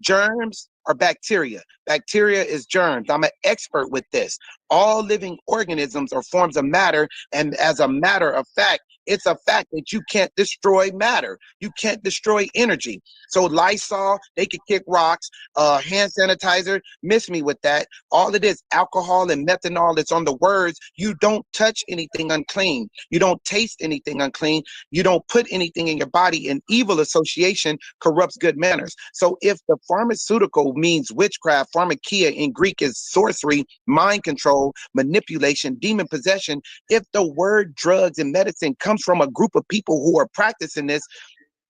Germs are bacteria. Bacteria is germs. I'm an expert with this. All living organisms are forms of matter. And as a matter of fact, it's a fact that you can't destroy matter. You can't destroy energy. So Lysol, they could kick rocks. Hand sanitizer, miss me with that. All of this alcohol and methanol that's on the words, you don't touch anything unclean. You don't taste anything unclean. You don't put anything in your body. And evil association corrupts good manners. So if the pharmaceutical means witchcraft, pharmakia in Greek is sorcery, mind control, manipulation, demon possession. If the word drugs and medicine comes from a group of people who are practicing this,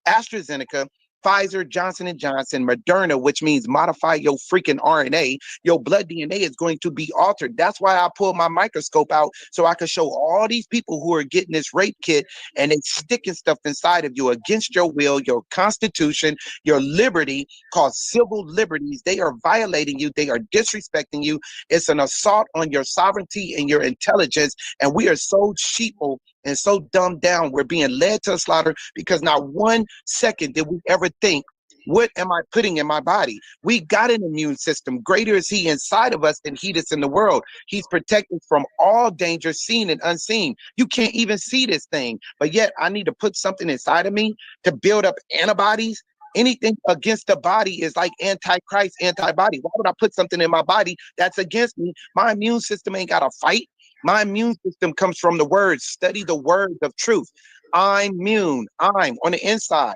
AstraZeneca, Pfizer, Johnson & Johnson, Moderna, which means modify your freaking RNA, your blood DNA is going to be altered. That's why I pulled my microscope out so I could show all these people who are getting this rape kit and they sticking stuff inside of you against your will, your constitution, your liberty, called civil liberties. They are violating you. They are disrespecting you. It's an assault on your sovereignty and your intelligence. And we are so sheeple and so dumbed down. We're being led to a slaughter because not 1 second did we ever think, what am I putting in my body? We got an immune system. Greater is he inside of us than he that's in the world. He's protected from all danger, seen and unseen. You can't even see this thing, but yet I need to put something inside of me to build up antibodies. Anything against the body is like antichrist, antibody. Why would I put something in my body that's against me? My immune system ain't got to fight. My immune system comes from the words. Study the words of truth. I'm immune. I'm on the inside.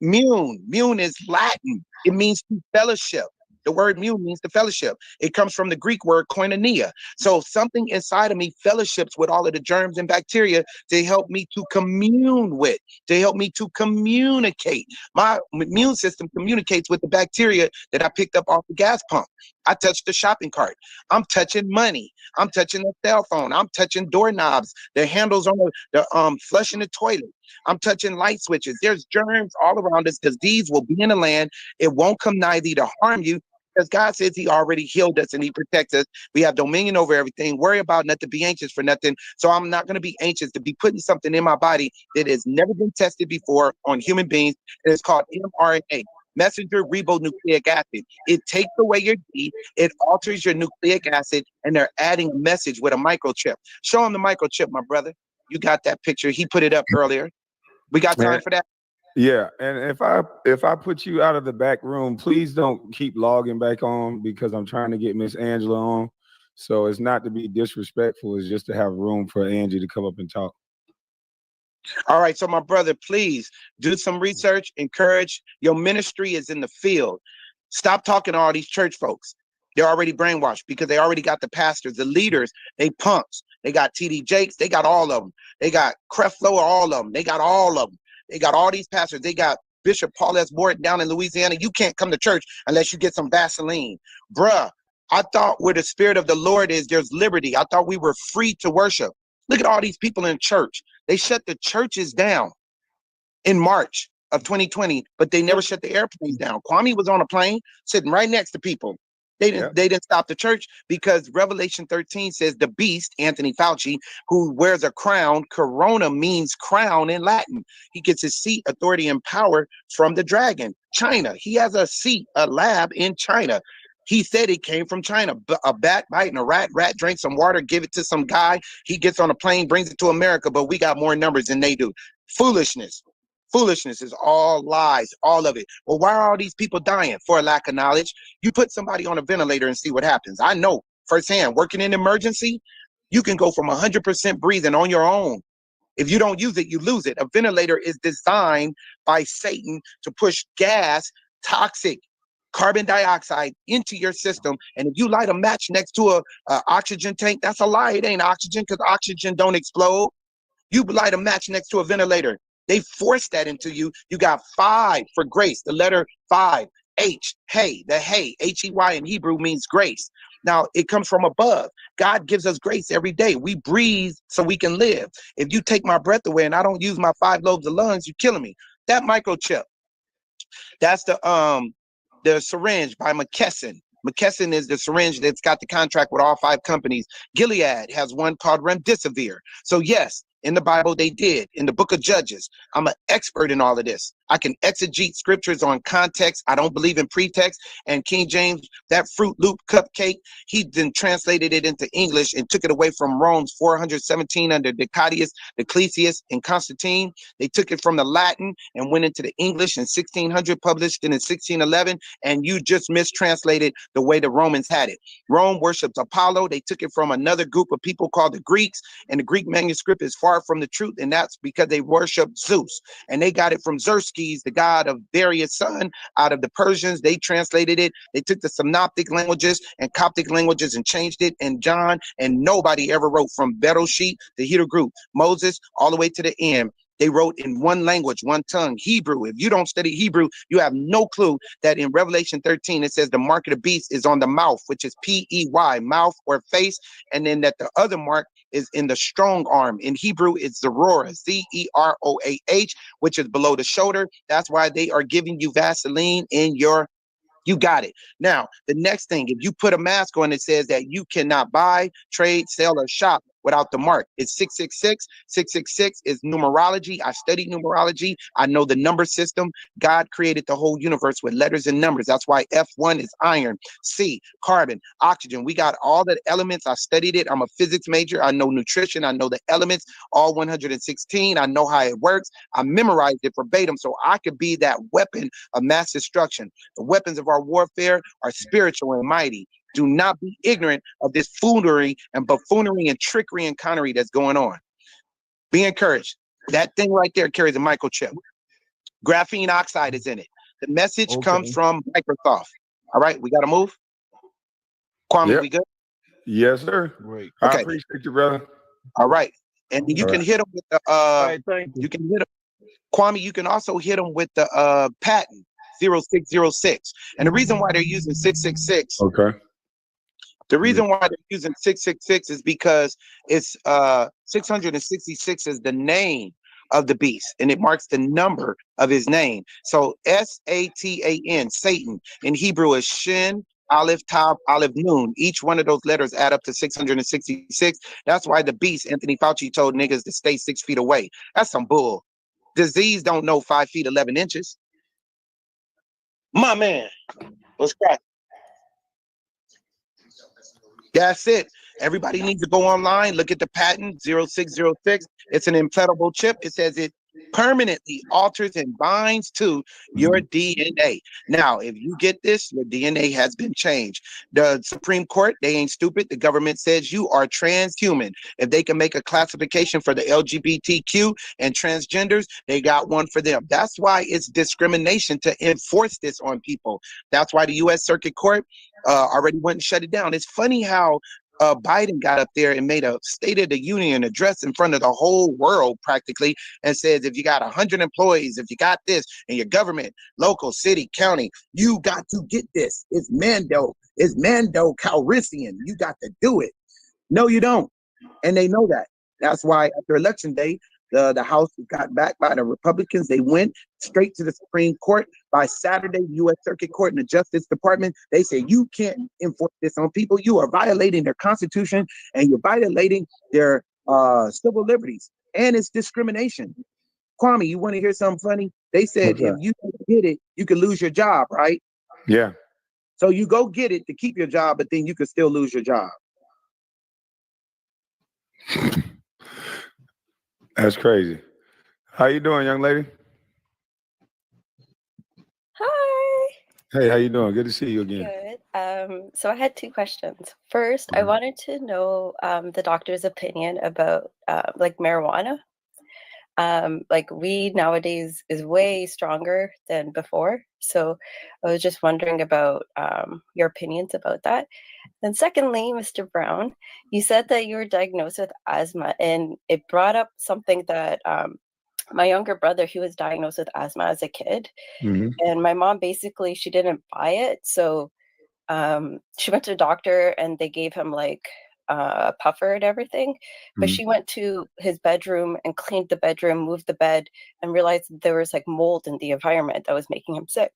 Mune is Latin. It means to fellowship. The word mune means to fellowship. It comes from the Greek word koinonia. So something inside of me fellowships with all of the germs and bacteria to help me to commune with, to help me to communicate. My immune system communicates with the bacteria that I picked up off the gas pump. I touched the shopping cart. I'm touching money. I'm touching the cell phone. I'm touching doorknobs, the handles on the flushing the toilet. I'm touching light switches. There's germs all around us. Disease will be in the land. It won't come nigh thee to harm you because God says he already healed us and he protects us. We have dominion over everything. Worry about nothing. Be anxious for nothing. So I'm not going to be anxious to be putting something in my body that has never been tested before on human beings. And it's called mRNA. Messenger ribonucleic acid. It takes away your D, it alters your nucleic acid, and they're adding a message with a microchip. Show them the microchip, my brother. You got that picture. He put it up earlier. We got time for that? Yeah, and if I put you out of the back room, please don't keep logging back on because I'm trying to get Miss Angela on. So it's not to be disrespectful, it's just to have room for Angie to come up and talk. All right, so my brother, please do some research, encourage. Your ministry is in the field. Stop talking to all these church folks. They're already brainwashed because they already got the pastors, the leaders, they punks. They got TD Jakes, they got all of them. They got Creflo, all of them. They got all of them. They got all these pastors. They got Bishop Paul S. Morton down in Louisiana. You can't come to church unless you get some Vaseline. Bruh, I thought where the Spirit of the Lord is, there's liberty. I thought we were free to worship. Look at all these people in church. They shut the churches down in March of 2020, but they never shut the airplanes down. Kwame was on a plane sitting right next to people. They didn't stop the church because Revelation 13 says the beast, Anthony Fauci, who wears a crown, corona means crown in Latin. He gets his seat, authority, and power from the dragon, China. He has a seat, a lab in China. He said it came from China. A bat biting a rat, rat drank some water, give it to some guy. He gets on a plane, brings it to America, but we got more numbers than they do. Foolishness. Foolishness is all lies, all of it. Well, why are all these people dying? For a lack of knowledge. You put somebody on a ventilator and see what happens. I know firsthand, working in emergency, you can go from 100% breathing on your own. If you don't use it, you lose it. A ventilator is designed by Satan to push gas, toxic carbon dioxide into your system. And if you light a match next to a oxygen tank, that's a lie. It ain't oxygen because oxygen don't explode. You light a match next to a ventilator. They forced that into you. You got 5 for grace, the letter 5, H, hey, the hey, H-E-Y in Hebrew means grace. Now, it comes from above. God gives us grace every day. We breathe so we can live. If you take my breath away and I don't use my 5 lobes of lungs, you're killing me. That microchip, that's the syringe by McKesson. McKesson is the syringe that's got the contract with all 5 companies. Gilead has one called Remdesivir. So yes, in the Bible they did. In the book of Judges, I'm an expert in all of this. I can exegete scriptures on context. I don't believe in pretext. And King James, that Fruit Loop cupcake, he then translated it into English and took it away from Rome's 417 under Decadius, Ecclesiastes, and Constantine. They took it from the Latin and went into the English in 1600, published in 1611, and you just mistranslated the way the Romans had it. Rome worshipped Apollo. They took it from another group of people called the Greeks, and the Greek manuscript is far from the truth, and that's because they worship Zeus. And they got it from Xerxes, the god of Darius' son, out of the Persians. They translated it. They took the Synoptic languages and Coptic languages and changed it. And John, and nobody ever wrote from Bereshit, the Hebrew group, Moses, all the way to the end. They wrote in one language, one tongue, Hebrew. If you don't study Hebrew, you have no clue that in Revelation 13, it says the mark of the beast is on the mouth, which is P-E-Y, mouth or face. And then that the other mark is in the strong arm. In Hebrew, it's Zerorah, Z-E-R-O-A-H, which is below the shoulder. That's why they are giving you Vaseline in your, you got it. Now, the next thing, if you put a mask on, it says that you cannot buy, trade, sell, or shop without the mark. It's 666. 666 is numerology. I studied numerology. I know the number system. God created the whole universe with letters and numbers. That's why F1 is iron, C, carbon, oxygen. We got all the elements. I studied it. I'm a physics major. I know nutrition. I know the elements, all 116. I know how it works. I memorized it verbatim so I could be that weapon of mass destruction. The weapons of our warfare are spiritual and mighty. Do not be ignorant of this foolery and buffoonery and trickery and connery that's going on. Be encouraged. That thing right there carries a microchip. Graphene oxide is in it. The message comes from Microsoft. All right, we got to move. Kwame, we good? Yes, sir. Great. I Okay. appreciate you, brother. All right. And you All can right. hit them with the Thank you. you can hit them. Kwame, you can also hit them with the patent 0606. And the reason why they're using 666, Okay. the reason why they're using 666 is because it's 666 is the name of the beast, and it marks the number of his name. So S-A-T-A-N, Satan, in Hebrew is Shin, Aleph, Tav, Aleph, Nun. Each one of those letters add up to 666. That's why the beast, Anthony Fauci, told niggas to stay 6 feet away. That's some bull. Disease don't know 5 feet 11 inches. My man, what's that? That's it. Everybody needs to go online, look at the patent 0606. It's an implantable chip. It says it permanently alters and binds to your DNA. Now, if you get this, your DNA has been changed. The Supreme Court, they ain't stupid. The government says you are transhuman. If they can make a classification for the LGBTQ and transgenders, they got one for them. That's why it's discrimination to enforce this on people. That's why the U.S. Circuit Court already went and shut it down. It's funny how Biden got up there and made a State of the Union address in front of the whole world practically and says, if you got 100 employees, if you got this in your government, local, city, county, you got to get this. It's Mando Calrissian. You got to do it. No, you don't. And they know that. That's why after election day, the House got back by the Republicans. They went straight to the Supreme Court. By Saturday, U.S. Circuit Court and the Justice Department, they say you can't enforce this on people. You are violating their Constitution and you're violating their civil liberties. And it's discrimination. Kwame, you want to hear something funny? They said if you don't get it, you could lose your job, right? Yeah. So you go get it to keep your job, but then you could still lose your job. That's crazy. How you doing, young lady? Hi. Hey, how you doing? Good to see you again. Good. So I had two questions. First, I wanted to know the doctor's opinion about like marijuana. Like weed nowadays is way stronger than before. So I was just wondering about your opinions about that. And secondly, Mr. Brown, you said that you were diagnosed with asthma, and it brought up something that my younger brother, he was diagnosed with asthma as a kid. And my mom basically, she didn't buy it. So she went to the doctor and they gave him like a puffer and everything. But she went to his bedroom and cleaned the bedroom, moved the bed, and realized that there was like mold in the environment that was making him sick.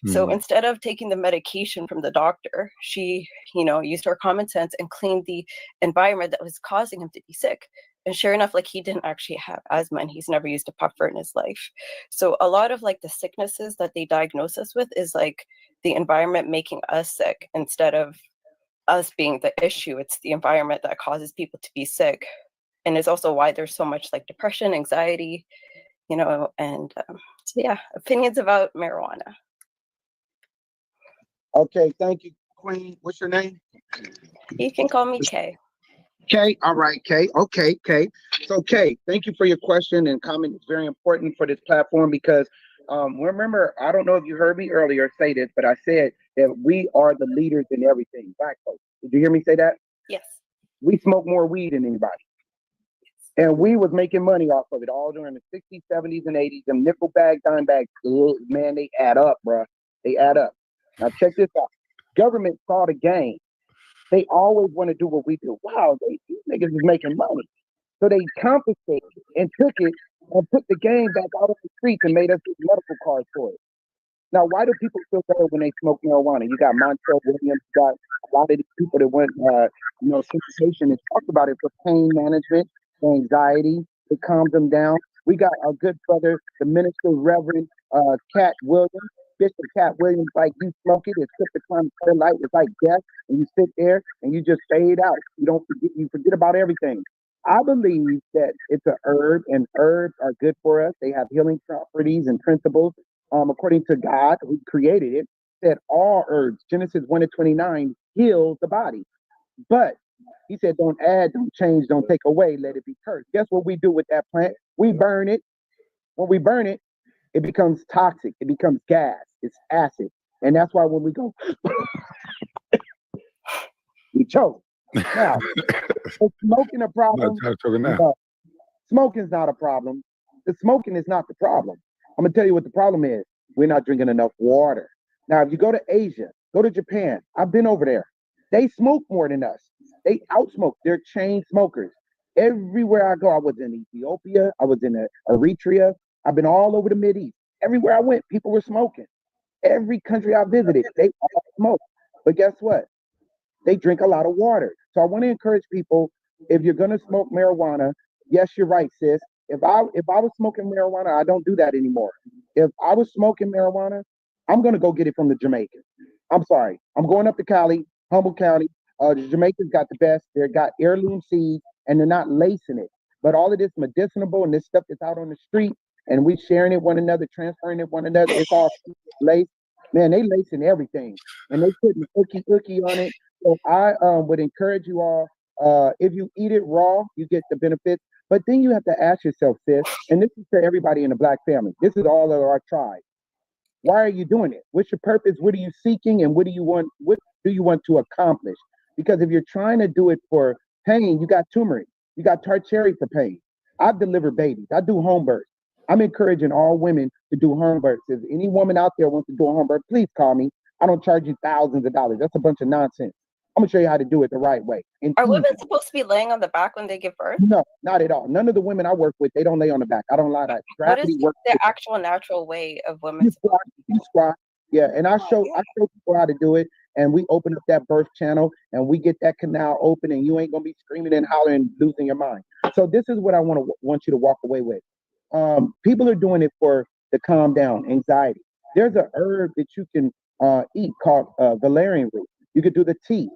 So instead of taking the medication from the doctor, she, used her common sense and cleaned the environment that was causing him to be sick. And sure enough, like he didn't actually have asthma and he's never used a puffer in his life. So a lot of like the sicknesses that they diagnose us with is like the environment making us sick instead of us being the issue. It's the environment that causes people to be sick. And it's also why there's so much like depression, anxiety, and so yeah, opinions about marijuana. Okay, thank you, Queen. What's your name? You can call me Kay. Kay, all right, Kay. Okay, Kay. So, Kay, thank you for your question and comment. It's very important for this platform because remember, I don't know if you heard me earlier say this, but I said that we are the leaders in everything. Black folks. Did you hear me say that? Yes. We smoke more weed than anybody. And we was making money off of it all during the 60s, 70s, and 80s. Them nickel bag, dime bag, man, they add up, bruh. They add up. Now, check this out. Government saw the game. They always want to do what we do. Wow, these niggas is making money. So they confiscated and took it and put the game back out on the streets and made us get medical cards for it. Now, why do people feel better when they smoke marijuana? You got Montel Williams, you got a lot of these people that went, sensation and talked about it for pain management, anxiety, it calms them down. We got our good brother, the minister, Reverend Cat Williams. Bishop Cat Williams, like you smoke it, it's kryptonite light, it's like death, and you sit there and you just fade out. You forget about everything. I believe that it's an herb, and herbs are good for us. They have healing properties and principles. According to God, who created it, said all herbs, Genesis 1:29, heals the body. But he said, don't add, don't change, don't take away, let it be cursed. Guess what we do with that plant? We burn it. When we burn it, it becomes toxic. It becomes gas. It's acid. And that's why when we go, we choke. Now, is smoking a problem? No. Smoking's not a problem. The smoking is not the problem. I'm going to tell you what the problem is. We're not drinking enough water. Now, if you go to Asia, go to Japan, I've been over there. They smoke more than us. They outsmoke. They're chain smokers. Everywhere I go, I was in Ethiopia. I was in Eritrea. I've been all over the Mideast. Everywhere I went, people were smoking. Every country I visited, they all smoke. But guess what? They drink a lot of water. So I want to encourage people, if you're going to smoke marijuana, yes, you're right, sis. If I was smoking marijuana, I don't do that anymore. If I was smoking marijuana, I'm going to go get it from the Jamaican. I'm sorry. I'm going up to Cali, Humboldt County. The Jamaicans got the best. They got heirloom seeds, and they're not lacing it. But all of this medicinable and this stuff that's out on the street, and we sharing it one another, transferring it one another, it's all laced. Man, they lacing everything, and they putting ookie on it. So I would encourage you all, if you eat it raw, you get the benefits. But then you have to ask yourself, sis, and this is to everybody in the Black family. This is all of our tribe. Why are you doing it? What's your purpose? What are you seeking? And what do you want to accomplish? Because if you're trying to do it for pain, you got turmeric, you got tart cherry for pain. I've delivered babies. I do home births. I'm encouraging all women to do home births. If any woman out there wants to do a home birth, please call me. I don't charge you thousands of dollars. That's a bunch of nonsense. I'm gonna show you how to do it the right way. And Are women supposed to be laying on the back when they give birth? no, not at all. None of the women I work with, they don't lay on the back. I don't lie. That What is gravity works. the actual natural way of women? You squat. Yeah, and I show people how to do it, and we open up that birth channel, and we get that canal open, and you ain't gonna be screaming and hollering, losing your mind. So this is what I want you to walk away with. People are doing it for to calm down anxiety. There's a herb that you can eat called valerian root. You could do the tea.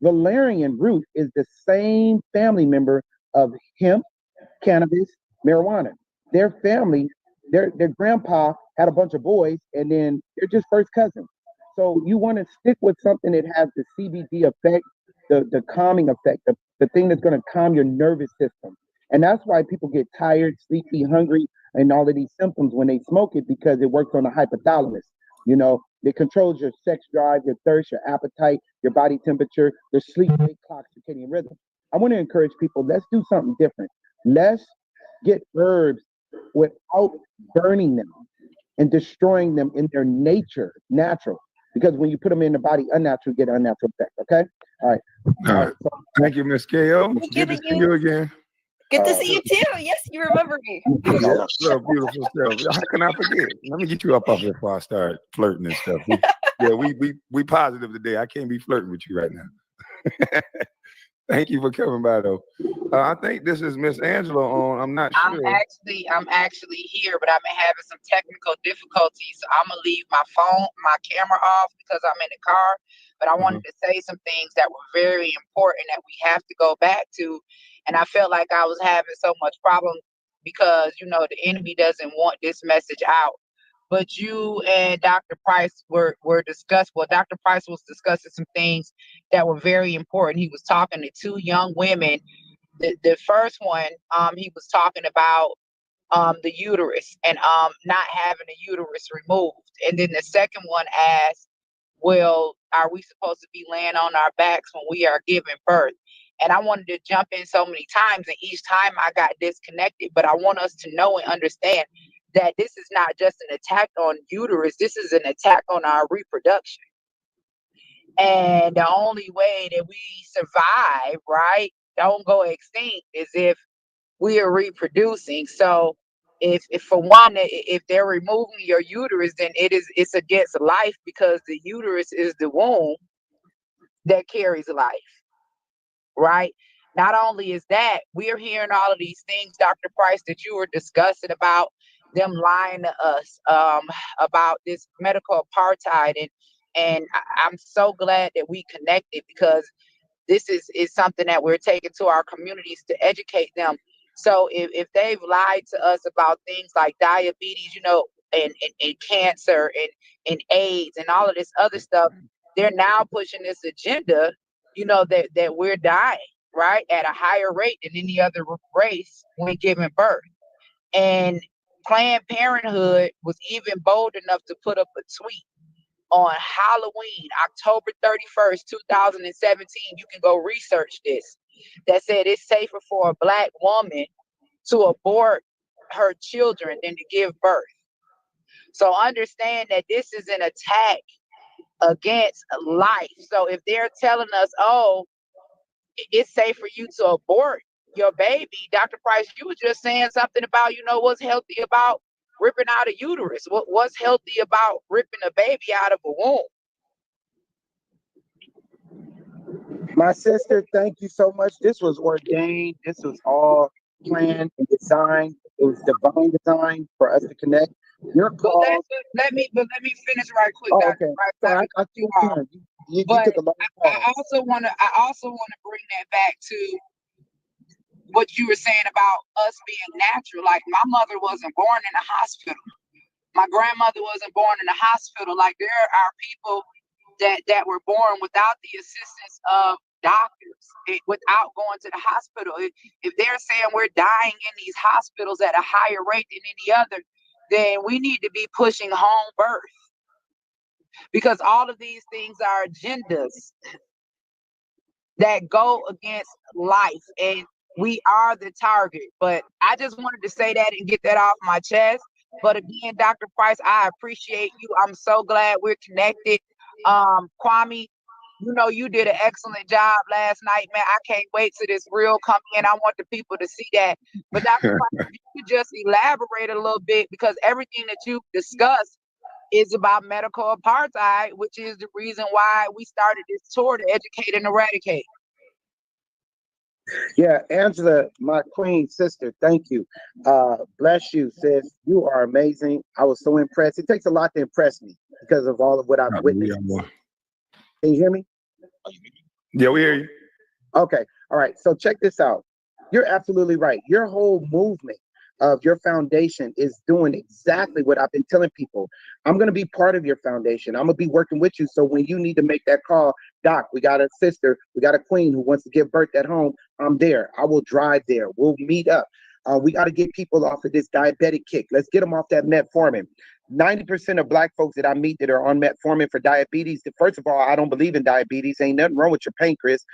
Valerian root is the same family member of hemp, cannabis, marijuana. Their family, their grandpa had a bunch of boys, and then they're just first cousins. So you want to stick with something that has the CBD effect, the calming effect, the thing that's going to calm your nervous system. And that's why people get tired, sleepy, hungry, and all of these symptoms when they smoke it, because it works on the hypothalamus. You know, it controls your sex drive, your thirst, your appetite, your body temperature, your sleep wake clock, circadian rhythm. I want to encourage people, let's do something different. Let's get herbs without burning them and destroying them in their nature, natural. Because when you put them in the body unnatural, you get an unnatural effect. Okay? All right. All right. Thank you, Miss KO. Good to see you again. Good to see you too. Yes, you remember me. Yeah, so beautiful stuff. How can I forget? Let me get you up here before I start flirting and stuff. We positive today. I can't be flirting with you right now. Thank you for coming by, though. I think this is Miss Angela on. I'm not sure. I'm actually here, but I've been having some technical difficulties. So I'm gonna leave my camera off because I'm in the car. But I wanted to say some things that were very important that we have to go back to. And I felt like I was having so much problem because, you know, the enemy doesn't want this message out. But you and Dr. Price were discussed. Well, Dr. Price was discussing some things that were very important. He was talking to two young women. The first one, he was talking about the uterus and not having the uterus removed. And then the second one asked, well, are we supposed to be laying on our backs when we are giving birth? And I wanted to jump in so many times, and each time I got disconnected. But I want us to know and understand that this is not just an attack on uterus. This is an attack on our reproduction. And the only way that we survive, right, don't go extinct, is if we are reproducing. So if for one, if they're removing your uterus, then it's against life, because the uterus is the womb that carries life, right? Not only is that, we're hearing all of these things, Dr. Price, that you were discussing about them lying to us about this medical apartheid, and I'm so glad that we connected, because this is something that we're taking to our communities to educate them. So if they've lied to us about things like diabetes, you know, and cancer and AIDS and all of this other stuff, they're now pushing this agenda, you know, that we're dying, right, at a higher rate than any other race when giving birth. And Planned Parenthood was even bold enough to put up a tweet on Halloween, October 31st, 2017. You can go research this. That said it's safer for a Black woman to abort her children than to give birth. So understand that this is an attack against life. So if they're telling us, oh, it's safe for you to abort your baby, Dr. Price, you were just saying something about, you know, what's healthy about ripping out a uterus? What's healthy about ripping a baby out of a womb? My sister, thank you so much. This was ordained. This was all planned and designed. It was divine design for us to connect. Your call. Let me finish right quick. Oh, Dr. okay. Price. So I see you. You But took a long I pause. also want to bring that back to what you were saying about us being natural. Like my mother wasn't born in a hospital. My grandmother wasn't born in a hospital. Like there are people that were born without the assistance of doctors, without going to the hospital. If they're saying we're dying in these hospitals at a higher rate than any other, then we need to be pushing home birth, because all of these things are agendas that go against life, and we are the target. But I just wanted to say that and get that off my chest. But again, Dr. Price, I appreciate you. I'm so glad we're connected. Kwame, you know, you did an excellent job last night, man. I can't wait till this reel come in. I want the people to see that. But Dr. Price, you could just elaborate a little bit, because everything that you discussed is about medical apartheid, which is the reason why we started this tour to educate and eradicate. Yeah, Angela, my queen sister, thank you. Bless you, sis. You are amazing. I was so impressed. It takes a lot to impress me because of all of what I've witnessed. Can you hear me? Yeah, we hear you. Okay. All right. So check this out. You're absolutely right. Your whole movement of your foundation is doing exactly what I've been telling people. I'm going to be part of your foundation. I'm going to be working with you. So when you need to make that call, Doc, we got a sister, we got a queen who wants to give birth at home, I'm there. I will drive there. We'll meet up. We got to get people off of this diabetic kick. Let's get them off that metformin. 90% of Black folks that I meet that are on metformin for diabetes, first of all, I don't believe in diabetes. Ain't nothing wrong with your pancreas.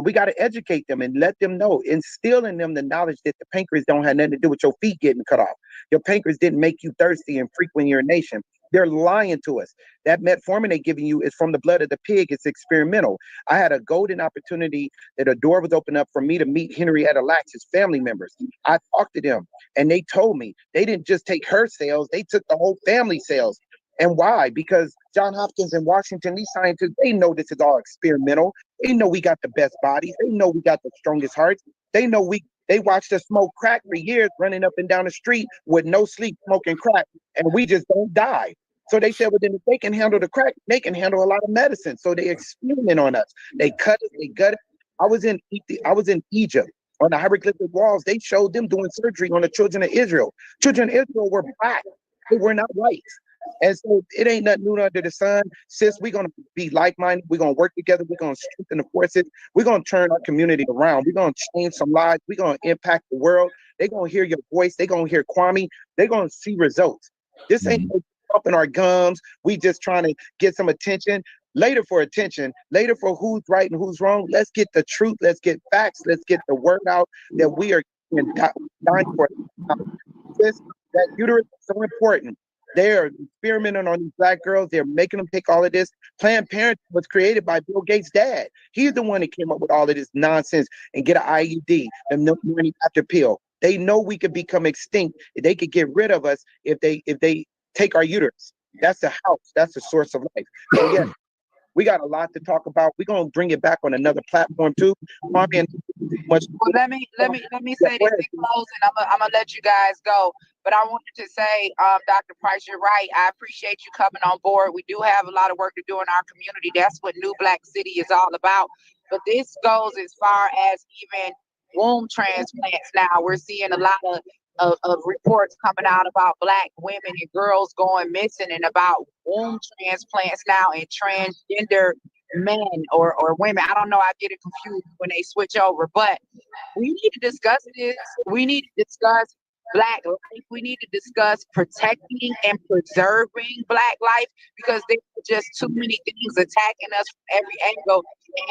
We got to educate them and let them know, instill in them the knowledge that the pancreas don't have nothing to do with your feet getting cut off. Your pancreas didn't make you thirsty and frequent urination. They're lying to us. That metformin they're giving you is from the blood of the pig. It's experimental. I had a golden opportunity that a door was opened up for me to meet Henrietta Lacks' family members. I talked to them and they told me they didn't just take her cells, they took the whole family cells. And why? Because John Hopkins and Washington, these scientists, they know this is all experimental. They know we got the best bodies. They know we got the strongest hearts. They know they watched us smoke crack for years, running up and down the street with no sleep, smoking crack, and we just don't die. So they said, well, then if they can handle the crack, they can handle a lot of medicine. So they experiment on us. They cut it, they gut it. I was in Egypt on the hieroglyphic walls. They showed them doing surgery on the children of Israel. Children of Israel were Black. They were not white. And so it ain't nothing new under the sun. Sis, we're going to be like-minded. We're going to work together. We're going to strengthen the forces. We're going to turn our community around. We're going to change some lives. We're going to impact the world. They're going to hear your voice. They're going to hear Kwame. They're going to see results. This ain't up in our gums. We just trying to get some attention. Later for attention. Later for who's right and who's wrong. Let's get the truth. Let's get facts. Let's get the word out that we are dying for. That uterus is so important. They're experimenting on these Black girls. They're making them take all of this. Planned Parenthood was created by Bill Gates' dad. He's the one that came up with all of this nonsense and get an IUD, the morning after pill. They know we could become extinct. They could get rid of us if they take our uterus. That's the house. That's the source of life. So yeah, we got a lot to talk about. We're gonna bring it back on another platform too. Well, let me say this in closing. I'm gonna let you guys go. But I wanted to say, Dr. Price, you're right. I appreciate you coming on board. We do have a lot of work to do in our community. That's what New Black City is all about. But this goes as far as even womb transplants now. We're seeing a lot of reports coming out about Black women and girls going missing, and about womb transplants now, and transgender men or women. I don't know. I get it confused when they switch over. But we need to discuss this. We need to discuss Black life. We need to discuss protecting and preserving Black life, because there are just too many things attacking us from every angle.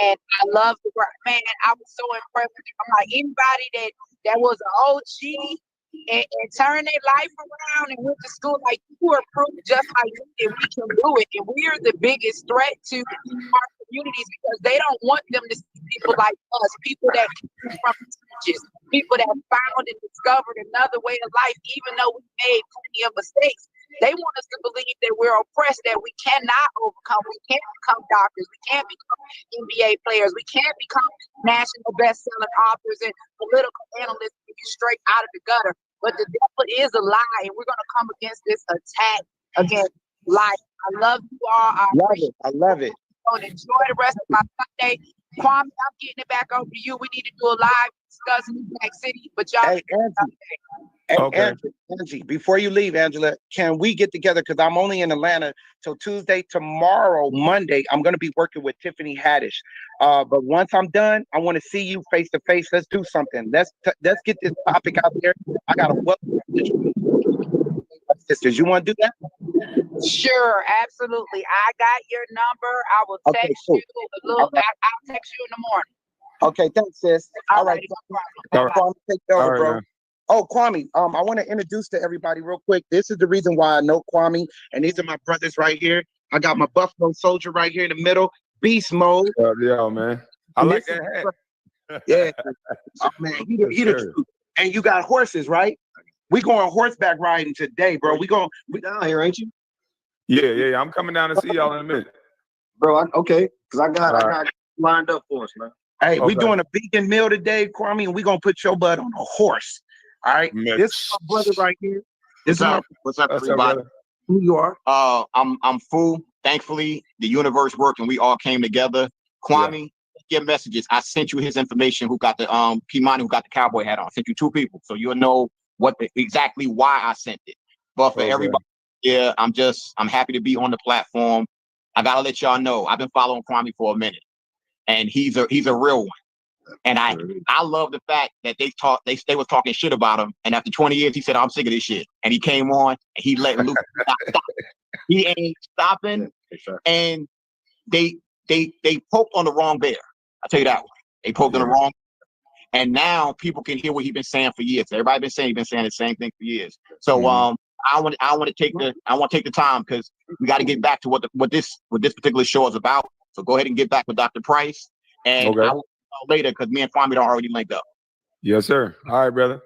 And I love the work, man. I was so impressed with you. I'm like, anybody that was an OG and turned their life around and went to school, like, you are proof just like you did. We can do it. And we are the biggest threat to our communities, because they don't want them to see people like us, people that came from churches, people that found and discovered another way of life, even though we made plenty of mistakes. They want us to believe that we're oppressed, that we cannot overcome. We can't become doctors. We can't become NBA players. We can't become national best-selling authors and political analysts and get straight out of the gutter. But the devil is a lie, and we're going to come against this attack against life. I love you all. I love it. episode. Enjoy the rest of my Sunday. Kwame, I'm getting it back over to you. We need to do a live discuss New Jack City, but y'all. Hey, Angie. Hey, Okay. Angie, before you leave, Angela, can we get together? Because I'm only in Atlanta till Tuesday. Tomorrow, Monday, I'm going to be working with Tiffany Haddish. But once I'm done, I want to see you face to face. Let's do something. Let's get this topic out there. I got a welcome. Sisters, you want to do that? Sure, absolutely. I got your number. I will Okay, text cool. you a little. I'll text you in the morning. Okay, thanks, sis. All right. All right. Kwame, take it over, All right, bro. man. Oh, Kwame, I want to introduce to everybody real quick. This is the reason why I know Kwame, and these are my brothers right here. I got my Buffalo Soldier right here in the middle, beast mode. Yeah, man. I And like this that hat. Yeah, oh, man, he the Yes, sir. truth. And you got horses, right? We going horseback riding today, bro. We down here, ain't you? Yeah. I'm coming down to see y'all in a minute. Bro, okay, because I got All right. lined up for us, man. Hey, we Okay. doing a vegan meal today, Kwame, and we gonna put your butt on a horse. All right. Man. This is my brother right here. This is What's up, What's up, everybody? brother? who you are. I'm full. Thankfully, the universe worked and we all came together. Kwame, your messages. I sent you his information. Who got the Kimani, who got the cowboy hat on? I sent you 2 people, so you'll know exactly why I sent it. But for everybody, yeah, I'm happy to be on the platform. I gotta let y'all know I've been following Kwame for a minute, and he's a real one. And I love the fact that they was talking shit about him, and after 20 years, he said, "I'm sick of this shit," and he came on and he let loose. He ain't stopping, and they poked on the wrong bear. I'll tell you that one. They poked on the wrong, and now people can hear what he's been saying for years. Everybody been saying the same thing for years. So I want to take the time because we got to get back to what this particular show is about. So go ahead and get back with Dr. Price, and I will later because me and Kwame don't already linked up. Yes, sir. All right, brother.